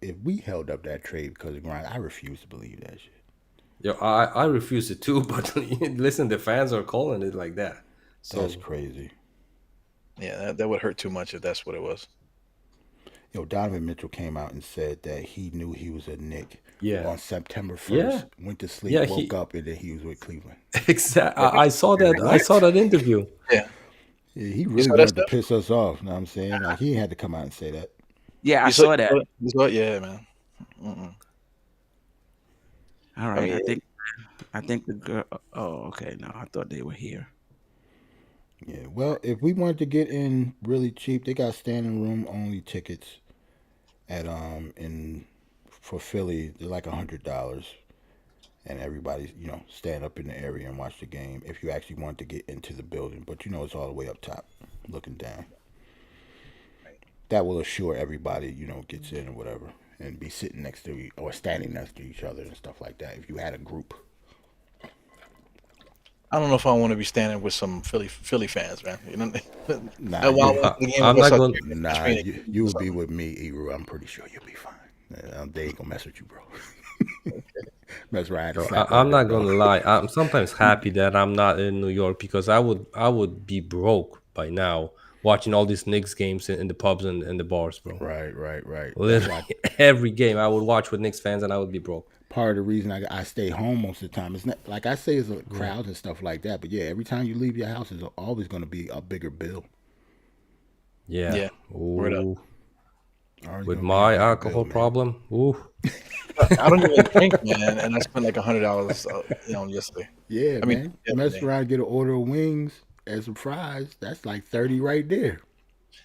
If we held up that trade because of Grimes, I refuse to believe that shit. Yo, I refuse it too, but listen, the fans are calling it like that. So that's crazy. Yeah, that would hurt too much if that's what it was. Donovan Mitchell came out and said that he knew he was a Knick on September 1st. Yeah. Went to sleep, woke up, and then he was with Cleveland. Exactly. I saw that. I saw that interview. Yeah, he really wanted to piss us off. You know what I'm saying? He had to come out and say that. Yeah, I saw that. You saw it? Yeah, man. All right, I think the girl. Oh, okay. No, I thought they were here. Yeah, well, if we wanted to get in really cheap, they got standing room only tickets at for Philly. They're like $100, and everybody's stand up in the area and watch the game. If you actually want to get into the building, but it's all the way up top, looking down. That will assure everybody gets in or whatever, and be sitting next to or standing next to each other and stuff like that. If you had a group. I don't know if I want to be standing with some Philly fans, man. Nah, I'm not going. Nah, you will be with me, Eru. I'm pretty sure you'll be fine. They ain't gonna mess with you, bro. Mess right. I'm not gonna lie. I'm sometimes happy that I'm not in New York because I would be broke by now watching all these Knicks games in the pubs and the bars, bro. Right. Literally every game I would watch with Knicks fans, and I would be broke. Part of the reason I stay home most of the time is not like I say is crowds and stuff like that, but yeah, every time you leave your house is always going to be a bigger bill. Yeah. Ooh. With my alcohol problem, ooh. I don't even drink, man, and I spent like $100, yesterday. Yeah, man. Mess around, get an order of wings and some fries. That's like $30 right there.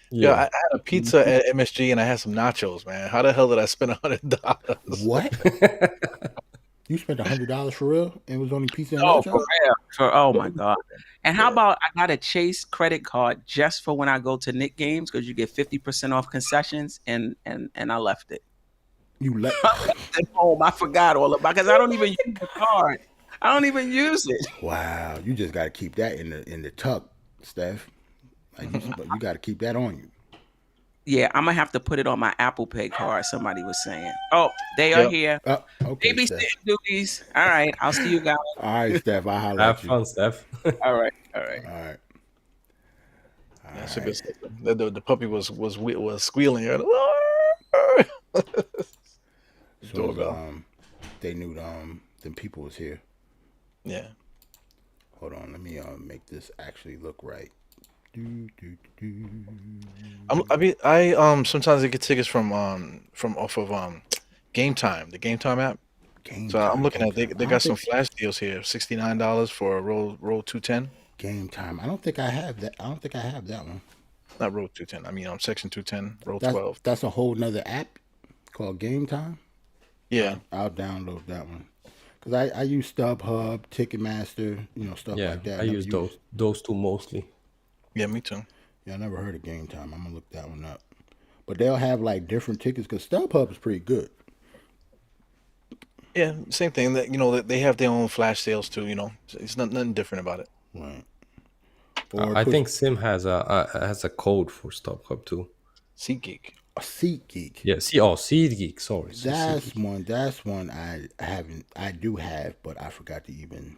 Yeah, I had a pizza at MSG and I had some nachos, man. How the hell did I spend $100? What? You spent $100 for real? And it was only pizza and nachos? Oh my God. And how about I got a Chase credit card just for when I go to Knick games because you get 50% off concessions, and I left it. You left it home. I forgot all about because I don't even use the card. I don't even use it. Wow, you just got to keep that in the tuck, Steph. Like you got to keep that on you. Yeah, I'm gonna have to put it on my Apple Pay card. Somebody was saying. Oh, they are here. Okay, babysitting duties. All right, I'll see you guys. All right, Steph. I'll holler at you. Have fun, Steph. All right. That's a good stuff. The puppy was squealing. soon as Doorbell. they knew them people was here. Yeah. Hold on, let me make this actually look right. I sometimes I get tickets from off of Game Time, the Game Time app. Game So I'm time, looking game at they time. I they don't got some think flash deals here. $69 for a roll 210. game time. I don't think I have that. I don't think I have that one. Not row 210. I mean section 210, row That's 12. that's a whole nother app called Game Time. Yeah. I'll download that one because I use StubHub, Ticketmaster, stuff Yeah, like that. I use those two mostly. Yeah, me too. Yeah, I never heard of Game Time. I'm gonna look that one up. But they'll have like different tickets because StubHub is pretty good. Yeah, same thing. That they have their own flash sales too. It's nothing different about it. Right. I think Sim has a code for StubHub too. SeatGeek. A SeatGeek. Yeah, SeatGeek. Sorry, That's one. That's one I haven't. I do have, but I forgot to even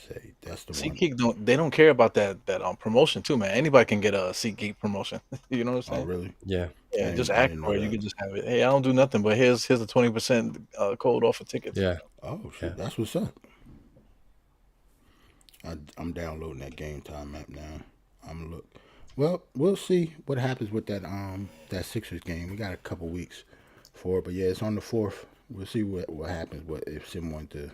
say. That's the one. SeatGeek don't care about that promotion too, man. Anybody can get a SeatGeek promotion. You know what I'm Oh, saying? really? Yeah. Yeah, just I ask didn't for know it. You that. can just have it. Hey, I don't do nothing, but here's a 20% code off of tickets. Yeah. Oh, shit. Yeah. That's what's up. I'm downloading that Game Time app now. I'm gonna look. Well, we'll see what happens with that Sixers game. We got a couple weeks for it, but yeah, it's on the 4th. We'll see what happens. What if Sim wanted to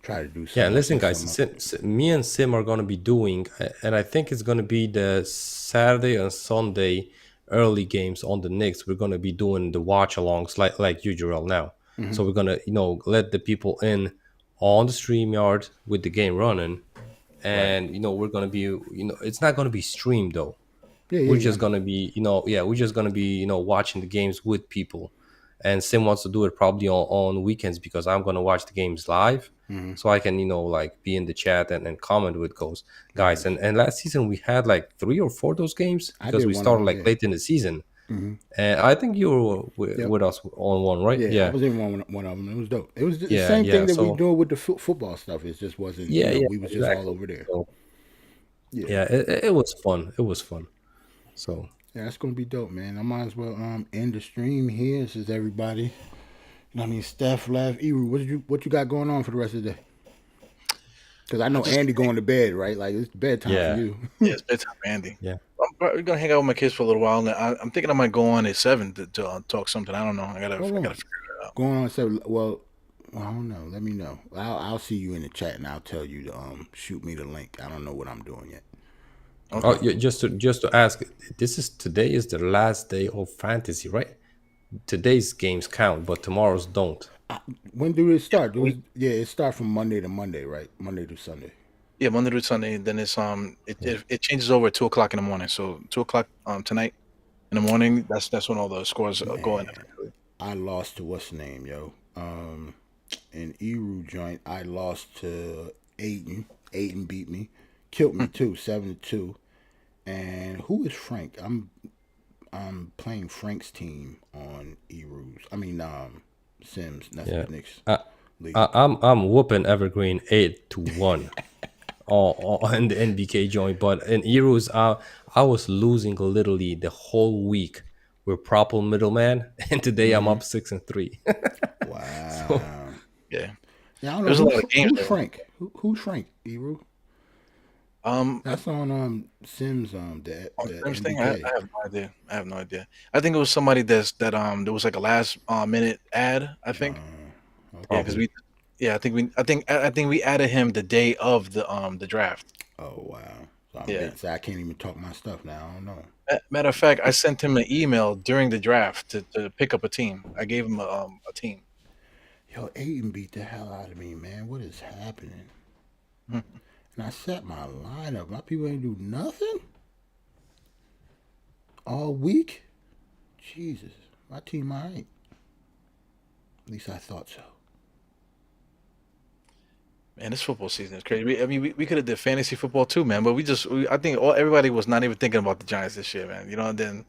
try to do something? Yeah, and listen, set guys, something up. me and Sim are going to be doing, and I think it's going to be the Saturday and Sunday early games on the Knicks. We're going to be doing the watch alongs like usual now. So we're going to, let the people in on the StreamYard with the game running. And, we're going to be, it's not going to be streamed though. We're just going to be, we're just going to be, watching the games with people. And Sim wants to do it probably on weekends because I'm going to watch the games live. So I can, be in the chat and comment with those guys. And last season we had like 3 or 4 of those games because we started like late in the season. And I think you were with us on one, right? Yeah, I was in one of them. It was dope. It was the Yeah, same thing that we so- doing with the football stuff. It just wasn't. We was just all over there. So, Yeah. it was fun. It was fun. So Yeah, that's gonna be dope, man. I might as well end the stream here since everybody. Steph left. Eru, what you got going on for the rest of the day? Because I know Andy going to bed, right? Like it's bedtime Yeah. for you. Yeah, it's bedtime, Andy. Yeah. I'm probably gonna hang out with my kids for a little while. And I'm thinking I might go on at 7 to talk something. I don't know. I gotta figure it out. Going on 7. Well, I don't know. Let me know. I'll see you in the chat and I'll tell you to shoot me the link. I don't know what I'm doing yet. Okay. Oh, yeah, just to ask, today is the last day of fantasy, right? Today's games count, but tomorrow's don't. When do it start? It starts from Monday to Monday, right? Monday to Sunday. Yeah, Monday to Sunday. Then it's it changes over at 2:00 in the morning. So 2:00 tonight in the morning. That's when all the scores go in. I lost to what's the name, yo? In Eru joint, I lost to Aiden. Aiden beat me, killed me too, 7-2. And who is Frank? I'm playing Frank's team on Eru's. I mean, Sims. That's the Knicks. I'm whooping Evergreen 8-1 on the NBK joint, but in Eros, I was losing literally the whole week with proper middleman, and today I'm up 6-3. Wow. Yeah. Yeah, I don't There's know a lot of games, who's though. Frank. Who's Frank? Eru. That's on Sims. The First thing, NBK. I have no idea. I think it was somebody that there was like a last minute ad. I think. Yeah, because I think we added him the day of the draft. Oh wow. So Yeah. I can't even talk my stuff now. I don't know. Matter of fact, I sent him an email during the draft to pick up a team. I gave him a team. Yo, Aiden beat the hell out of me, man. What is happening? And I set my lineup. My people ain't do nothing all week. Jesus, my team all right. At least I thought so. Man, this football season is crazy. We could have did fantasy football too, man. But I think everybody was not even thinking about the Giants this year, man. And then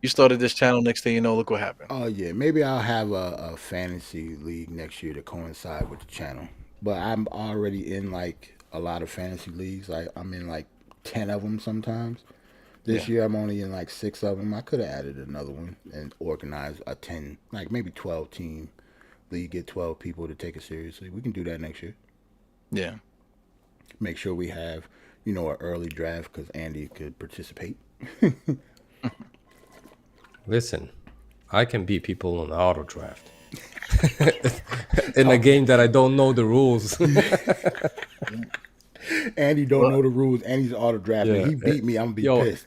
you started this channel. Next thing you know, look what happened. Oh yeah, maybe I'll have a fantasy league next year to coincide with the channel. But I'm already in like a lot of fantasy leagues. Like I'm in like 10 of them sometimes. This year I'm only in like 6 of them. I could have added another one and organized a 10, like maybe 12 team league get 12 people to take it seriously. We can do that next year. Yeah. Make sure we have, an early draft because Andy could participate. Listen, I can beat people on auto draft in a game that I don't know the rules. Andy don't know the rules. Andy's auto draft. Yeah, When he beat me, I'm gonna be yo, pissed.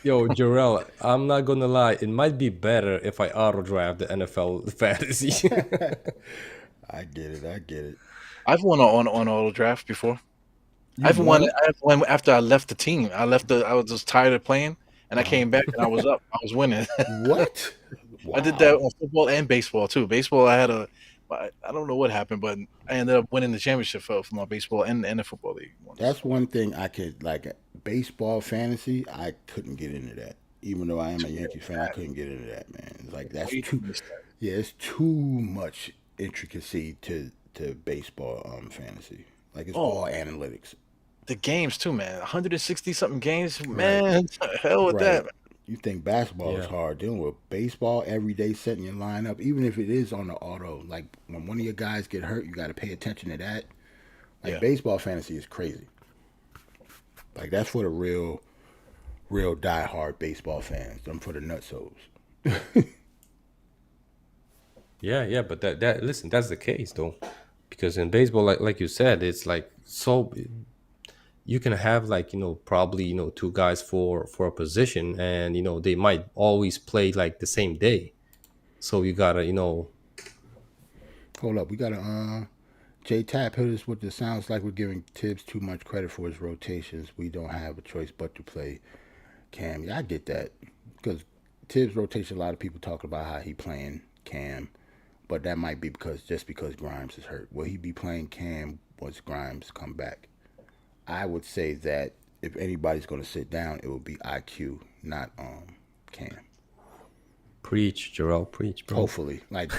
yo, Jarrell, I'm not gonna lie. It might be better if I auto draft the NFL fantasy. I get it. I get it. I've won on auto draft before. I've won? won after I left the team. I was just tired of playing, and I came back and I was up. I was winning. What? Wow. I did that on football and baseball too. Baseball, I don't know what happened, but I ended up winning the championship for my baseball and the football league. That's one thing I could like. Baseball fantasy, I couldn't get into that. Even though I am a Yankees fan, I couldn't get into that, man. It's like that's too. Yeah, it's too much intricacy to baseball fantasy. Like it's all analytics. The games too, man. 160 something games, man. Hell with that. You think basketball is hard? Dealing with baseball every day, setting your lineup, even if it is on the auto. Like when one of your guys get hurt, you got to pay attention to that. Like baseball fantasy is crazy. Like that's for the real diehard baseball fans. I'm for the nutsos. Yeah, but that listen, that's the case though, because in baseball, like you said, it's like so. You can have like probably two guys for a position, and they might always play like the same day, so you gotta Hold up, we gotta J Tap hit us with the sounds like we're giving Tibbs too much credit for his rotations. We don't have a choice but to play Cam. Yeah, I get that because Tibbs rotation. A lot of people talk about how he playing Cam, but that might be because Grimes is hurt. Will he be playing Cam once Grimes come back? I would say that if anybody's going to sit down, it would be IQ, not Cam. Preach, Jarrell, preach, bro. Hopefully, like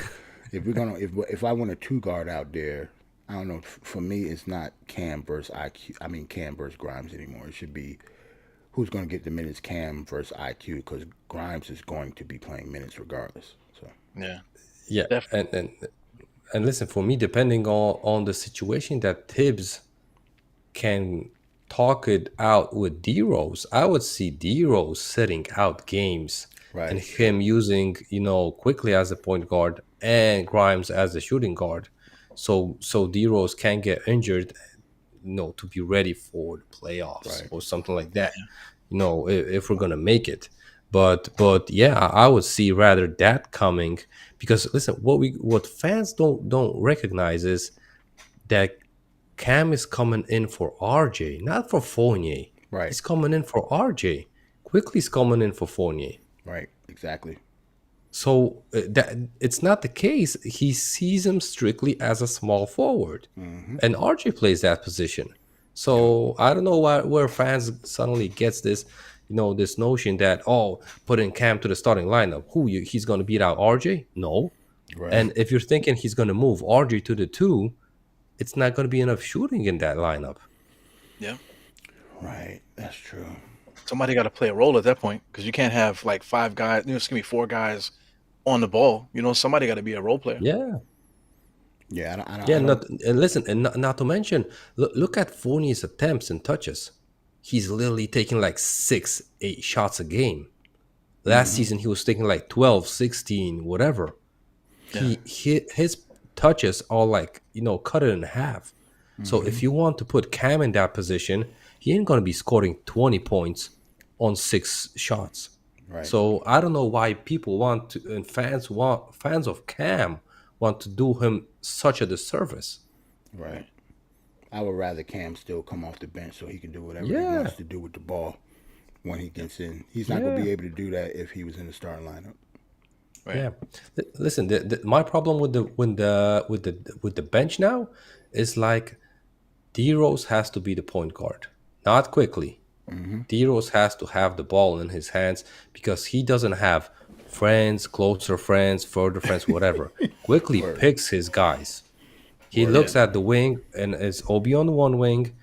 if I want a two guard out there, I don't know. For me, it's not Cam versus IQ. I mean Cam versus Grimes anymore. It should be who's going to get the minutes, Cam versus IQ, because Grimes is going to be playing minutes regardless. So yeah, and listen, for me, depending on the situation that Tibbs can talk it out with D-Rose, I would see D-Rose sitting out games and him using, quickly as a point guard and Grimes as a shooting guard. So D-Rose can get injured, to be ready for the playoffs or something like that, if we're going to make it. But yeah, I would see rather that coming because listen, what fans don't recognize is that Cam is coming in for RJ, not for Fournier. Right. He's coming in for RJ. Quickly's coming in for Fournier. Right, exactly. So that it's not the case. He sees him strictly as a small forward. Mm-hmm. And RJ plays that position. So I don't know where fans suddenly gets this, this notion that, putting Cam to the starting lineup, he's going to beat out RJ? No. Right. And if you're thinking he's going to move RJ to the 2, it's not going to be enough shooting in that lineup. Yeah. Right. That's true. Somebody got to play a role at that point because you can't have like 4 guys on the ball. Somebody got to be a role player. Yeah. Yeah. And listen, and not to mention, look at Fournier's attempts and touches. He's literally taking like 6-8 shots a game. Last season, he was taking like 12, 16, whatever. Yeah. His touches are like cut it in half. So if you want to put Cam in that position, he ain't going to be scoring 20 points on 6 shots. Right. So I don't know why people want to, and fans of Cam want to do him such a disservice. Right. I would rather Cam still come off the bench so he can do whatever he wants to do with the ball when he gets in. He's not going to be able to do that if he was in the starting lineup. Right. Yeah, listen. My problem with the bench now is like D-Rose has to be the point guard, not Quickly. Mm-hmm. D-Rose has to have the ball in his hands because he doesn't have friends, closer friends, further friends, whatever. Quickly picks his guys. He looks at the wing and it's Obi on the one wing,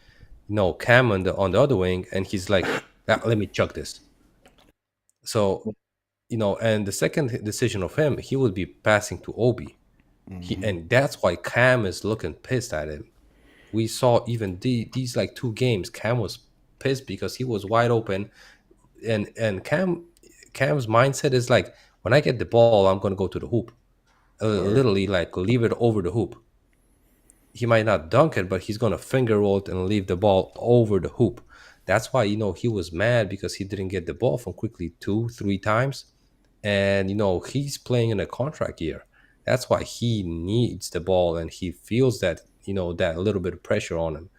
Cam on the other wing, and he's like, "Let me chuck this." So. And the second decision of him, he would be passing to Obi. And that's why Cam is looking pissed at him. We saw even these like 2 games, Cam was pissed because he was wide open, and Cam's mindset is like, when I get the ball, I'm gonna go to the hoop, literally like leave it over the hoop. He might not dunk it, but he's gonna finger roll it and leave the ball over the hoop. That's why he was mad because he didn't get the ball from quickly 2-3 times, and he's playing in a contract year. That's why he needs the ball, and he feels that that little bit of pressure on him.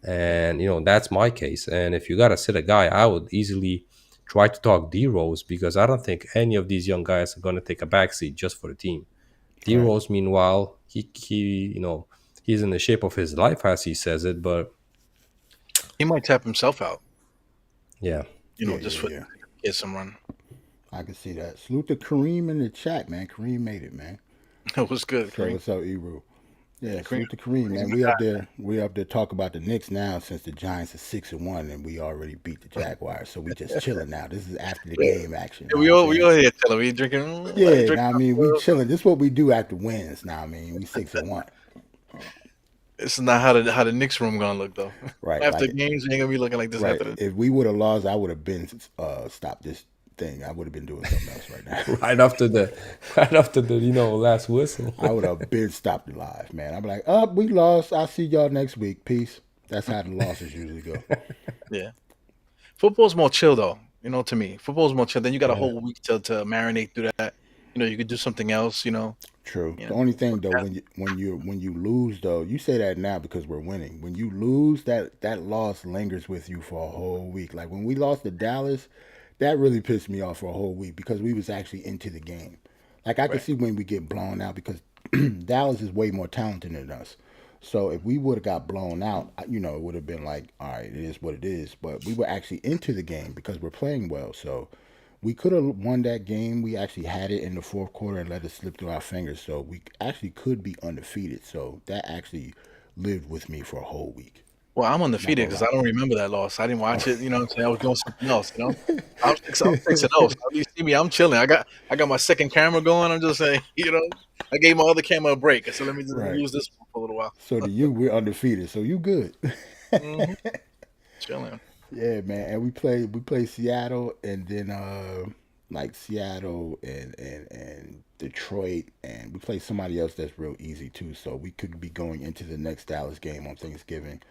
And that's my case. And if you gotta sit a guy, I would easily try to talk D Rose, because I don't think any of these young guys are gonna take a backseat just for the team. D Right. Rose, meanwhile, he's in the shape of his life, as he says it, but He might tap himself out, yeah. just for get some run. I can see that. Salute to Kareem in the chat, man. Kareem made it, man. That was good. So what's up, Eru? Yeah, Kareem- salute to Kareem, man. Kareem's We up there talk about the Knicks now, since the Giants are 6-1 and we already beat the Jaguars. So we just chilling now. This is after the game action. Yeah, we all here telling we drinking. Yeah, drinking now I mean we chilling. This is what we do after wins. Now I mean we 6-1. This is not how the Knicks room gonna look though. Right. After like, games, we ain't gonna be looking like this right. after the. If we would have lost, I would have been stopped this thing. I would have been doing something else right now. Right after the last whistle. I would have been stopped it live, man. I'd be like, we lost. I'll see y'all next week. Peace. That's how the losses usually go. Yeah. Football's more chill though. To me, football's more chill. Then you got a whole week to marinate through that. You could do something else. True. Yeah. The only thing though, when you lose though, you say that now because we're winning. When you lose, that loss lingers with you for a whole week. Like when we lost to Dallas, that really pissed me off for a whole week because we was actually into the game. Like I could see when we get blown out because Dallas is way more talented than us. So if we would have got blown out, it would have been like, all right, it is what it is. But we were actually into the game because we're playing well. So we could have won that game. We actually had it in the fourth quarter and let it slip through our fingers. So we actually could be undefeated. So that actually lived with me for a whole week. Well, I'm undefeated because I don't remember that loss. I didn't watch it. What I'm saying? I was doing something else. I'm 6-0. So you see me, I'm chilling. I got my second camera going. I'm just saying, I gave my other camera a break. So let me just use this one for a little while. So to you, we're undefeated. So you good. Chilling. Yeah, man. And we play Seattle, and then like Seattle and Detroit, and we play somebody else that's real easy too. So we could be going into the next Dallas game on Thanksgiving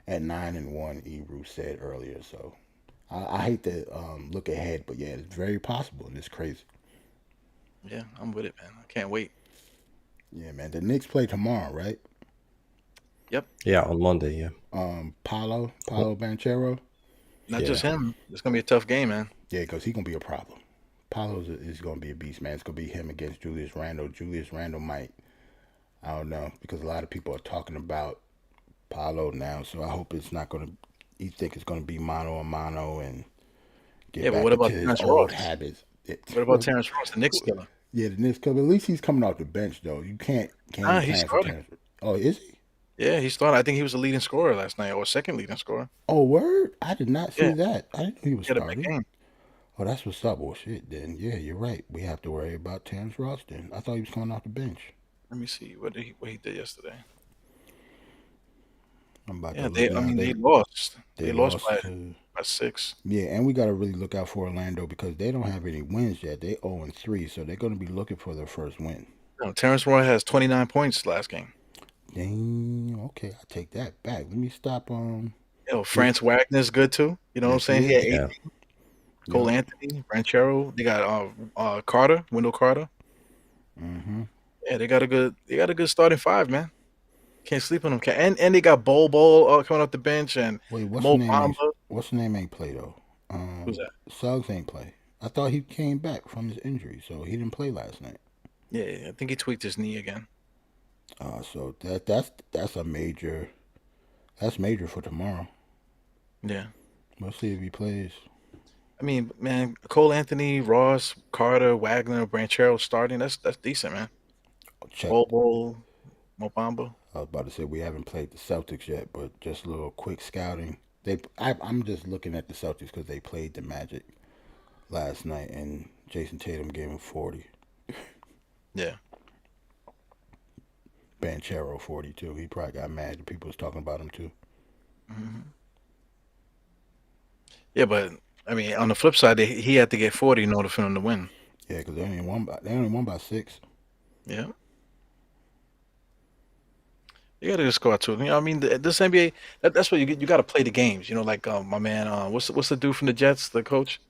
at 9-1. Ebru said earlier. So I hate to look ahead, but yeah, it's very possible, and it's crazy. Yeah, I'm with it, man. I can't wait. Yeah, man. The Knicks play tomorrow, right? Yep. Yeah, on Monday. Yeah. Paulo Banchero. Not just him. It's gonna be a tough game, man. Yeah, because he's gonna be a problem. Paulo is gonna be a beast, man. It's gonna be him against Julius Randle. Julius Randle might, I don't know, because a lot of people are talking about Paulo now. So I hope it's not gonna. You think it's gonna be mano a mano and get back what about into his Terrence old Ross? habits. What about Terrence Ross, the Knicks killer? Yeah, the Knicks killer. At least he's coming off the bench though. You can't he plan for started. Terrence. Oh, is he? Yeah, he started. I think he was the leading scorer last night, or second leading scorer. Oh, word! I did not see that. I didn't know he was He had a big starting. game. Oh, that's what's up. Well, shit, then. Yeah, you're right. We have to worry about Terrence Ross then. I thought he was coming off the bench. Let me see what he did yesterday. I'm about Yeah, to look now. they lost. They lost by to... 6. Yeah, and we got to really look out for Orlando because they don't have any wins yet. They 0-3, so they're going to be looking for their first win. No, Terrence Ross has 29 points last game. Dang. Okay, I'll take that back. Let me stop. France Wagner's good too. You know what I'm saying? He had 18. Yeah. Cole Anthony, Ranchero. They got Carter, Wendell Carter. Mm-hmm. Yeah, they got a good starting 5, man. Can't sleep on them. And they got Bol coming off the bench and Wait, what's Mo the name? Bamba. What's the name? Ain't play though. Who's that? Suggs ain't play. I thought he came back from his injury, so he didn't play last night. Yeah, I think he tweaked his knee again. So that's a major. That's major for tomorrow. Yeah. We'll see if he plays. I mean, man, Cole Anthony, Ross, Carter, Wagner, Branchero starting. That's decent, man. Check. Bol, Mo Bamba. I was about to say we haven't played the Celtics yet, but just a little quick scouting. I'm just looking at the Celtics because they played the Magic last night, and Jason Tatum gave him 40. Yeah. Banchero 42. He probably got mad that people was talking about him too. Mm-hmm. Yeah, but I mean, on the flip side, he had to get 40 in order for them to win. Yeah, because they only won by 6. Yeah, you got to just go out to it. I mean, this NBA, that's what you get. You got to play the games. Like my man, what's the dude from the Jets, the coach?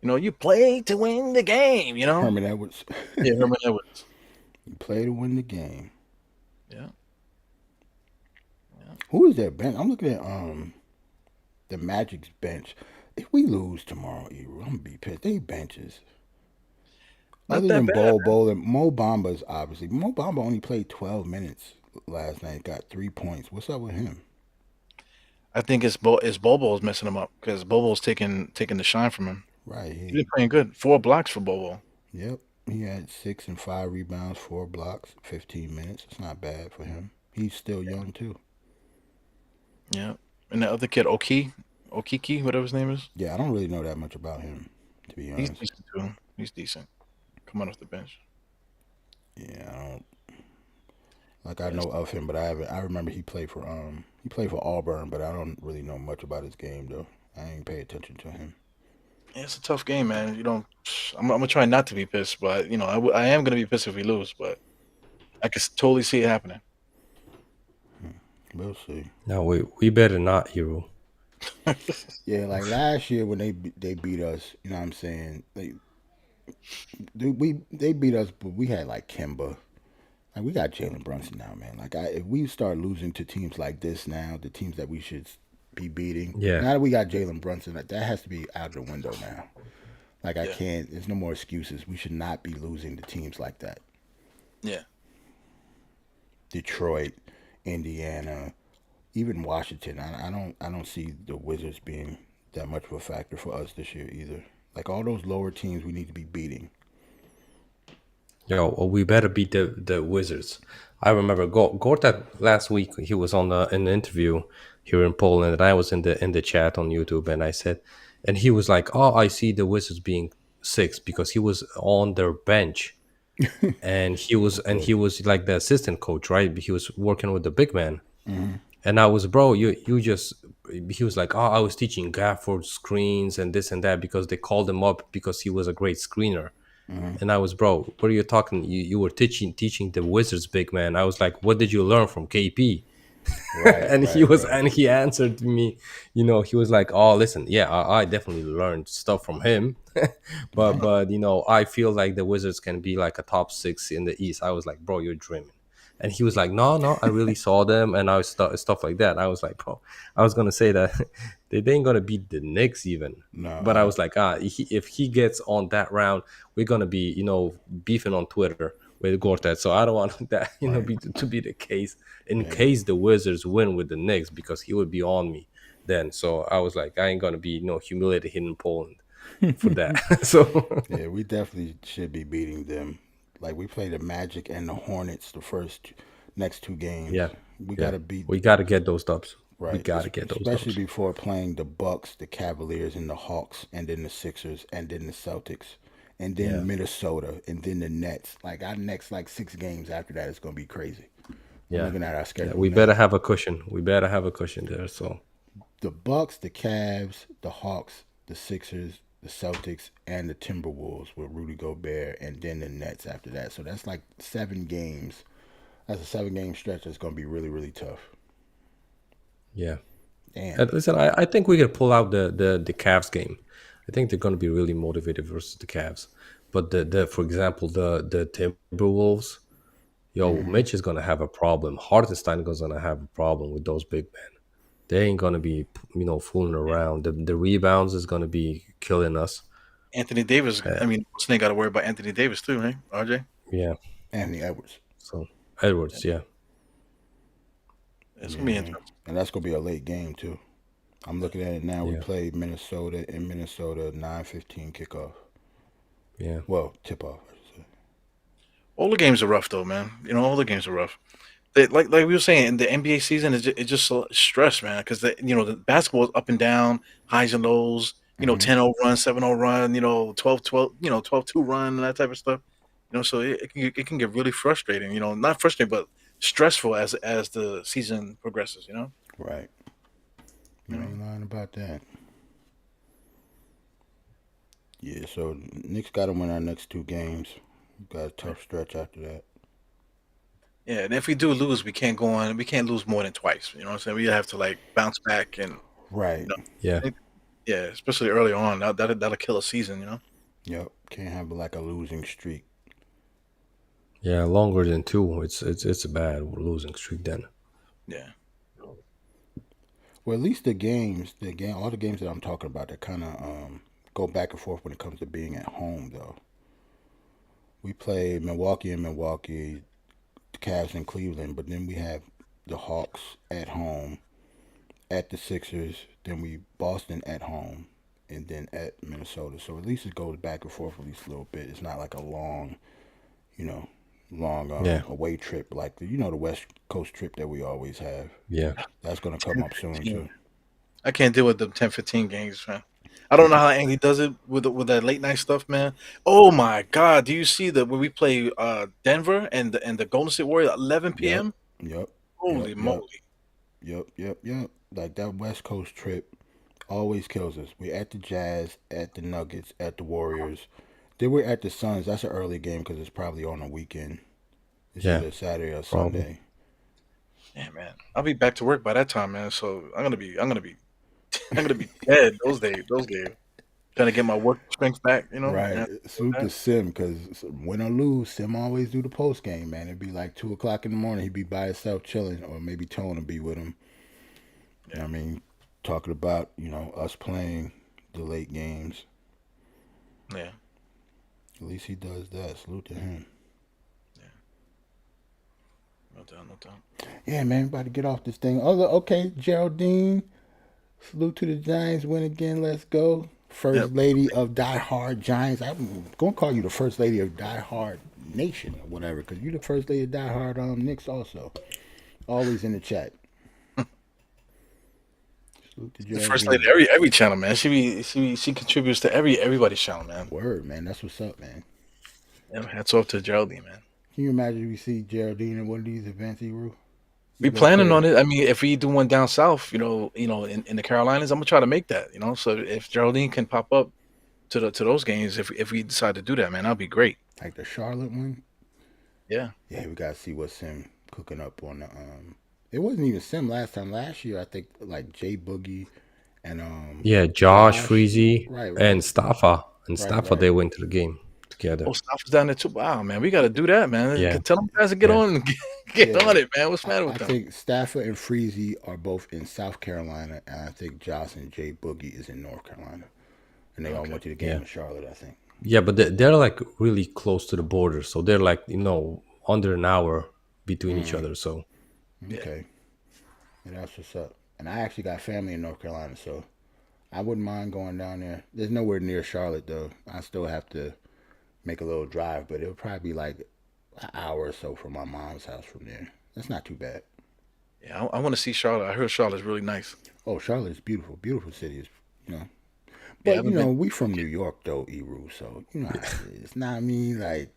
You play to win the game. Herman Edwards. Yeah, Herman Edwards. You play to win the game. Yeah. Who is that bench? I'm looking at the Magic's bench. If we lose tomorrow, I'm gonna be pissed. They benches. Not Other that than bad. Bol and Mo Bamba's obviously. Mo Bamba only played 12 minutes last night. Got 3 points. What's up with him? I think it's Bobo's messing him up because Bobo's taking the shine from him. Right. He's been playing good. 4 blocks for Bobo. Yep. He had 6 and 5 rebounds, 4 blocks, 15 minutes. It's not bad for him. He's still young too. Yeah. And the other kid, Okiki, whatever his name is. Yeah, I don't really know that much about him, to be honest. He's decent too. He's decent. Coming off the bench. Yeah, I don't. Like I know of him, but I haven't. I remember he played for Auburn, but I don't really know much about his game though. I ain't pay attention to him. Yeah, it's a tough game, man. I'm gonna try not to be pissed, but I am gonna be pissed if we lose. But I can totally see it happening. We'll see. No, we better not, Hero. Yeah, like last year when they beat us, you know what I'm saying? They beat us, but we had like Kemba. Like we got Jalen Brunson now, man. Like if we start losing to teams like this now, the teams that we should be beating. Yeah. Now that we got Jalen Brunson, that has to be out of the window now. Like I can't. There's no more excuses. We should not be losing to teams like that. Yeah. Detroit, Indiana, even Washington. I don't see the Wizards being that much of a factor for us this year either. Like all those lower teams, we need to be beating. Yo, well, we better beat the Wizards. I remember Gortat last week. He was on an interview here in Poland, and I was in the chat on YouTube, and I said, and he was like, "Oh, I see the Wizards being 6 because he was on their bench, and he was like the assistant coach, right? He was working with the big man." Mm-hmm. And I was, bro, you just. He was like, "Oh, I was teaching Gafford screens and this and that because they called him up because he was a great screener." Mm-hmm. And I was, bro, what are you talking? You were teaching the Wizards big man. I was like, what did you learn from KP? Right, and right. And he answered me, he was like, oh, listen, yeah, I definitely learned stuff from him. but I feel like the Wizards can be like a top 6 in the East. I was like, bro, you're dreaming. And he was like, no, I really saw them, and I was stuff like that. I was like, bro, I was gonna say that they ain't gonna beat the Knicks even. No, but I was like, if he gets on that round, we're gonna be, beefing on Twitter with Gortat. So I don't want that, to be the case in case the Wizards win with the Knicks, because he would be on me then. So I was like, I ain't gonna be, humiliated here in Poland for that. So yeah, we definitely should be beating them. Like we play the Magic and the Hornets the next 2 games. Yeah, we gotta beat. We gotta get those dubs. Right, we gotta get those, especially dubs. before playing the Bucks, the Cavaliers, and the Hawks, and then the Sixers, and then the Celtics, and then Minnesota, and then the Nets. Like our next 6 games after that is gonna be crazy. Yeah, looking at our schedule. We better have a cushion. We better have a cushion there. So the Bucks, the Cavs, the Hawks, the Sixers, the Celtics, and the Timberwolves with Rudy Gobert, and then the Nets after that. So that's 7 games. That's a 7-game stretch that's going to be really, really tough. Yeah. Damn. Listen, I think we can pull out the Cavs game. I think they're going to be really motivated versus the Cavs. But for example, the Timberwolves, Mitch is going to have a problem. Hartenstein is going to have a problem with those big men. They ain't going to be, fooling around. The rebounds is going to be killing us. Anthony Davis. Snake got to worry about Anthony Davis too, right? RJ. Yeah. Anthony Edwards. So Edwards, yeah. It's gonna be interesting, and that's gonna be a late game too. I'm looking at it now. We play Minnesota in Minnesota, 9:15 kickoff. Yeah. Well, tip off, I should say. All the games are rough though, man. All the games are rough. Like we were saying, the NBA season is just stress, man, because the basketball is up and down, highs and lows. 10-0 run, 7-0 run, 12-12, 12-2 run, and that type of stuff. So it can get really frustrating. Not frustrating, but stressful as the season progresses. You know. Right. You ain't lying about that. Yeah, so Knicks got to win our next 2 games. Got a tough stretch after that. Yeah, and if we do lose, we can't go on. We can't lose more than twice. You know what I'm saying? We have to like bounce back and Right. Yeah. Yeah, especially early on. That'll kill a season. You know. Yep. Can't have like a losing streak. Yeah, longer than 2. It's a bad losing streak then. Yeah. Well, at least all the games that I'm talking about, that kind of go back and forth when it comes to being at home. Though we play Milwaukee and Milwaukee, the Cavs in Cleveland, but then we have the Hawks at home, at the Sixers, then we Boston at home, and then at Minnesota. So at least it goes back and forth at least a little bit. It's not like a long, you know, away trip like the West Coast trip that we always have. Yeah. That's gonna come up soon too. I can't deal with the 10-15 games, man. I don't know how Andy does it with that late night stuff, man. Oh my God! Do you see when we play Denver and the Golden State Warriors at 11 p.m.? Yep. Holy moly! Yep. Like that West Coast trip always kills us. We're at the Jazz, at the Nuggets, at the Warriors. Then we're at the Suns. That's an early game because it's probably on a weekend. It's either Saturday or probably. Sunday. Yeah, man. I'll be back to work by that time, man. So I'm gonna be dead those days. Trying to get my work strength back, you know. Right. Salute to Sim because win or lose, Sim always do the post game, man. It'd be like 2:00 in the morning. He'd be by himself chilling, or maybe Tone would be with him. Yeah. I mean, talking about us playing the late games. Yeah. At least he does that. Salute to him. No doubt. Yeah, man, about to get off this thing. Okay, Geraldine. Salute to the Giants. Win again. Let's go. First lady of Die Hard Giants. I'm going to call you the first lady of Die Hard Nation or whatever, because you're the first lady of Die Hard Knicks also. Always in the chat. Salute to The first lady every channel, man. She contributes to everybody's channel, man. Word, man. That's what's up, man. Yeah, hats off to Geraldine, man. Can you imagine if we see Geraldine at one of these events, Eru? We planning on it. I mean, if we do one down south, in the Carolinas, I'm gonna try to make that. So if Geraldine can pop up to those games, if we decide to do that, man, that'll be great. Like the Charlotte one. Yeah. Yeah, we gotta see what Sim cooking up on the. It wasn't even Sim last time. Last year, I think like Jay Boogie and Josh Freezy right. and Staffa Right. They went to the game together. Oh, Staffa's down there too. Wow, man, we got to do that, man. Yeah. Tell them guys to get on, get on it, man. What's the matter with them? I think Stafford and Freezy are both in South Carolina, and I think Josh and Jay Boogie is in North Carolina, and they all went to the game in Charlotte, I think. Yeah, but they're like really close to the border, so they're like under an hour between each other. So okay, yeah, that's what's up. And I actually got family in North Carolina, so I wouldn't mind going down there. There's nowhere near Charlotte though. I still have to make a little drive, but it'll probably be like an hour or so from my mom's house from there. That's not too bad. Yeah, I want to see Charlotte. I heard Charlotte's really nice. Oh, Charlotte's beautiful, beautiful city. But we from New York though, Eru. So it's not me like.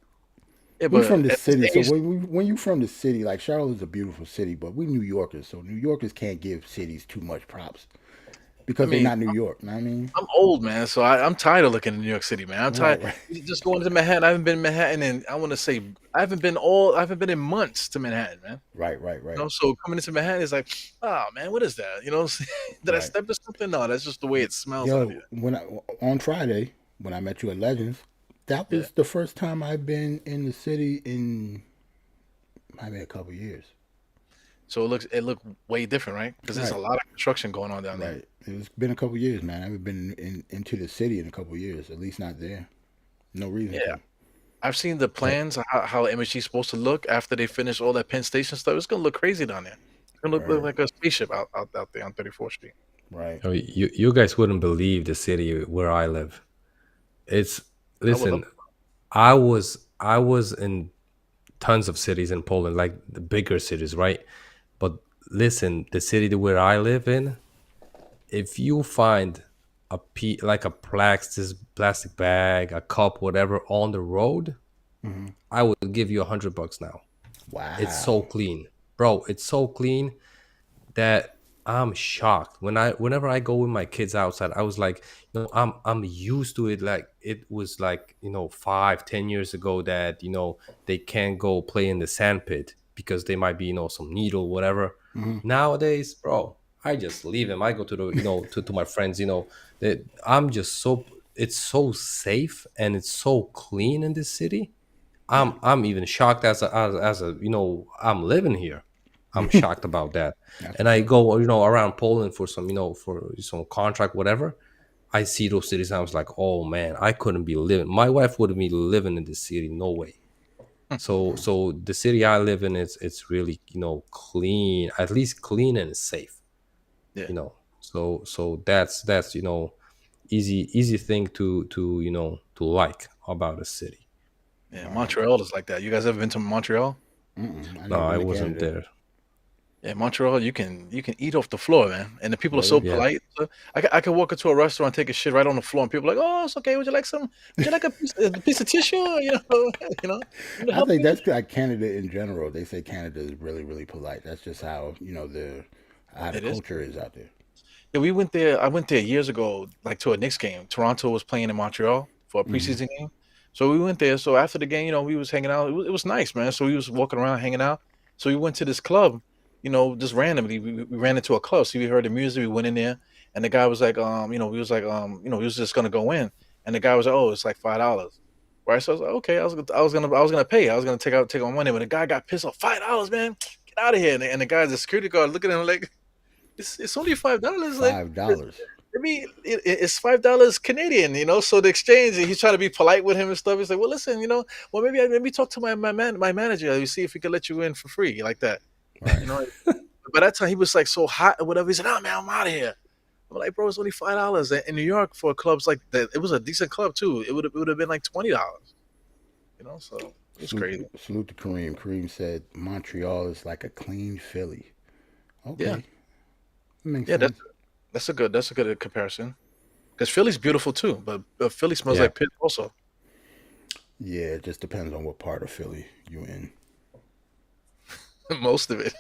Yeah, we from the city, so when you from the city, like Charlotte's a beautiful city, but we New Yorkers, so New Yorkers can't give cities too much props because they're not New York. You know what I mean, I'm old, man, so I'm tired of looking in New York City, man. I'm tired just going to Manhattan. I haven't been in Manhattan, and I want to say I haven't been in months to Manhattan, man. Right. So coming into Manhattan is like, oh man, what is that? Did I step to something? No, that's just the way it smells. Yo, on Friday when I met you at Legends. That was the first time I've been in the city in maybe a couple years. So it looked way different, right? Because there's a lot of construction going on down there. Right. It's been a couple years, man. I haven't been into the city in a couple years. At least not there. No reason. Yeah. I've seen the plans how MSG is supposed to look after they finish all that Penn Station stuff. It's gonna look crazy down there. It's gonna look like a spaceship out there on 34th Street. Right. You guys wouldn't believe the city where I live. Listen, I was in tons of cities in Poland, like the bigger cities, right? But listen, the city where I live in, if you find like a plastic bag, a cup, whatever on the road, I would give you $100 now. Wow. It's so clean. bro, it's so clean that I'm shocked whenever I go with my kids outside. I was like, I'm used to it. Like it was like 5-10 years ago that they can't go play in the sand pit because they might be some needle whatever. Mm-hmm. Nowadays, bro, I just leave them. I go to the to my friends. That I'm just so it's so safe and it's so clean in this city. Yeah. I'm even shocked as a I'm living here. I'm shocked about that. That's And what's I up. go around Poland for some for some contract whatever. I see those cities and I was like, oh man, I couldn't be living. My wife wouldn't be living in this city, no way. So the city I live in it's really clean, at least clean and safe. Yeah. So that's easy thing to like about a city. Yeah, All right. Montreal is like that. You guys ever been to Montreal? I No, never I been to wasn't Canada. there. Yeah, Montreal, you can eat off the floor, man, and the people are so Really? Yeah. polite. So I could walk into a restaurant, take a shit right on the floor, and people are like, "Oh, it's okay. Would you like some? Would you like a piece of tissue? Want to I help think you?" that's like Canada in general. They say Canada is really, really polite. That's just how how the It is. culture is out there. Yeah, we went there. I went there years ago, like to a Knicks game. Toronto was playing in Montreal for a Mm-hmm. preseason game, so we went there. So after the game, we was hanging out. It was nice, man. So we was walking around, hanging out. So we went to this club, just randomly. We ran into a club. So we heard the music. We went in there, and the guy was like, we was like, we was just gonna go in, and the guy was like, oh, it's like $5. Right, so I was like, okay, I was gonna pay. I was gonna take on money, but the guy got pissed off. $5, man, get out of here! And the guy, the security guard, looking at him like, it's only $5. Like, $5. I mean, it's $5 Canadian, So the exchange, he's trying to be polite with him and stuff. He's like, well, listen, well, maybe talk to my manager. We see if he can let you in for free, like that. Right. By that time, he was like so hot or whatever. He said, "Oh man, I'm out of here." I'm like, bro, it's only $5 in New York for clubs like that. It was a decent club too. It would have been like $20. So it's crazy. Salute to Kareem. Kareem said Montreal is like a clean Philly. Okay. Yeah. That makes Yeah, sense. that's a good comparison. Because Philly's beautiful too, but Philly smells Yeah. like piss also. Yeah, it just depends on what part of Philly you in. Most of it.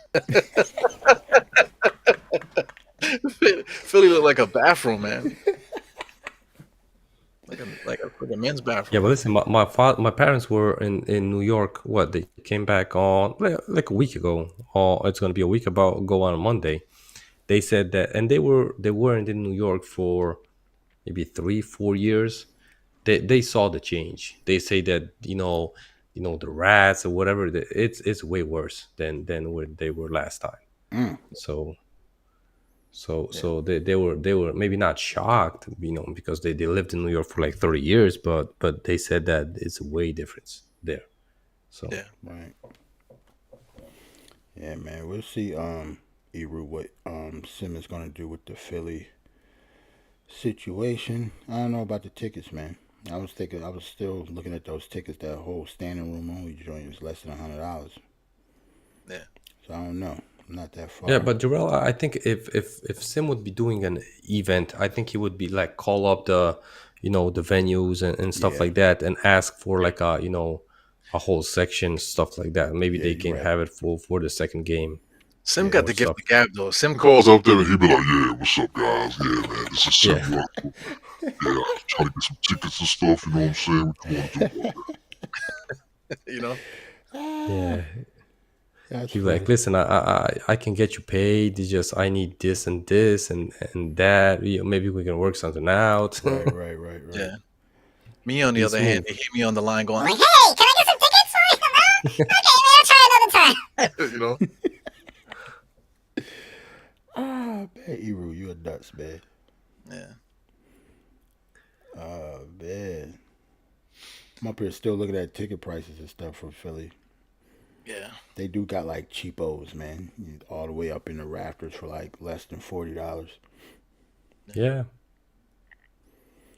Philly looked like a bathroom, man. Like a men's bathroom. Yeah, but listen, my parents were in New York. What, they came back on like a week ago, or it's gonna be a week go on Monday. They said that, and they weren't in New York for maybe 3-4 years. They saw the change. They say that the rats or whatever, it's way worse than where they were last time. Mm. So they were maybe not shocked, because they lived in New York for like 30 years, but they said that it's way difference there. So Yeah. Right. Yeah, man. We'll see Eru what Sim is gonna do with the Philly situation. I don't know about the tickets, man. I was still looking at those tickets. That whole standing room only joint is less than $100. Yeah. So I don't know. I'm not that far. yeah, but Jarrell, I think if Sim would be doing an event, I think he would be like call up the venues and stuff Yeah. like that and ask for like a whole section, stuff like that. Maybe Yeah, they you're can right. have it for the second game. Sim Yeah, got or the gift stuff. of gab though. Sim Calls up there and he be like, yeah, what's up, guys? Yeah, man, this is Yeah. Sim. Yeah, I'm trying to get some tickets and stuff, you know what I'm saying? What you want to do about that? Yeah. That's He's funny. like, listen, I can get you paid. It's just I need this and this and that. Maybe we can work something out. Right. Yeah. Me on the He's other hand, smooth. they hit me on the line going, Like, hey, can I get some tickets? Okay, man, I'll try another time. Man, Eru, you a nuts, man. Yeah. Man. I'm up here still looking at ticket prices and stuff for Philly. Yeah. They do got like cheapos, man. All the way up in the rafters for like less than $40. Yeah.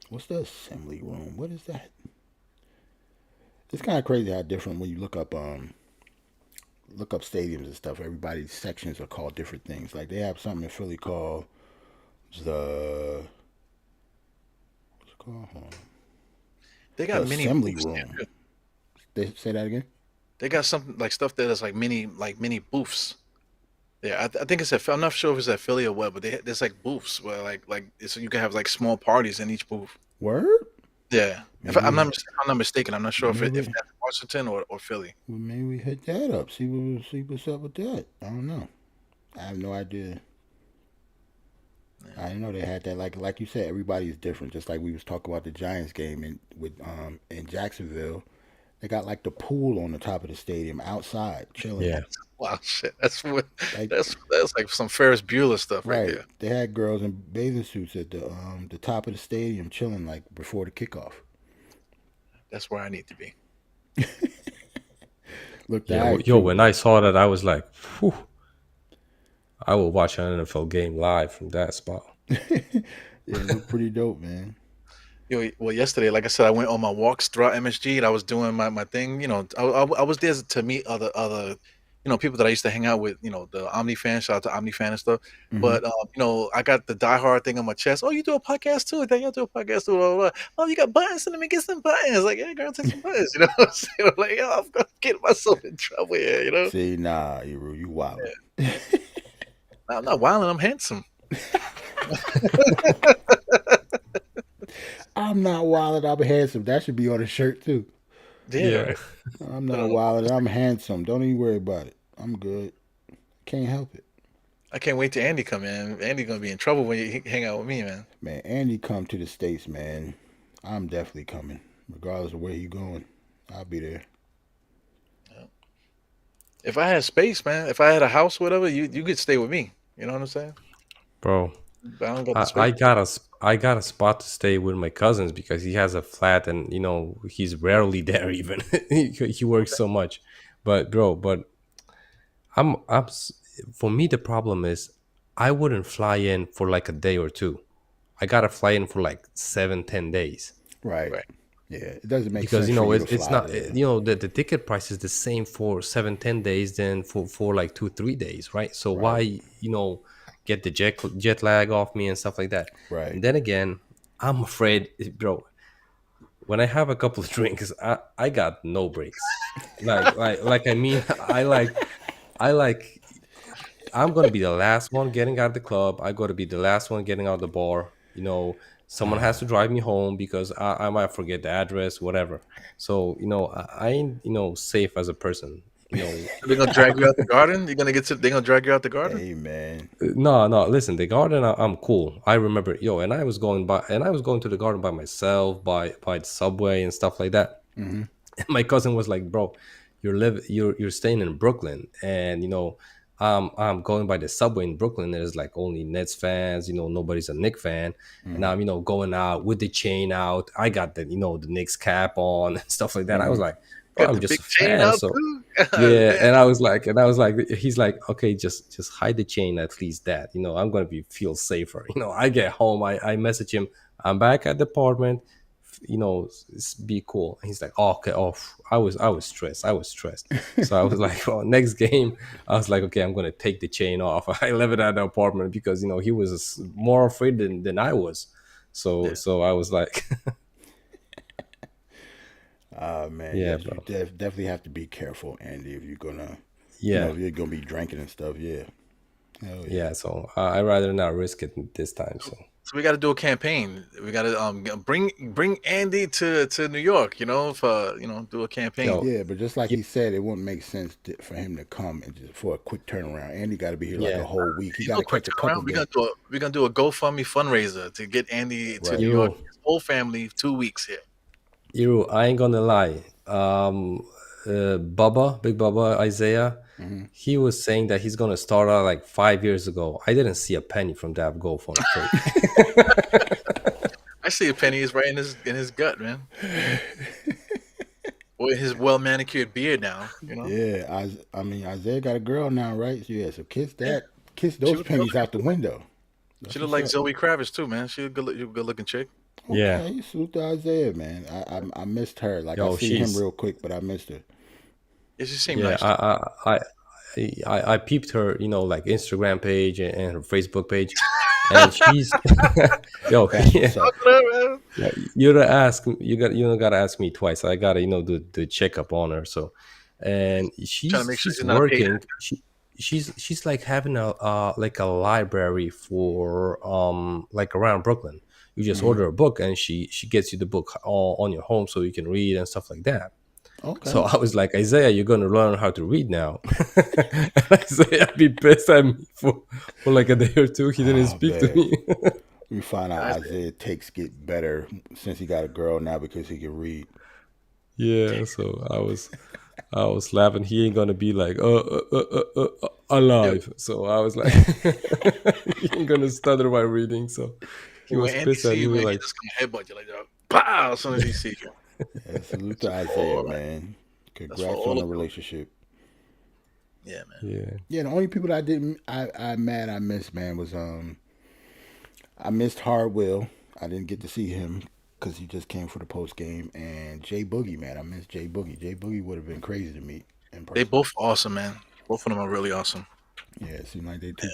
What's the assembly room? What is that? It's kind of crazy how different when you look up stadiums and stuff. Everybody's sections are called different things. Like they have something in Philly called what's it called? Hold on. They got The mini assembly booths there, room. too. They say that again? They got something like stuff that is like mini booths. Yeah, I think it's at. I'm not sure if it's at Philly or what, but there's like booths where so you can have like small parties in each booth. Word? Yeah, if Maybe I'm not mistaken, I'm not sure if maybe that's Washington or Philly. well, maybe we hit that up. See what's up with that. I don't know. I have no idea. I didn't know they had that. Like you said, everybody is different. Just like we was talking about the Giants game in Jacksonville, they got like the pool on the top of the stadium outside chilling. Yeah. Wow, shit. That's what. Like That's like some Ferris Bueller stuff right right, there. they had girls in bathing suits at the top of the stadium chilling like before the kickoff. That's where I need to be. Look, Yeah. that Yo, too. when I saw that, I was like, whew, I will watch an NFL game live from that spot. Yeah, it looked pretty dope, man. Well, yesterday, like I said, I went on my walks throughout MSG and I was doing my thing. I was there to meet other people that I used to hang out with. The Omni fans. Shout out to Omni fan and stuff. Mm-hmm. But I got the diehard thing on my chest. Oh, you do a podcast too? Then you do a podcast too. Blah, blah, blah. Oh, you got buttons? Let me get some buttons. Like, yeah, girl, take some buttons. You know what I'm saying? Like, yo, I'm gonna get myself in trouble here. You know? See, nah, you wild. Yeah. I'm not wilding. I'm handsome. I'm not wild. I'm handsome. That should be on a shirt too. Yeah. Right. I'm not wild. I'm handsome. Don't even worry about it. I'm good. Can't help it. I can't wait till Andy come in. Andy gonna be in trouble when you hang out with me, man. Man, Andy come to the States, man. I'm definitely coming. Regardless of where he going. I'll be there. If I had space, man, if I had a house, whatever, you could stay with me. You know what I'm saying? Bro, But I don't got the I space. I got a spot to stay with my cousins because he has a flat and he's rarely there even. He works so much. But bro, for me the problem is I wouldn't fly in for like a day or two. I gotta fly in for like 7-10 days. Right. Right. Yeah. It doesn't make Because sense for you to it's fly not there. the ticket price is the same for 7-10 days than for like 2-3 days, right? So Right. why get the jet lag off me and stuff like that. Right. And then again, I'm afraid, bro, when I have a couple of drinks, I got no breaks. I mean, I like I'm gonna be the last one getting out of the club. I gotta be the last one getting out of the bar. Someone has to drive me home because I might forget the address, whatever. So I ain't safe as a person. They're gonna drag you out the garden. They're gonna drag you out the garden. Hey, man. No. Listen, the garden, I'm cool. I remember, and I was going to the garden by myself, by the subway and stuff like that. Mm-hmm. And my cousin was like, "Bro, you're staying in Brooklyn, and I'm going by the subway in Brooklyn. There's like only Nets fans. Nobody's a Knicks fan, and I'm going out with the chain out. I got the the Knicks cap on and stuff like that. I was like, bro, Got I'm the just big a chain fan, out so." too. Yeah, Man. and I was like, he's like, okay, just hide the chain at least that, I'm gonna feel safer. I get home, I message him, I'm back at the apartment, be cool. And he's like, oh, okay, I was stressed. So I was like, well, next game, I was like, okay, I'm gonna take the chain off. I left it at the apartment because he was more afraid than I was. So Yeah. so I was like, Man, yeah, yes, bro. you definitely have to be careful, Andy, if you're gonna, Yeah. if you're gonna be drinking and stuff. Yeah. Hell yeah. Yeah, so I'd rather not risk it this time. So So we got to do a campaign. We got to bring Andy to New York. For do a campaign. Yo, Yeah, but just like he said, it wouldn't make sense for him to come and just for a quick turnaround. Andy got to be here like Yeah. a whole week. He You got know, to quick catch a couple turnaround. games. We're gonna do a GoFundMe fundraiser to get Andy to Right. New York. His whole family, 2 weeks here. Iru, I ain't gonna lie. Big Bubba Isaiah, he was saying that he's gonna start out like 5 years ago. I didn't see a penny from that GoFundMe page. I see a penny is right in his gut, man. With his well manicured beard now. Yeah, I mean Isaiah got a girl now, right? So, yeah, so kiss those She pennies out the window. She look like Zoe Kravitz too, man. She a good looking chick. Yeah. Okay, salute to Isaiah, man. I missed her. Like Yo, I see him she's- real quick, but I missed her. Yeah, she seemed Yeah, nice. I peeped her, like Instagram page and her Facebook page, and she's yo. That's Yeah, what's up. yeah, you gotta ask me twice. I gotta do the checkup on her. So, and she's Trying to make sure she's not paid. working. she's like having a like a library for like around Brooklyn. You just order a book and she gets you the book all on your home so you can read and stuff like that. So Okay. I was like, Isaiah, you're gonna learn how to read now. And Isaiah be pissed at me for like a day or two. He didn't Oh speak to man. me. We find out Isaiah takes get better since he got a girl now because he can read. Yeah, so I was laughing. He ain't gonna be like alive. So I was like, he ain't gonna stutter while reading. So he When was Andy pissed at see you, me man, he like, just gonna headbutt you like that. Pow! As soon as he sees you. Yeah, salute to That's Isaiah, all, man. That's for Congrats all on the of them. relationship. Yeah, man. yeah. Yeah, the only people that I missed, man, was I missed Hardwell. I didn't get to see him because he just came for the post game, and Jay Boogie, man, I missed Jay Boogie. Jay Boogie would have been crazy to meet in They person. both awesome, man. Both of them are really awesome. Yeah, it seemed like they two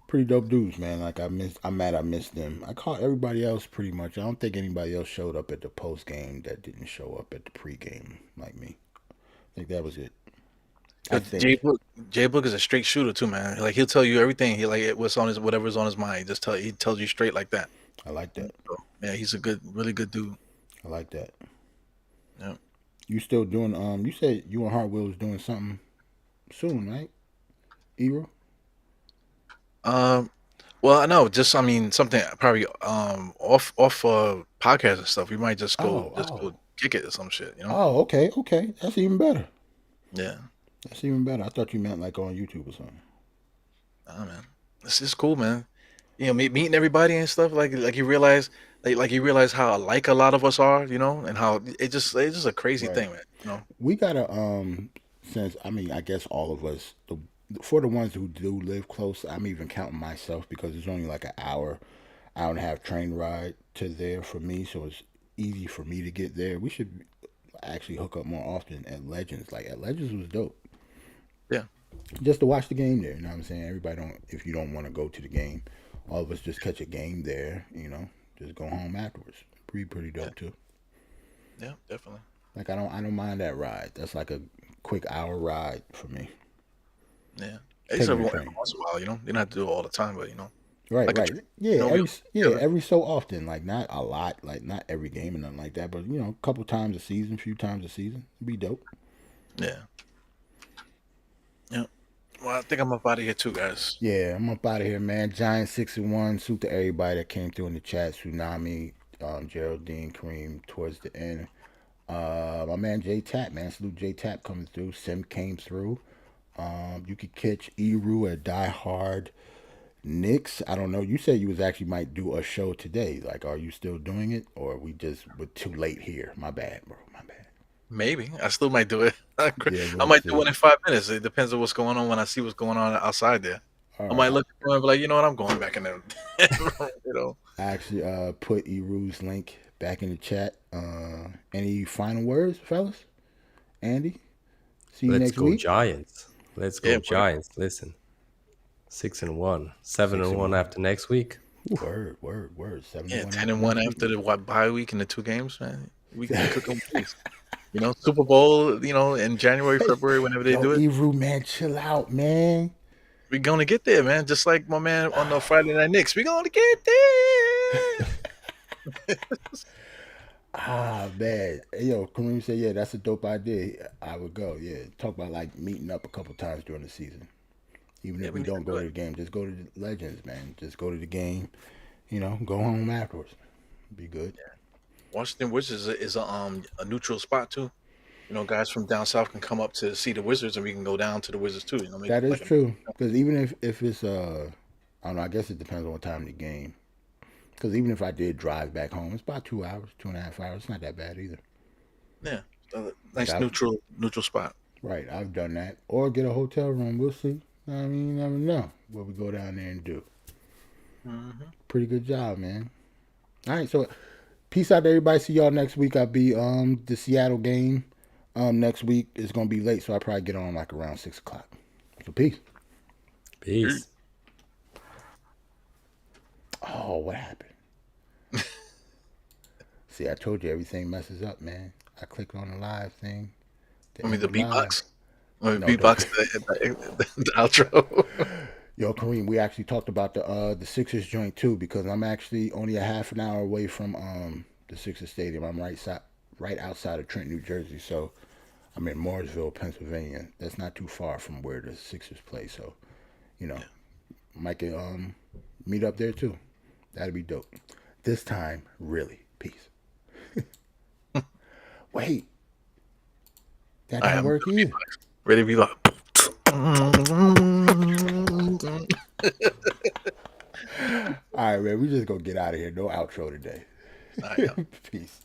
pretty dope dudes, man. Like I'm mad I missed them. I caught everybody else pretty much. I don't think anybody else showed up at the post game that didn't show up at the pregame like me. I think that was it. I think. Jay Book is a straight shooter too, man. Like he'll tell you everything. He like what's on his whatever's on his mind. He tells you straight like that. I like that. So, yeah, he's a really good dude. I like that. Yeah. You still doing? You said you and Hartwell was doing something soon, right? Ebro? Well, I know. I mean, something probably off podcast and stuff. We might just go kick it or some shit. You know? Oh, okay, okay. That's even better. Yeah. That's even better. I thought you meant like on YouTube or something. Nah, man. This is cool, man. You know, meeting everybody and stuff. Like you realize, you realize how alike a lot of us are. You know, and how it's just a crazy thing, man. You know. We gotta since I guess all of us for the ones who do live close, I'm even counting myself because it's only like an hour and a half train ride to there for me, so it's easy for me to get there. We should actually hook up more often at Legends. Like at Legends was dope. Yeah. Just to watch the game there, you know what I'm saying? Everybody don't if you don't want to go to the game, all of us just catch a game there, you know, just go home afterwards. Pretty dope too. Yeah, definitely. Like I don't mind that ride. That's like a quick hour ride for me. Yeah. It's every once in a while, you know. You don't have to do it all the time, but you know. Right, like right. Every so often. Like not a lot, like not every game and nothing like that, but you know, a couple times a season, few times a season. It'd be dope. Yeah. Yeah. Well, I think I'm up out of here too, guys. Yeah, I'm up out of here, man. Giant 6-1. Salute to everybody that came through in the chat. Tsunami, Geraldine, Kareem towards the end. My man J Tap, man. Salute J Tap coming through. Sim came through. You could catch Eru at Die Hard. Knicks, I don't know. You said you was actually might do a show today. Like, are you still doing it, or we just were too late here? My bad, bro. My bad. Maybe I still might do it. I Yeah, might do one in 5 minutes. It depends on what's going on when I see what's going on outside there. All I might right. look at and be like, you know what, I'm going back in there. You know. I actually put Eru's link back in the chat. Any final words, fellas? Andy, see you next week. Giants. Let's go Giants. Listen, 6-1, 7-1 after next week. Word. 7-1. 10-1 after the bye week and the 2 games, man. We can cook them. You know, Super Bowl. You know, in January, February, whenever they do it. Eru, man, chill out, man. We're gonna get there, man. Just like my man on the Friday Night Knicks. We're gonna get there. Man. Yo, Kareem said, yeah, that's a dope idea. I would go. Yeah, talk about like meeting up a couple times during the season. Even if we don't go to the game, just go to the Legends, man. Just go to the game. You know, go home afterwards. Be good. Yeah. Washington Wizards is a neutral spot too. You know, guys from down south can come up to see the Wizards, and we can go down to the Wizards too. You know, that is true. Because even if it's I don't know. I guess it depends on what time of the game. Because even if I did drive back home, it's about 2 hours, 2.5 hours. It's not that bad either. Yeah, nice neutral spot. Right, I've done that. Or get a hotel room. We'll see. I mean, you never know what we go down there and do. Mm-hmm. Pretty good job, man. All right, so peace out to everybody. See y'all next week. I'll be the Seattle game next week. It's gonna be late, so I'll probably get on like around 6 o'clock. So peace. Oh, what happened? See, I told you everything messes up, man. I clicked on the live thing. The beatbox. Or No, beatbox don't. the outro. Yo, Kareem, we actually talked about the Sixers joint too because I'm actually only a half an hour away from the Sixers stadium. I'm right outside of Trenton, New Jersey. So I'm in Mooresville, Pennsylvania. That's not too far from where the Sixers play. So, might get meet up there too. That'd be dope. This time, really. Peace. Wait. That I don't am work either. ready to be like. All right, man. We just gonna get out of here. No outro today. I am. Peace.